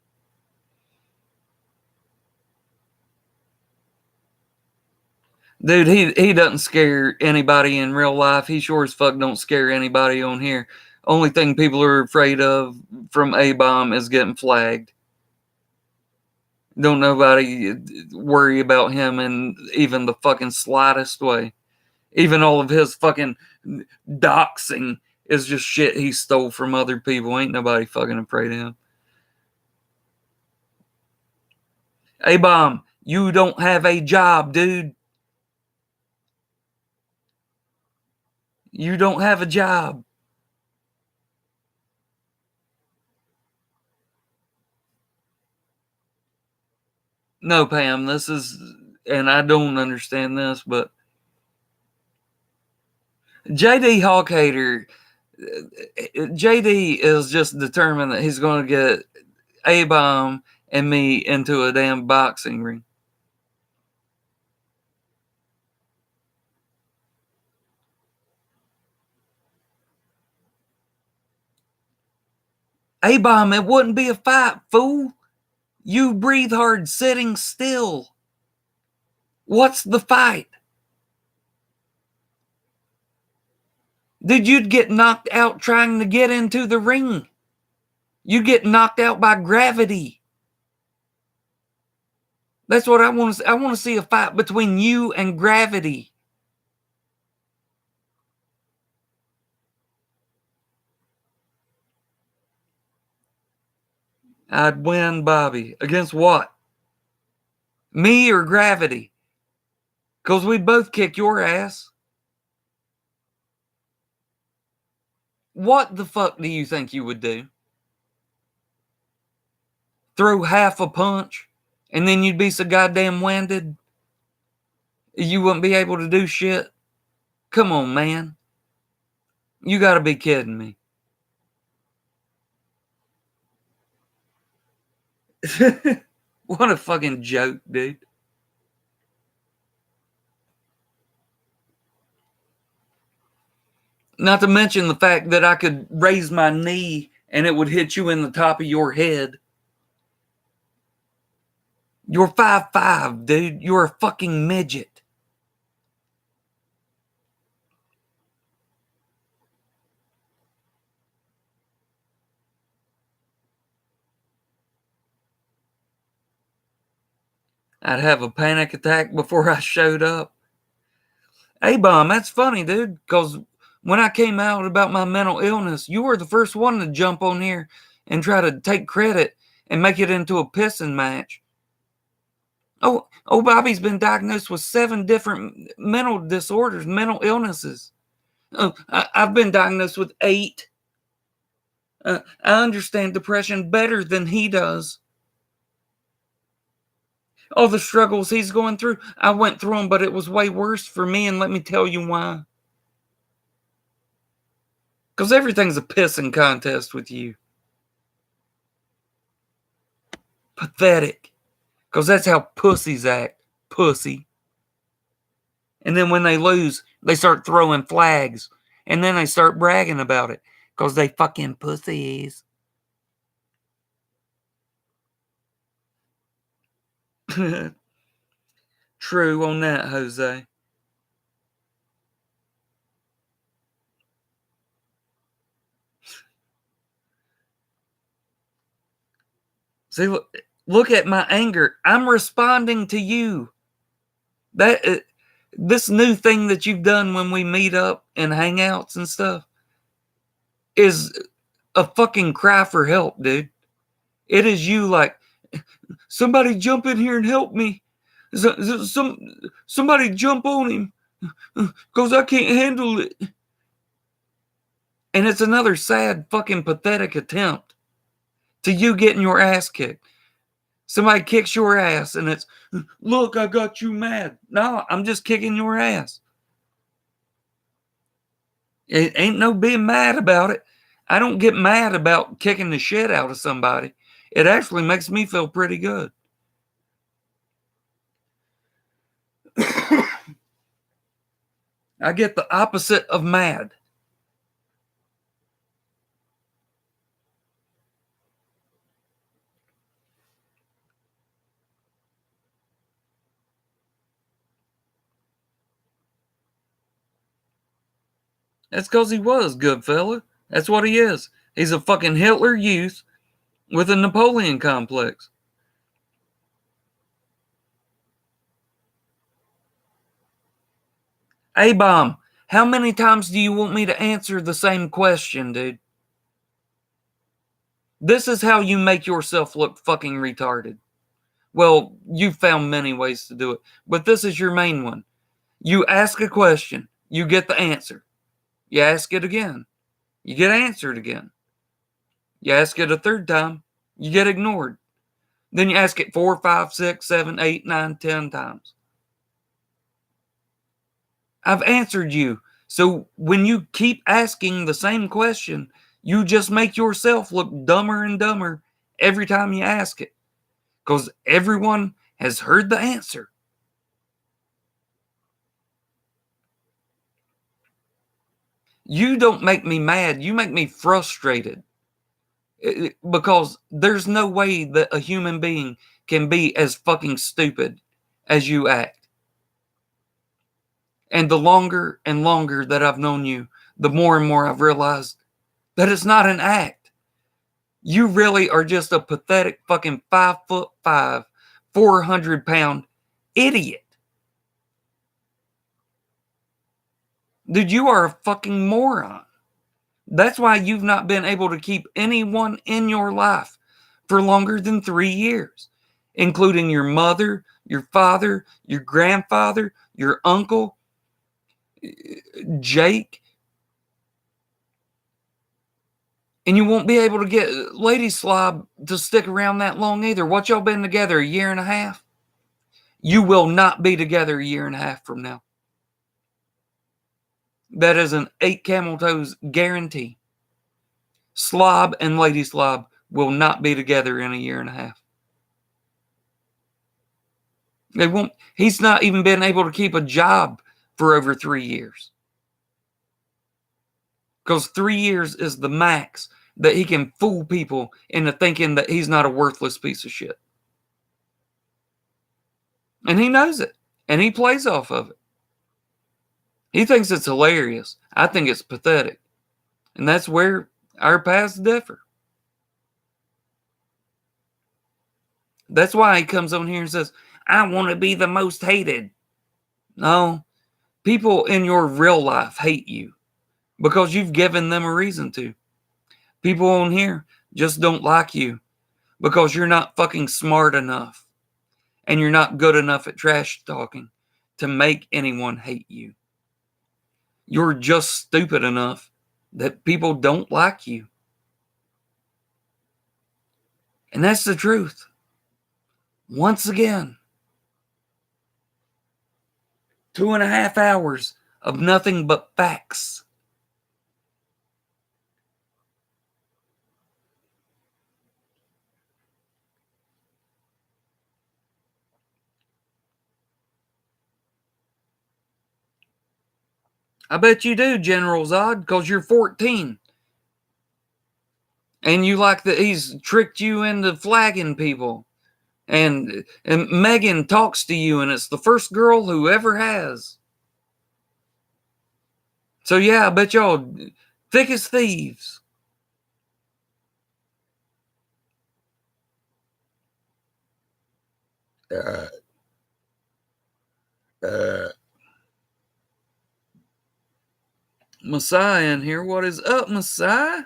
Dude, he doesn't scare anybody in real life. He sure as fuck don't scare anybody on here. Only thing people are afraid of from A-Bomb is getting flagged. Don't nobody worry about him in even the fucking slightest way. Even all of his fucking doxing is just shit he stole from other people. Ain't nobody fucking afraid of him. A-Bomb, you don't have a job, dude. You don't have a job. No, Pam, this is, and I don't understand this, but JD Hawkhater, JD is just determined that he's going to get A-Bomb and me into a damn boxing ring. A-Bomb, it wouldn't be a fight, fool. You breathe hard sitting still. What's the fight? Dude, you'd get knocked out trying to get into the ring. You get knocked out by gravity. That's what I want to see. I want to see a fight between you and gravity. I'd win, Bobby. Against what? Me or gravity? Because we'd both kick your ass. What the fuck do you think you would do? Throw half a punch and then you'd be so goddamn winded you wouldn't be able to do shit? Come on, man. You gotta be kidding me. What a fucking joke, dude. Not to mention the fact that I could raise my knee and it would hit you in the top of your head. You're 5'5", dude. You're a fucking midget. I'd have a panic attack before I showed up. A-Bomb, that's funny, dude, because when I came out about my mental illness, you were the first one to jump on here and try to take credit and make it into a pissing match. Oh, Bobby's been diagnosed with 7 different mental disorders, mental illnesses. Oh, I've been diagnosed with 8. I understand depression better than he does. All the struggles he's going through, I went through them, but it was way worse for me, and let me tell you why. Because everything's a pissing contest with you. Pathetic. Because that's how pussies act. Pussy. And then when they lose, they start throwing flags. And then they start bragging about it. Because they fucking pussies. True on that, Jose. See, look at my anger. I'm responding to you. That this new thing that you've done when we meet up and hangouts and stuff is a fucking cry for help, dude. It is you like, somebody jump in here and help me. Somebody jump on him because I can't handle it. And it's another sad, fucking pathetic attempt to you getting your ass kicked. Somebody kicks your ass and it's, look, I got you mad. No, I'm just kicking your ass. It ain't no being mad about it. I don't get mad about kicking the shit out of somebody. It actually makes me feel pretty good. I get the opposite of mad. That's because he was, good fella. That's what he is. He's a fucking Hitler Youth with a Napoleon complex. A-bomb, how many times do you want me to answer the same question, dude? This is how you make yourself look fucking retarded. Well, you've found many ways to do it, but this is your main one. You ask a question, you get the answer. You ask it again, you get answered again. You ask it a third time, you get ignored. Then you ask it 4, 5, 6, 7, 8, 9, 10 times. I've answered you. So when you keep asking the same question, you just make yourself look dumber and dumber every time you ask it. Because everyone has heard the answer. You don't make me mad. You make me frustrated. Because there's no way that a human being can be as fucking stupid as you act. And the longer and longer that I've known you, the more and more I've realized that it's not an act. You really are just a pathetic fucking 5'5", 400-pound idiot. Dude, you are a fucking moron. That's why you've not been able to keep anyone in your life for longer than 3 years, including your mother, your father, your grandfather, your uncle, Jake. And you won't be able to get Lady Slob to stick around that long either. What y'all been together, a year and a half? You will not be together a year and a half from now. That is an 8 camel toes guarantee. Slob and Lady Slob will not be together in a year and a half. They won't. He's not even been able to keep a job for over 3 years. Because 3 years is the max that he can fool people into thinking that he's not a worthless piece of shit. And he knows it. And he plays off of it. He thinks it's hilarious. I think it's pathetic. And that's where our paths differ. That's why he comes on here and says, I want to be the most hated. No, people in your real life hate you because you've given them a reason to. People on here just don't like you because you're not fucking smart enough and you're not good enough at trash talking to make anyone hate you. You're just stupid enough that people don't like you. And that's the truth. Once again, 2.5 hours of nothing but facts. I bet you do, General Zod, because you're 14. And you like that he's tricked you into flagging people And Megan talks to you, and it's the first girl who ever has. So yeah, I bet y'all thick as thieves. Messiah in here. What is up, Messiah?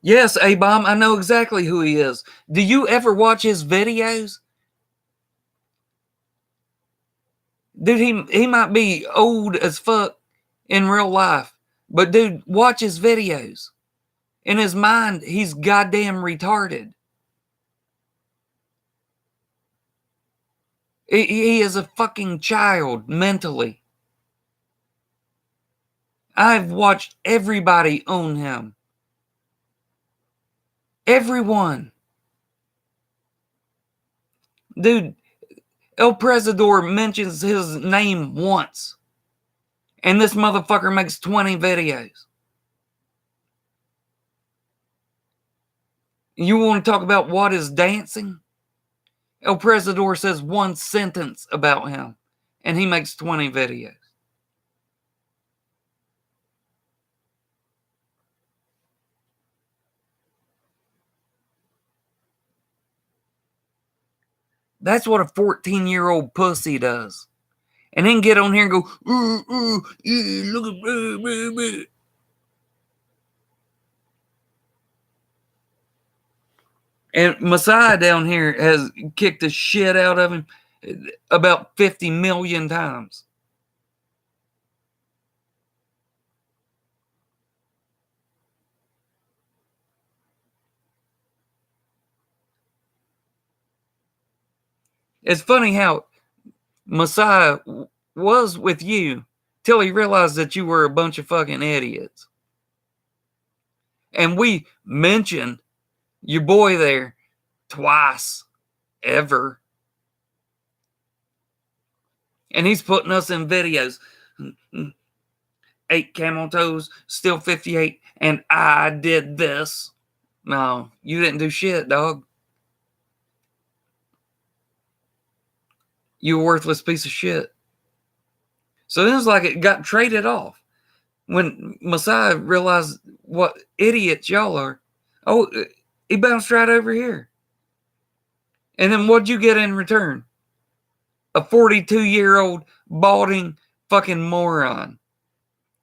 Yes, A-Bomb, I know exactly who he is. Do you ever watch his videos? Dude, he might be old as fuck in real life. But dude, watch his videos. In his mind, he's goddamn retarded. He is a fucking child mentally. I've watched everybody own him. Everyone. Dude, El Presidor mentions his name once. And this motherfucker makes 20 videos. You want to talk about what is dancing? El Presidor says one sentence about him. And he makes 20 videos. That's what a 14-year-old pussy does. And then get on here and go, yeah, look at me. And Messiah down here has kicked the shit out of him about 50 million times. It's funny how Messiah was with you till he realized that you were a bunch of fucking idiots. And we mentioned your boy there twice ever. And he's putting us in videos. 8 camel toes, still 58, and I did this. No, you didn't do shit, dog. You a worthless piece of shit. So it was like it got traded off. When Messiah realized what idiots y'all are, oh, he bounced right over here. And then what'd you get in return? A 42-year-old balding fucking moron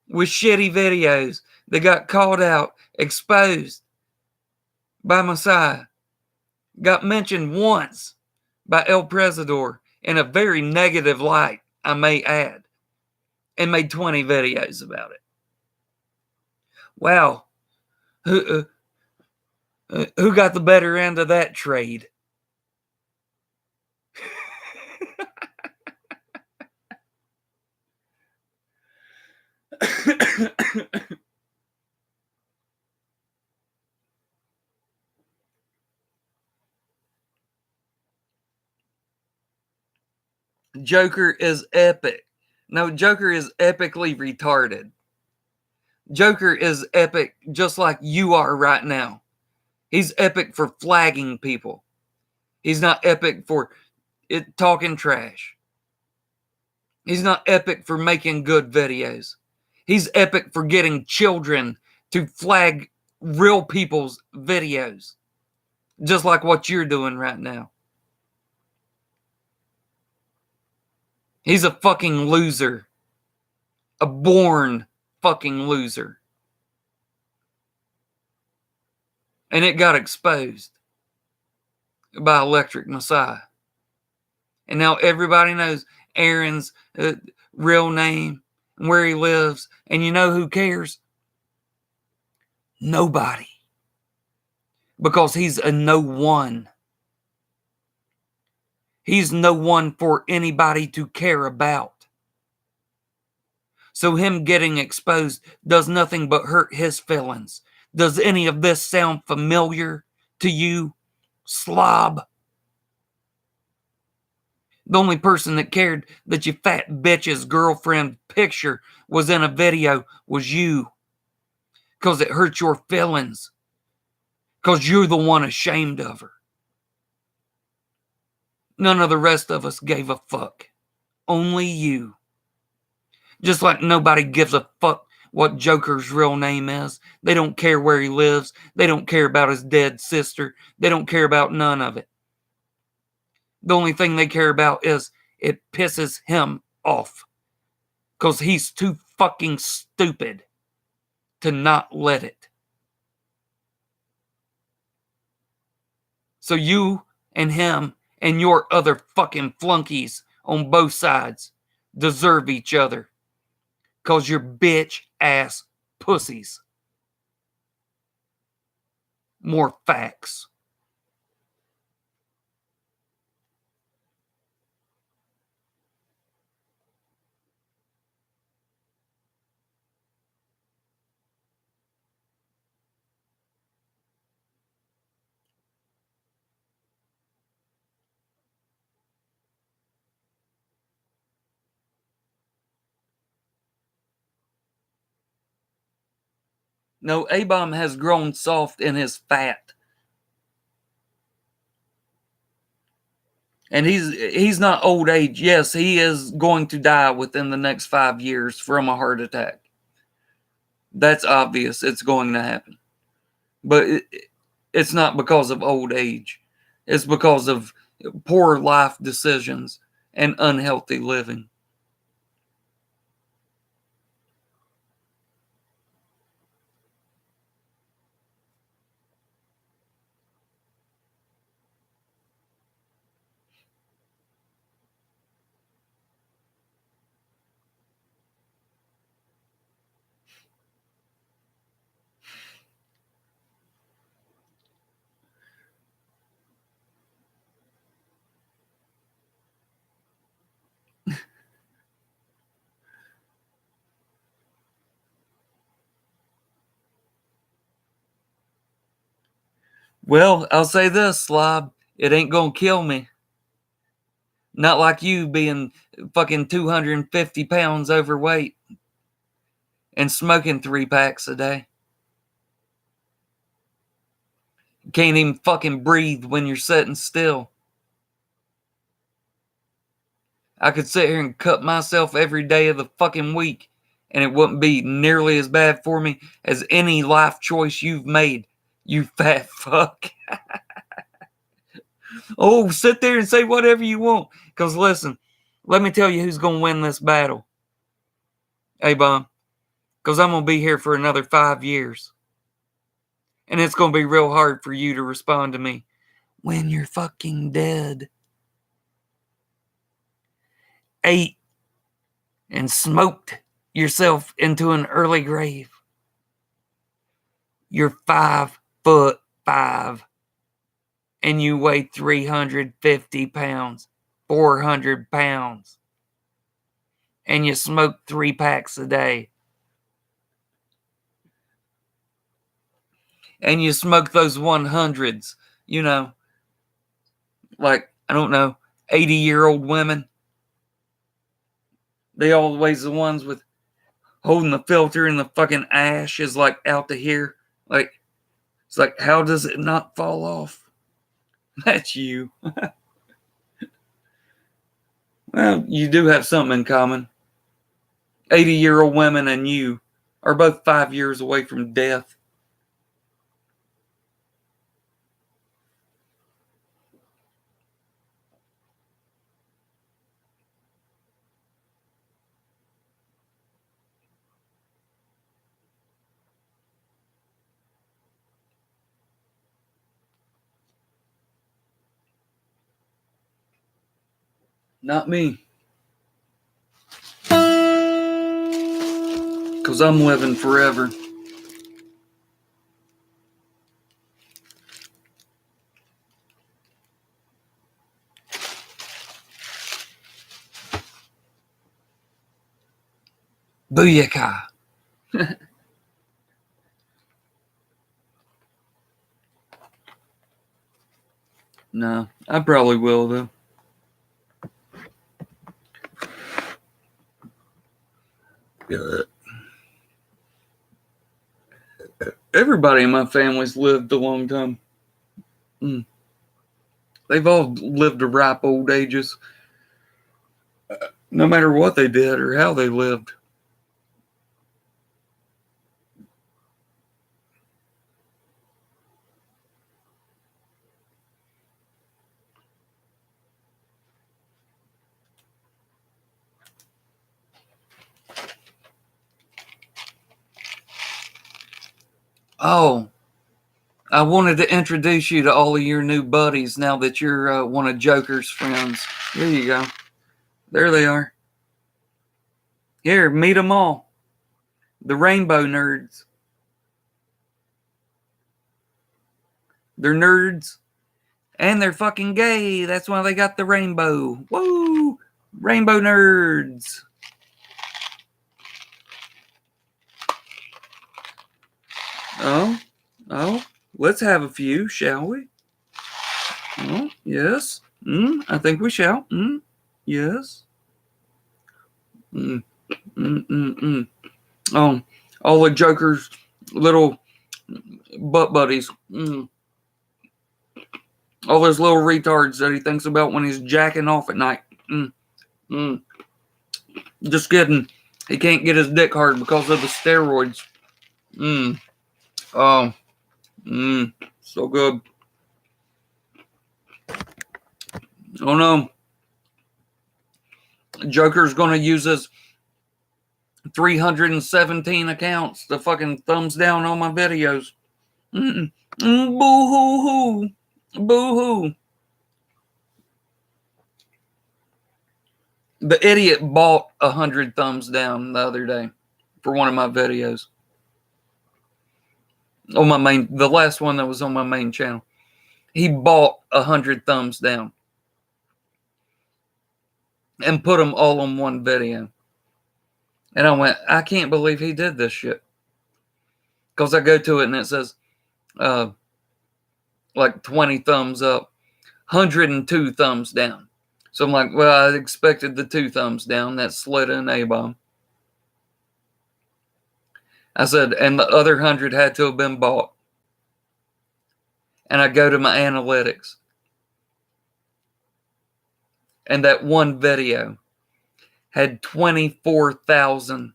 with shitty videos that got called out, exposed by Messiah, got mentioned once by El Presidor in a very negative light, I may add, and made 20 videos about it. Wow. Who got the better end of that trade? Joker is epic. No, Joker is epically retarded. Joker is epic just like you are right now. He's epic for flagging people. He's not epic for it talking trash. He's not epic for making good videos. He's epic for getting children to flag real people's videos. Just like what you're doing right now. He's a fucking loser. A born fucking loser. And it got exposed by Electric Messiah. And now everybody knows Aaron's real name and where he lives. And you know who cares? Nobody. Because he's a no one. He's no one for anybody to care about. So him getting exposed does nothing but hurt his feelings. Does any of this sound familiar to you, slob? The only person that cared that your fat bitch's girlfriend picture was in a video was you. because it hurts your feelings, because you're the one ashamed of her. None of the rest of us gave a fuck. Only you. Just like nobody gives a fuck what Joker's real name is. They don't care where he lives. They don't care about his dead sister. They don't care about none of it. The only thing they care about is it pisses him off. Because he's too fucking stupid to not let it. So you and him and your other fucking flunkies on both sides deserve each other. Because you're bitch ass pussies. More facts. No, A-Bomb has grown soft in his fat. And he's not old age. Yes, he is going to die within the next 5 years from a heart attack. That's obvious. It's going to happen. But it's not because of old age. It's because of poor life decisions and unhealthy living. Well, I'll say this, Slob. It ain't gonna kill me. Not like you being fucking 250 pounds overweight and smoking 3 packs a day. Can't even fucking breathe when you're sitting still. I could sit here and cut myself every day of the fucking week, and it wouldn't be nearly as bad for me as any life choice you've made, you fat fuck. Oh, sit there and say whatever you want. Because listen, let me tell you who's going to win this battle. A-Bomb. Because I'm going to be here for another 5 years. And it's going to be real hard for you to respond to me when you're fucking dead. Ate and smoked yourself into an early grave. You're 5'5", and you weigh 350 pounds, 400 pounds, and you smoke 3 packs a day. And you smoke those 100s, you know, like, I don't know, 80-year-old women. They always the ones with holding the filter and the fucking ash is like out to here. Like, it's like, how does it not fall off? That's you. Well, you do have something in common. 80-year-old women and you are both 5 years away from death. Not me. Because I'm living forever. Booyaka. No, I probably will, though. Everybody in my family's lived a long time. They've all lived to ripe old ages, no matter what they did or how they lived. Oh, I wanted to introduce you to all of your new buddies now that you're one of Joker's friends. Here you go. There they are. Here, meet them all. The rainbow nerds. They're nerds. And they're fucking gay. That's why they got the rainbow. Woo! Rainbow nerds. Oh, let's have a few, shall we? Oh, yes. I think we shall. Yes. Oh, all the Joker's little butt buddies. All those little retards that he thinks about when he's jacking off at night. Just kidding. He can't get his dick hard because of the steroids. Oh. So good. Oh no. Joker's gonna use his 317 accounts to fucking thumbs down on my videos. Boo-hoo-hoo. Boo-hoo. The idiot bought 100 thumbs down the other day for one of my videos. On my main, the last one that was on my main channel. He bought 100 thumbs down and put them all on one video. And I went, I can't believe he did this shit. Because I go to it and it says, like 20 thumbs up, 102 thumbs down. So I'm like, well, I expected the 2 thumbs down. That slid an A-bomb. I said, and the other 100 had to have been bought. And I go to my analytics. And that one video had 24,000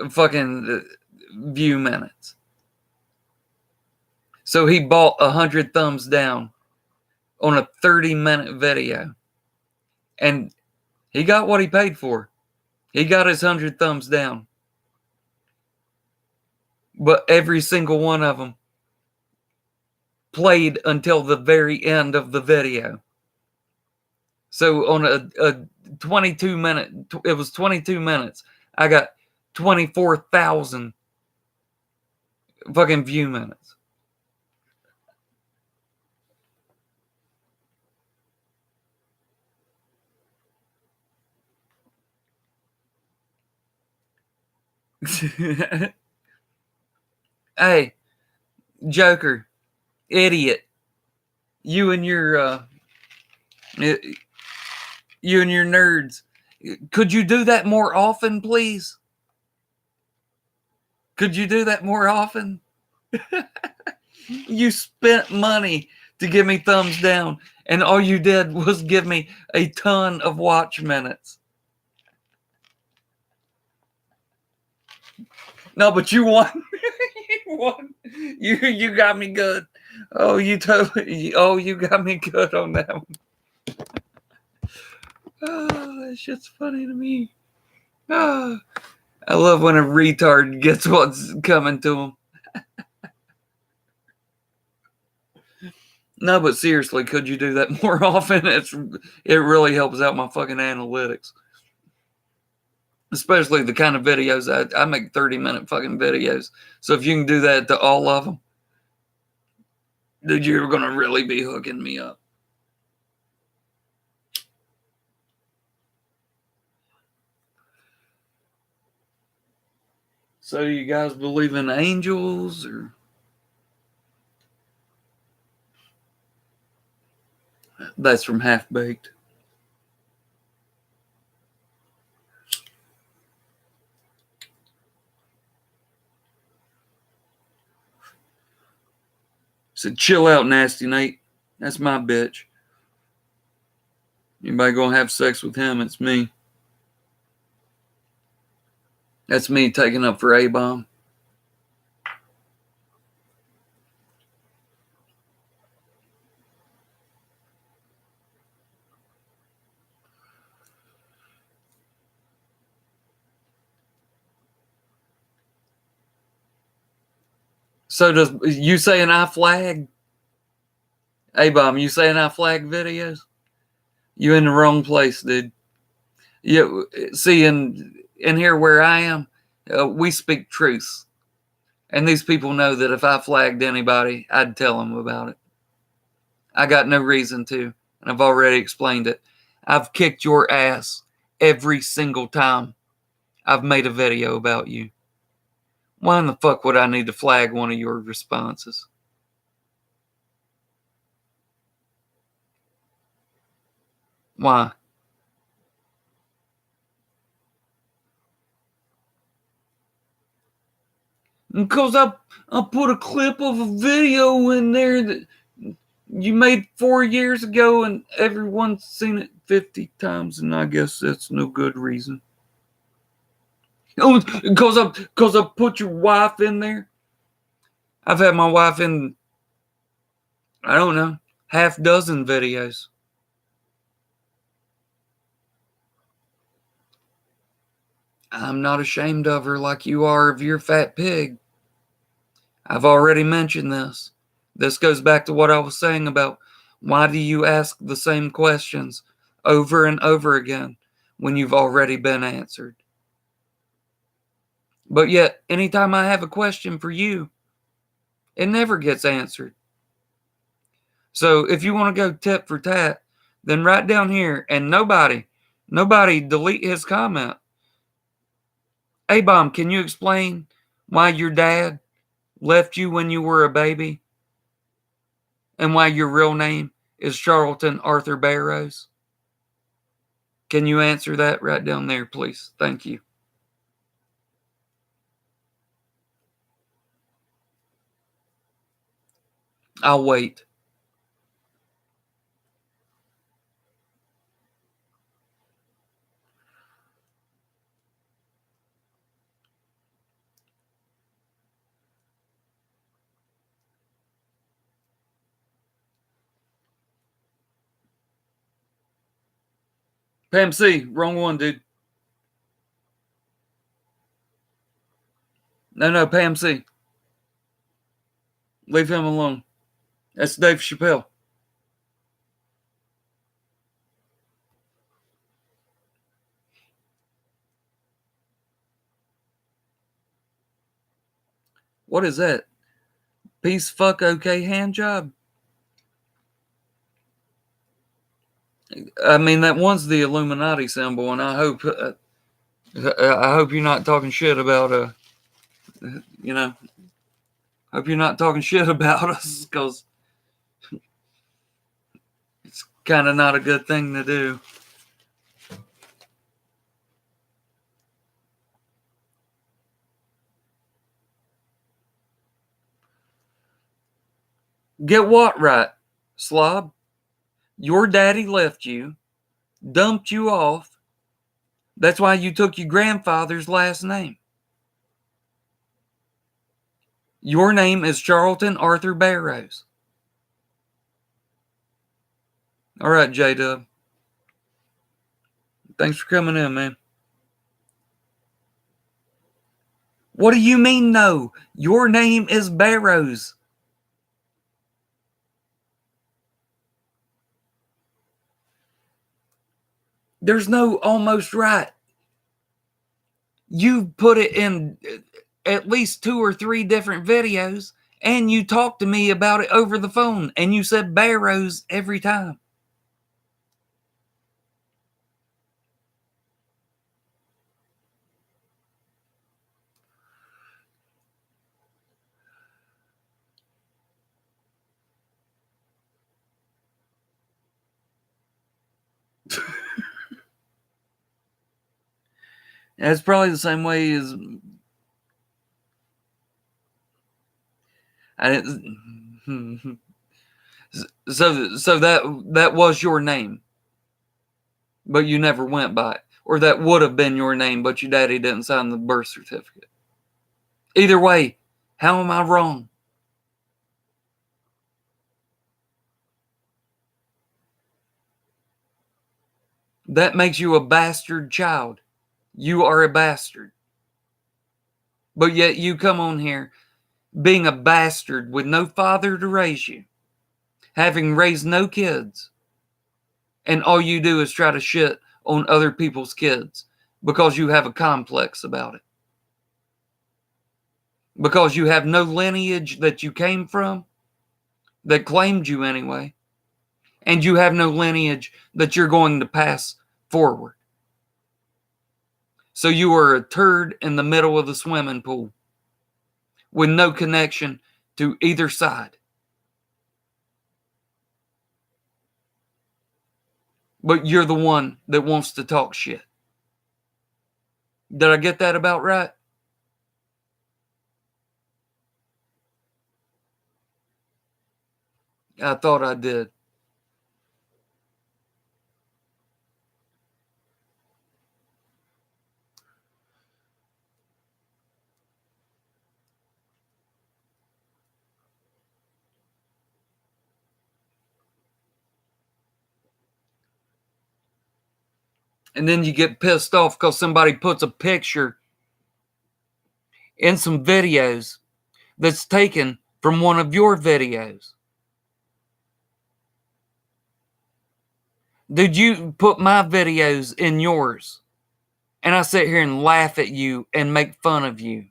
fucking view minutes. So he bought 100 thumbs down on a 30-minute video. And he got what he paid for. He got his 100 thumbs down. But every single one of them played until the very end of the video. So on a 22-minute, it was 22 minutes. I got 24,000 fucking view minutes. Hey, Joker, idiot, you and your nerds, could you do that more often, please? Could you do that more often? You spent money to give me thumbs down, and all you did was give me a ton of watch minutes. No, but you won. You won. You got me good. Oh, you got me good on that one. Oh, that shit's funny to me. Oh, I love when a retard gets what's coming to him. No, but seriously, could you do that more often? It really helps out my fucking analytics. Especially the kind of videos I make 30-minute fucking videos. So if you can do that to all of them, dude, you're going to really be hooking me up. So you guys believe in angels or? That's from Half Baked. Said, chill out, Nasty Nate. That's my bitch. Anybody gonna have sex with him, it's me. That's me taking up for A-Bomb. So does you saying I flag? A-Bomb, you saying I flag videos? You in the wrong place, dude. You see, in here where I am, we speak truth. And these people know that if I flagged anybody, I'd tell them about it. I got no reason to, and I've already explained it. I've kicked your ass every single time I've made a video about you. Why in the fuck would I need to flag one of your responses? Why? Because I put a clip of a video in there that you made 4 years ago and everyone's seen it 50 times, and I guess that's no good reason. Oh, because I put your wife in there. I've had my wife in, I don't know, half dozen videos. I'm not ashamed of her like you are of your fat pig. I've already mentioned this. This goes back to what I was saying about why do you ask the same questions over and over again when you've already been answered? But yet, anytime I have a question for you, it never gets answered. So if you want to go tit for tat, then right down here, and nobody delete his comment. A-Bomb, can you explain why your dad left you when you were a baby and why your real name is Charlton Arthur Barrows? Can you answer that right down there, please? Thank you. I'll wait. Pam C, wrong one, dude. No, Pam C. Leave him alone. That's Dave Chappelle. What is that? Peace, fuck, okay, hand job? I mean, that one's the Illuminati symbol, and I hope you're not talking shit about you know, hope you're not talking shit about us, because it's kind of not a good thing to do. Get what right, slob? Your daddy left you, dumped you off. That's why you took your grandfather's last name. Your name is Charlton Arthur Barrows. All right, J-Dub. Thanks for coming in, man. What do you mean, no? Your name is Barrows. There's no almost right. You put it in at least 2 or 3 different videos, and you talked to me about it over the phone, and you said Barrows every time. That's probably the same way as I didn't. So that was your name, but you never went by it. Or that would have been your name, but your daddy didn't sign the birth certificate. Either way, how am I wrong? That makes you a bastard child. You are a bastard. But yet you come on here being a bastard with no father to raise you, having raised no kids, and all you do is try to shit on other people's kids because you have a complex about it. Because you have no lineage that you came from, that claimed you anyway, and you have no lineage that you're going to pass forward. So you are a turd in the middle of the swimming pool with no connection to either side. But you're the one that wants to talk shit. Did I get that about right? I thought I did. And then you get pissed off because somebody puts a picture in some videos that's taken from one of your videos. Did you put my videos in yours? And I sit here and laugh at you and make fun of you.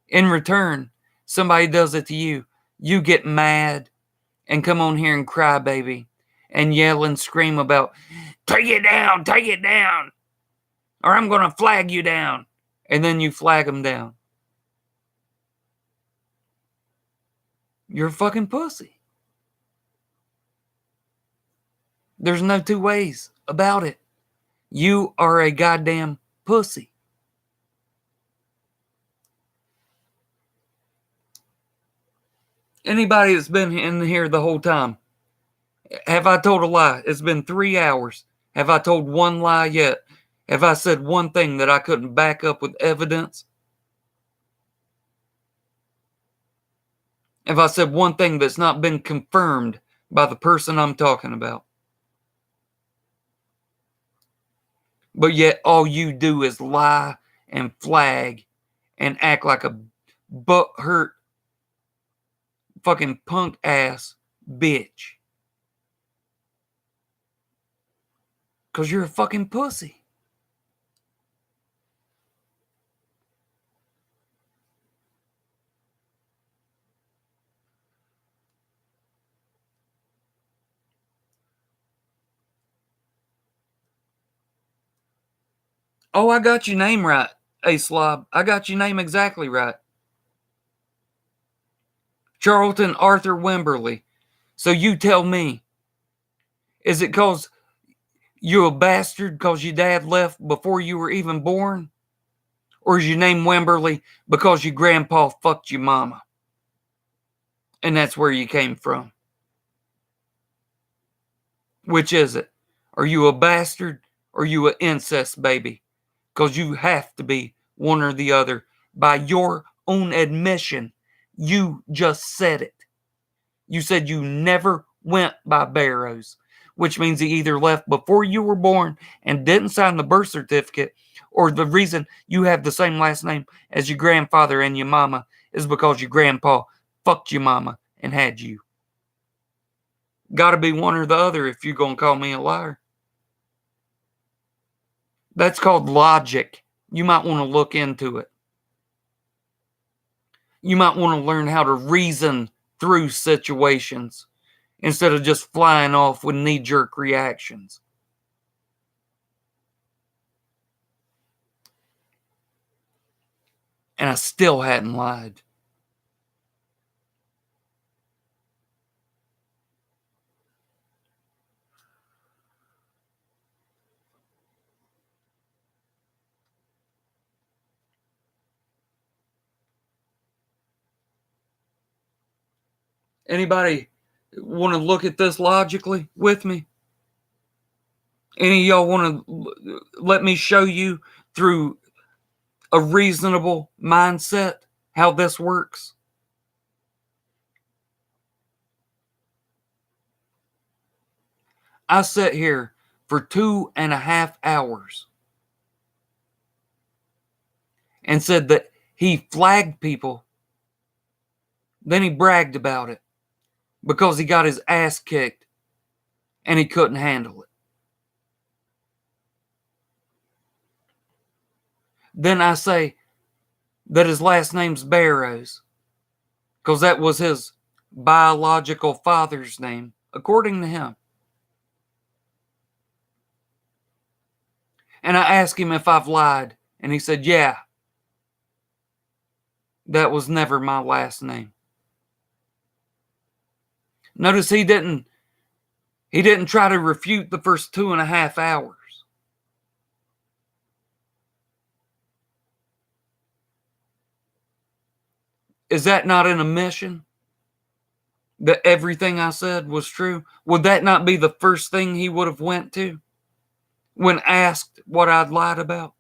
In return, somebody does it to you. You get mad and come on here and cry, baby, and yell and scream about, take it down, or I'm going to flag you down. And then you flag them down. You're a fucking pussy. There's no two ways about it. You are a goddamn pussy. Anybody that's been in here the whole time, have I told a lie? It's been 3 hours. Have I told one lie yet? Have I said one thing that I couldn't back up with evidence? Have I said one thing that's not been confirmed by the person I'm talking about? But yet all you do is lie and flag and act like a butthurt fucking punk ass bitch. Because you're a fucking pussy. Oh, I got your name right, A-Slob. I got your name exactly right. Charlton Arthur Wimberly. So you tell me, is it because you a bastard because your dad left before you were even born? Or is your name Wimberly because your grandpa fucked your mama? And that's where you came from. Which is it? Are you a bastard or you an incest baby? Because you have to be one or the other. By your own admission, you just said it. You said you never went by Barrows, which means he either left before you were born and didn't sign the birth certificate, or the reason you have the same last name as your grandfather and your mama is because your grandpa fucked your mama and had you. Gotta be one or the other if you're gonna call me a liar. That's called logic. You might want to look into it. You might want to learn how to reason through situations instead of just flying off with knee-jerk reactions. And I still hadn't lied. Anybody want to look at this logically with me? Any of y'all want to let me show you through a reasonable mindset how this works? I sat here for 2.5 hours and said that he flagged people. Then he bragged about it because he got his ass kicked and he couldn't handle it. Then I say that his last name's Barrows because that was his biological father's name, according to him. And I asked him if I've lied, and he said, yeah, that was never my last name. Notice he didn't try to refute the first 2.5 hours. Is that not an admission that everything I said was true? Would that not be the first thing he would have went to when asked what I'd lied about?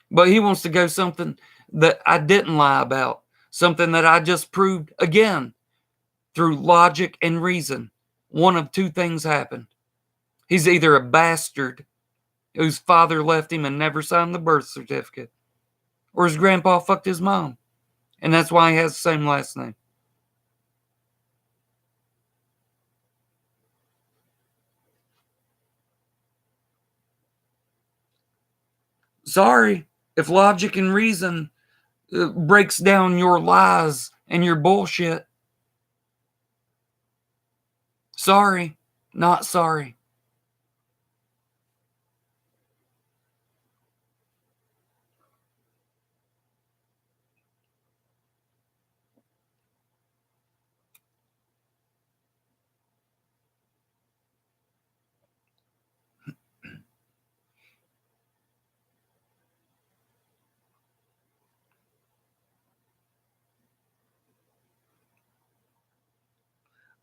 But he wants to go something that I didn't lie about, something that I just proved again through logic and reason. One of two things happened. He's either a bastard whose father left him and never signed the birth certificate, or his grandpa fucked his mom, and that's why he has the same last name. Sorry if logic and reason breaks down your lies and your bullshit. Sorry, not sorry.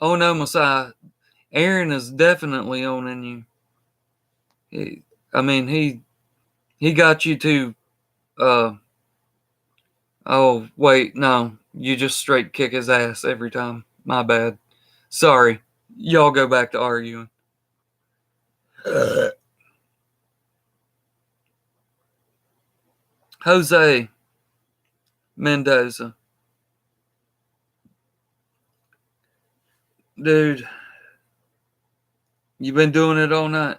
Oh no, Messiah. Aaron is definitely owning you. He got you to oh wait, no. You just straight kick his ass every time. My bad. Sorry. Y'all go back to arguing. Jose Mendoza. Dude, you been doing it all night.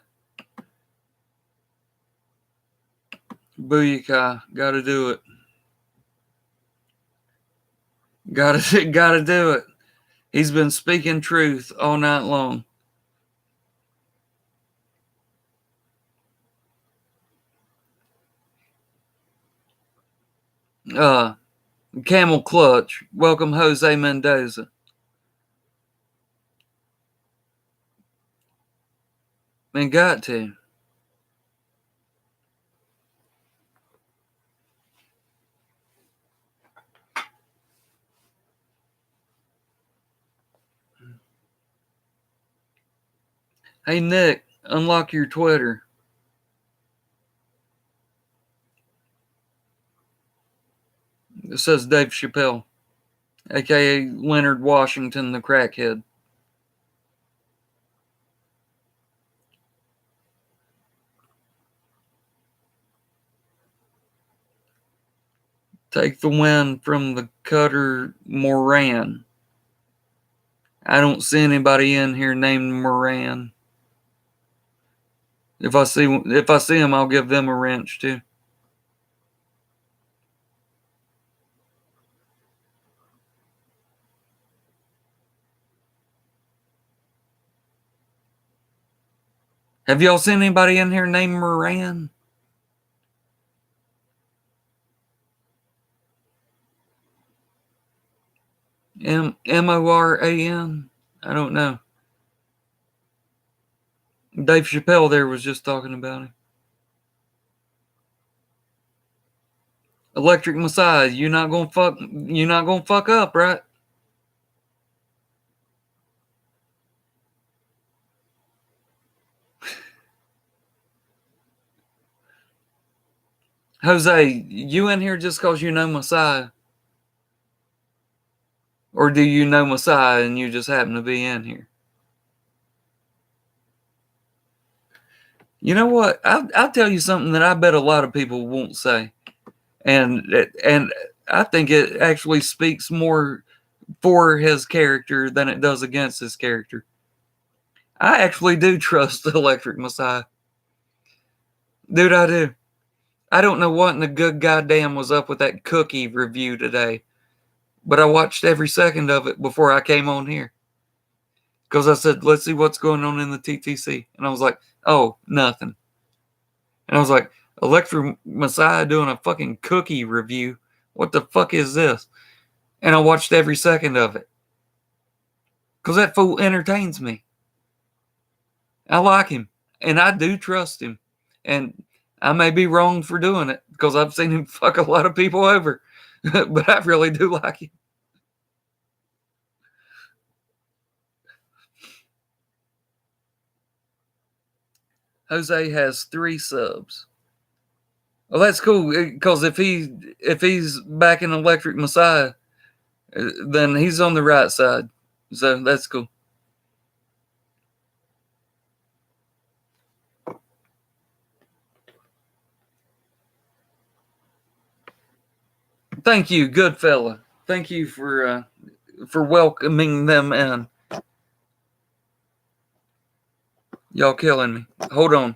Booyaka. Gotta do it. Gotta do it. He's been speaking truth all night long. Camel Clutch. Welcome, Jose Mendoza. Man, got to. Hey, Nick, unlock your Twitter. It says Dave Chappelle, a.k.a. Leonard Washington, the crackhead. Take the win from the Cutter Moran. I don't see anybody in here named Moran. If I see him, I'll give them a wrench too. Have y'all seen anybody in here named Moran? Moran? I don't know. Dave Chappelle there was just talking about him. Electric Messiah, you're not gonna fuck up, right? Jose, you in here just cause you know Messiah? Or do you know Messiah and you just happen to be in here? You know what? I'll tell you something that I bet a lot of people won't say. And I think it actually speaks more for his character than it does against his character. I actually do trust the Electric Messiah. Dude, I do. I don't know what in the good goddamn was up with that cookie review today, but I watched every second of it before I came on here. Because I said, let's see what's going on in the TTC. And I was like, oh, nothing. And I was like, Electric Messiah doing a fucking cookie review. What the fuck is this? And I watched every second of it. Because that fool entertains me. I like him. And I do trust him. And I may be wrong for doing it. Because I've seen him fuck a lot of people over. But I really do like him. Jose has 3 subs. Well, that's cool. Because if he's back in Electric Messiah, then he's on the right side. So that's cool. Thank you, good fella. Thank you for welcoming them in. Y'all killing me. Hold on.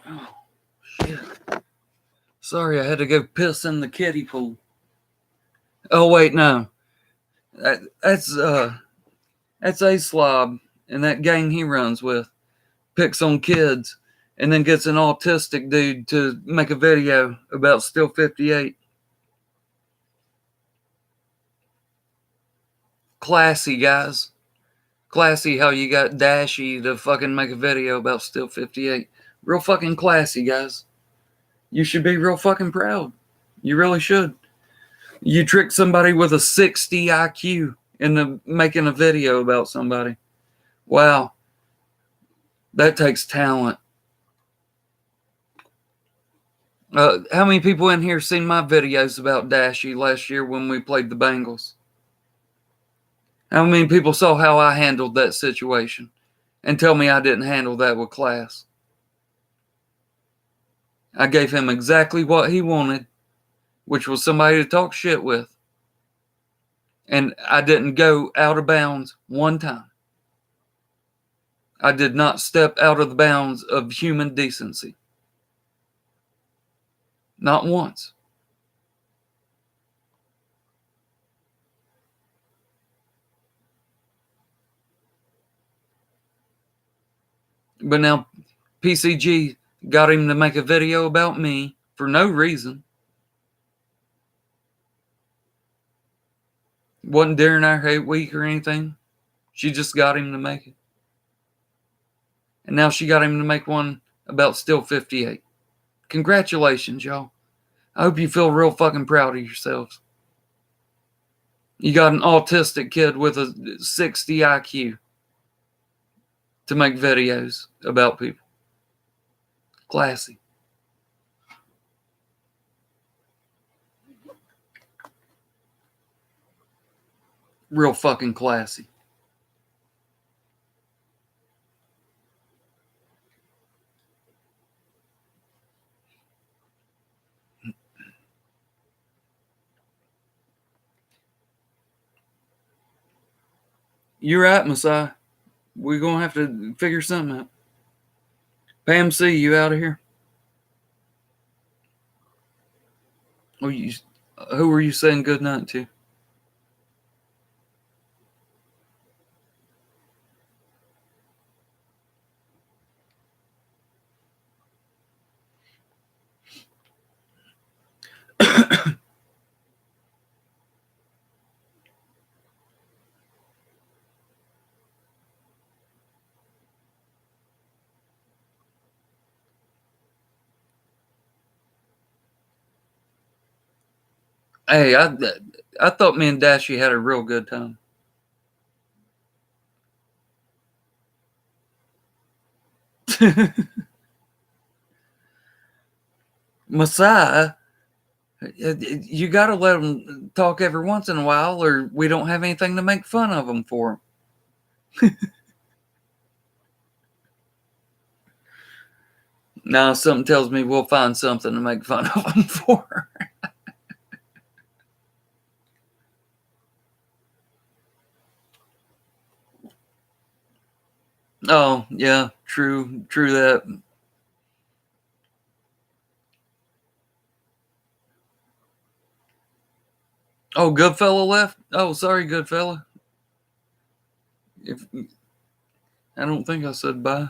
Oh, shit. Sorry, I had to go piss in the kiddie pool. Oh wait, no. That's a slob, and that gang he runs with picks on kids, and then gets an autistic dude to make a video about Still 58. Classy, guys. Classy how you got Dashy to fucking make a video about Still 58. Real fucking classy, guys. You should be real fucking proud. You really should. You tricked somebody with a 60 IQ into making a video about somebody. Wow. That takes talent. How many people in here seen my videos about Dashy last year when we played the Bengals? How many people saw how I handled that situation and tell me I didn't handle that with class? I gave him exactly what he wanted, which was somebody to talk shit with. And I didn't go out of bounds one time. I did not step out of the bounds of human decency. Not once. But now PCG got him to make a video about me for no reason. Wasn't during our hate week or anything. She just got him to make it. And now she got him to make one about Still 58. Congratulations, y'all. I hope you feel real fucking proud of yourselves. You got an autistic kid with a 60 IQ to make videos about people. Classy. real fucking classy. You're right, Messiah. We're going to have to figure something out. Pam C, you out of here? Who are you saying good night to? Hey, I thought me and Dashy had a real good time. Messiah, you got to let them talk every once in a while, or we don't have anything to make fun of them for. Now, something tells me we'll find something to make fun of them for. Oh, yeah, true that. Oh, Goodfella left? Oh, sorry, Goodfella. If I don't think I said bye.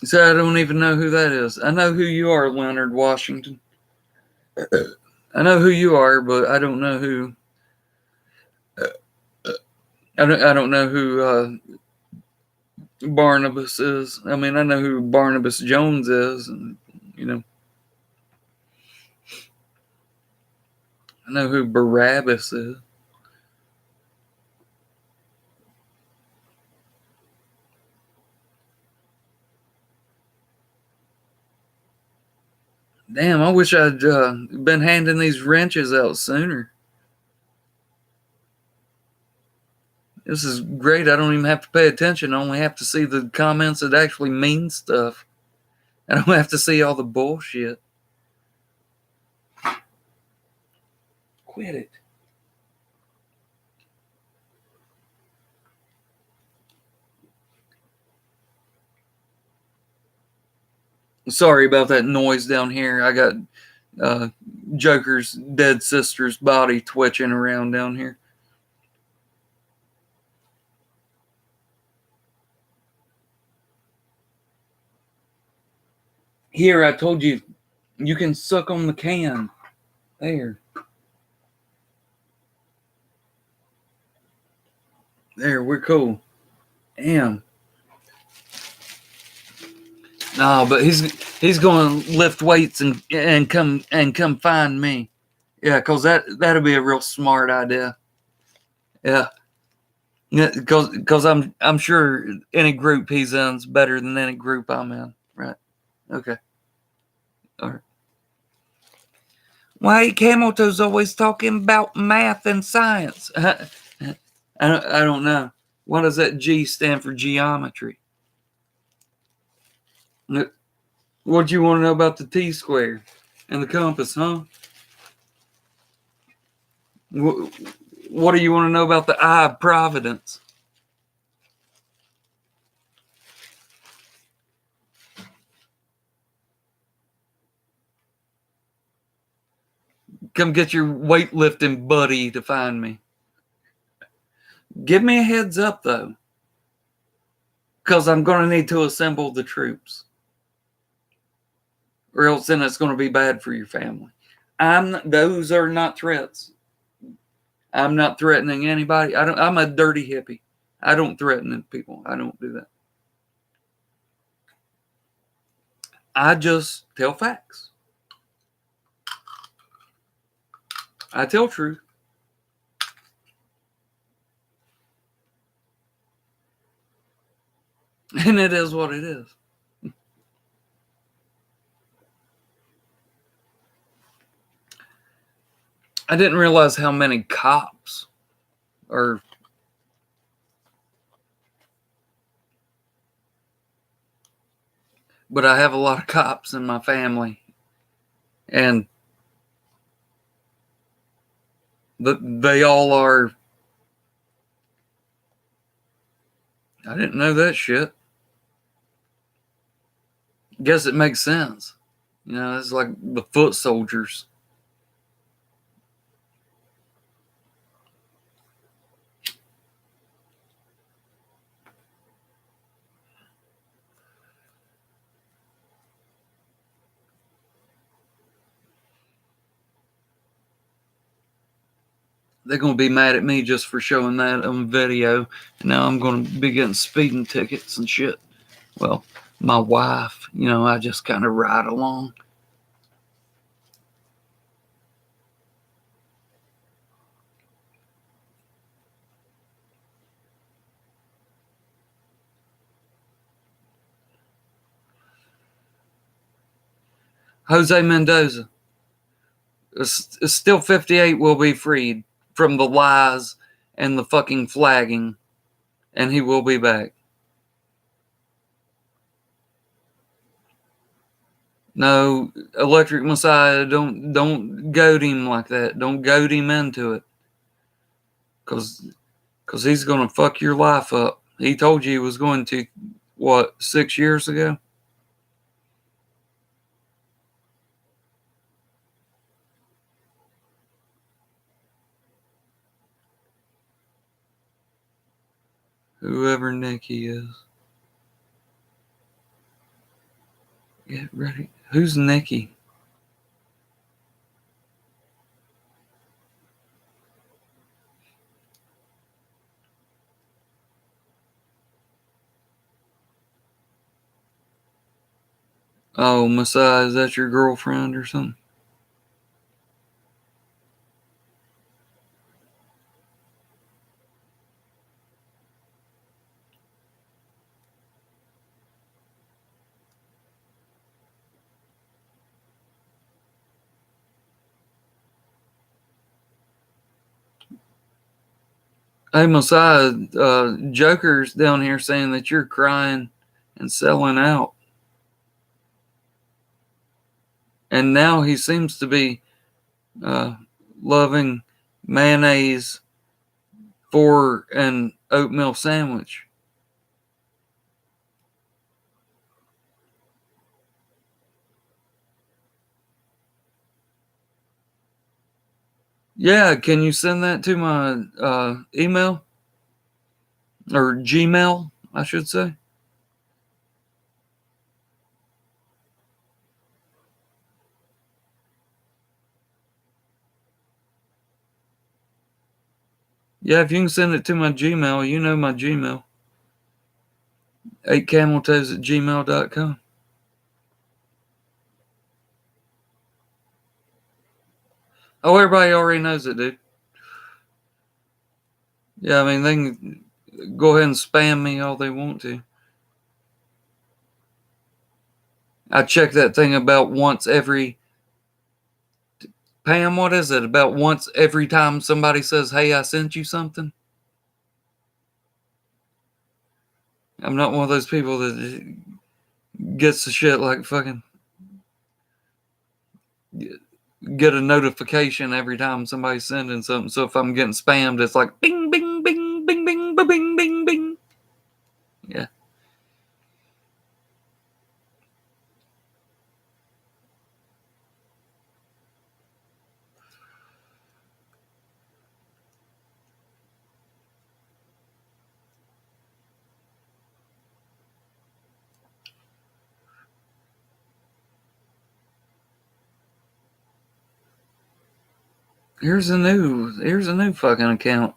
So I don't even know who that is. I know who you are, Leonard Washington. I know who you are, but I don't know who. I don't know who Barnabas is. I mean, I know who Barnabas Jones is, and you know, I know who Barabbas is. Damn, I wish I'd been handing these wrenches out sooner. This is great. I don't even have to pay attention. I only have to see the comments that actually mean stuff. I don't have to see all the bullshit. Quit it. Sorry about that noise down here. I got Joker's dead sister's body twitching around down here. Here, I told you, you can suck on the can. There. There, we're cool. Damn. No, but he's going to lift weights and come find me. Yeah, cause that'll be a real smart idea. Yeah, yeah, cause I'm sure any group he's in's better than any group I'm in. Right? Okay. All right. Why Camoto's always talking about math and science? I don't know. What does that G stand for? Geometry. What do you want to know about the T-square and the compass, huh? What do you want to know about the eye of Providence? Come get your weightlifting buddy to find me. Give me a heads up, though, because I'm going to need to assemble the troops, or else then it's going to be bad for your family. Those are not threats. I'm not threatening anybody. I'm a dirty hippie. I don't threaten people. I don't do that. I just tell facts. I tell truth. And it is what it is. I didn't realize how many cops are. But I have a lot of cops in my family. And they all are. I didn't know that shit. Guess it makes sense. You know, it's like the foot soldiers. They're going to be mad at me just for showing that on video. And now I'm going to be getting speeding tickets and shit. Well, my wife, you know, I just kind of ride along. Jose Mendoza. It's still 58 will be freed from the lies and the fucking flagging. And he will be back. No, Electric Messiah, don't goad him like that. Don't goad him into it. Because he's going to fuck your life up. He told you he was going to, what, 6 years ago? Whoever Nikki is. Get ready. Who's Nikki? Oh, Messiah, is that your girlfriend or something? Hey, Messiah, Joker's down here saying that you're crying and selling out. And now he seems to be loving mayonnaise for an oatmeal sandwich. Yeah, can you send that to my email? Or Gmail, I should say. Yeah, if you can send it to my Gmail, you know my Gmail. 8cameltoes@gmail.com. Oh, everybody already knows it, dude. Yeah, I mean, they can go ahead and spam me all they want to. I check that thing about once every. Pam, what is it? About once every time somebody says, hey, I sent you something? I'm not one of those people that gets the shit like fucking get a notification every time somebody's sending something. So if I'm getting spammed, it's like bing, bing, bing, bing, bing, bing, bing, bing. Yeah. Here's a new fucking account.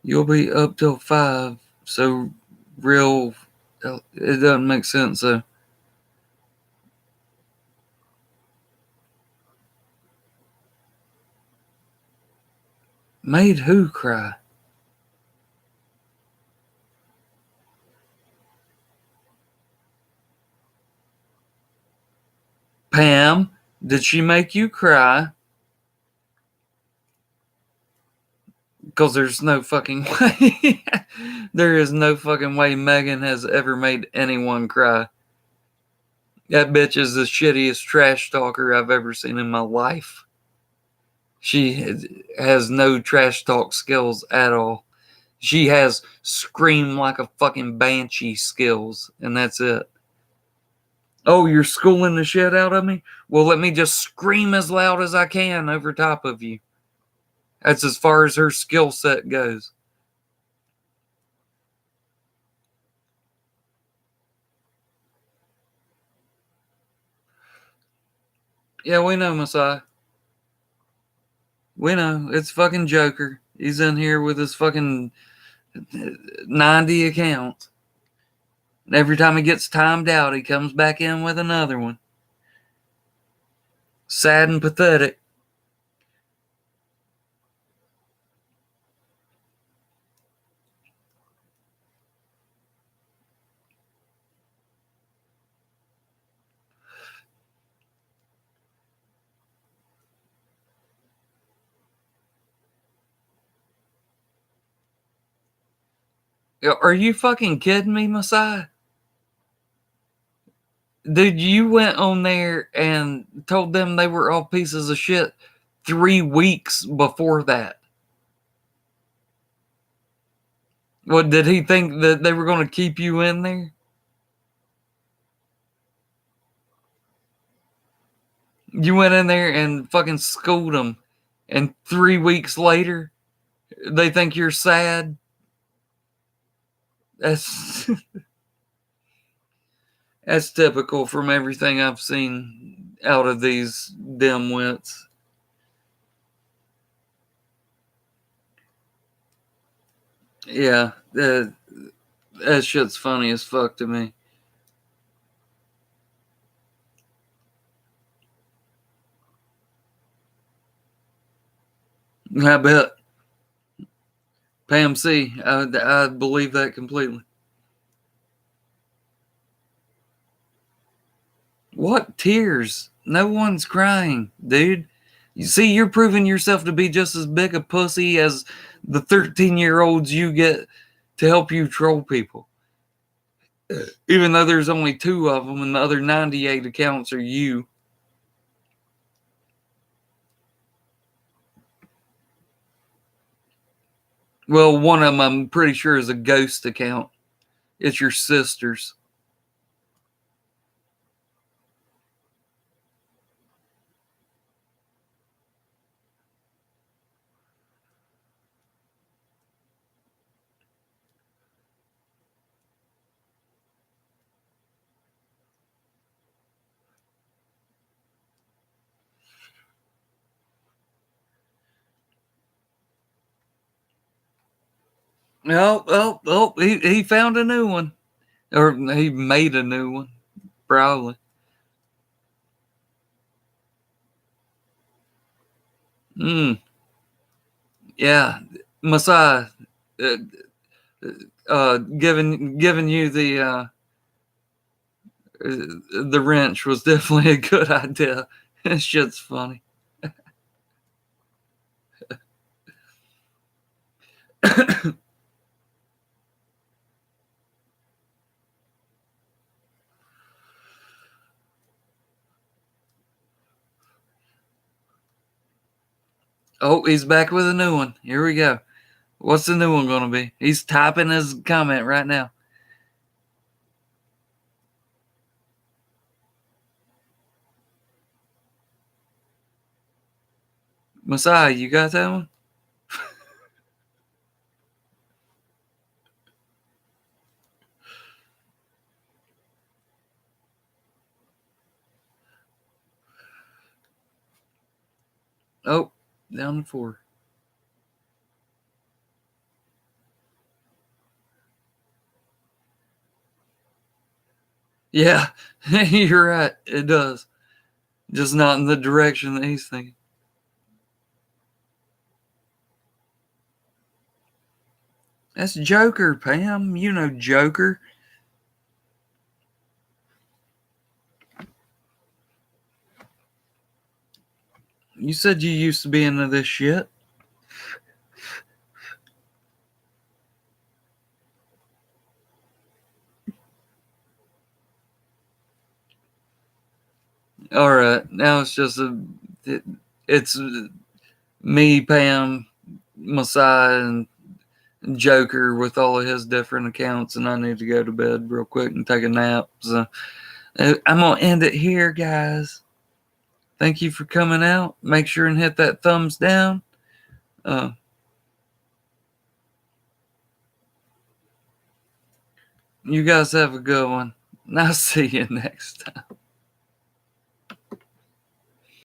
You'll be up till 5. So real, it doesn't make sense. So Made who cry? Pam, did she make you cry? Because there's no fucking way. There is no fucking way Megan has ever made anyone cry. That bitch is the shittiest trash talker I've ever seen in my life. She has no trash talk skills at all. She has scream like a fucking banshee skills, and that's it. Oh, you're schooling the shit out of me? Well, let me just scream as loud as I can over top of you. That's as far as her skill set goes. Yeah, we know, Messiah. We know. It's fucking Joker. He's in here with his fucking 90 accounts. And every time he gets timed out, he comes back in with another one. Sad and pathetic. Are you fucking kidding me, Messiah? Dude, you went on there and told them they were all pieces of shit 3 weeks before that. What, did he think that they were going to keep you in there? You went in there and fucking schooled them, and 3 weeks later, they think you're sad? That's that's typical from everything I've seen out of these dimwits. Yeah, that shit's funny as fuck to me. I bet. Pam C, I believe that completely. What tears? No one's crying, dude. You see, you're proving yourself to be just as big a pussy as the 13-year-olds you get to help you troll people. Even though there's only 2 of them and the other 98 accounts are you. Well, one of them I'm pretty sure is a ghost account. It's your sister's. He found a new one. Or he made a new one, probably. Yeah, Messiah, giving you the wrench was definitely a good idea. That shit's funny. Oh, he's back with a new one. Here we go. What's the new one going to be? He's typing his comment right now. Messiah, you got that one? Oh, down to 4. Yeah, you're right. It does. Just not in the direction that he's thinking. That's Joker, Pam. You know Joker. You said you used to be into this shit. All right, now it's just it's me, Pam, Messiah, and Joker with all of his different accounts, and I need to go to bed real quick and take a nap. So I'm gonna end it here, guys. Thank you for coming out. Make sure and hit that thumbs down. You guys have a good one. And I'll see you next time.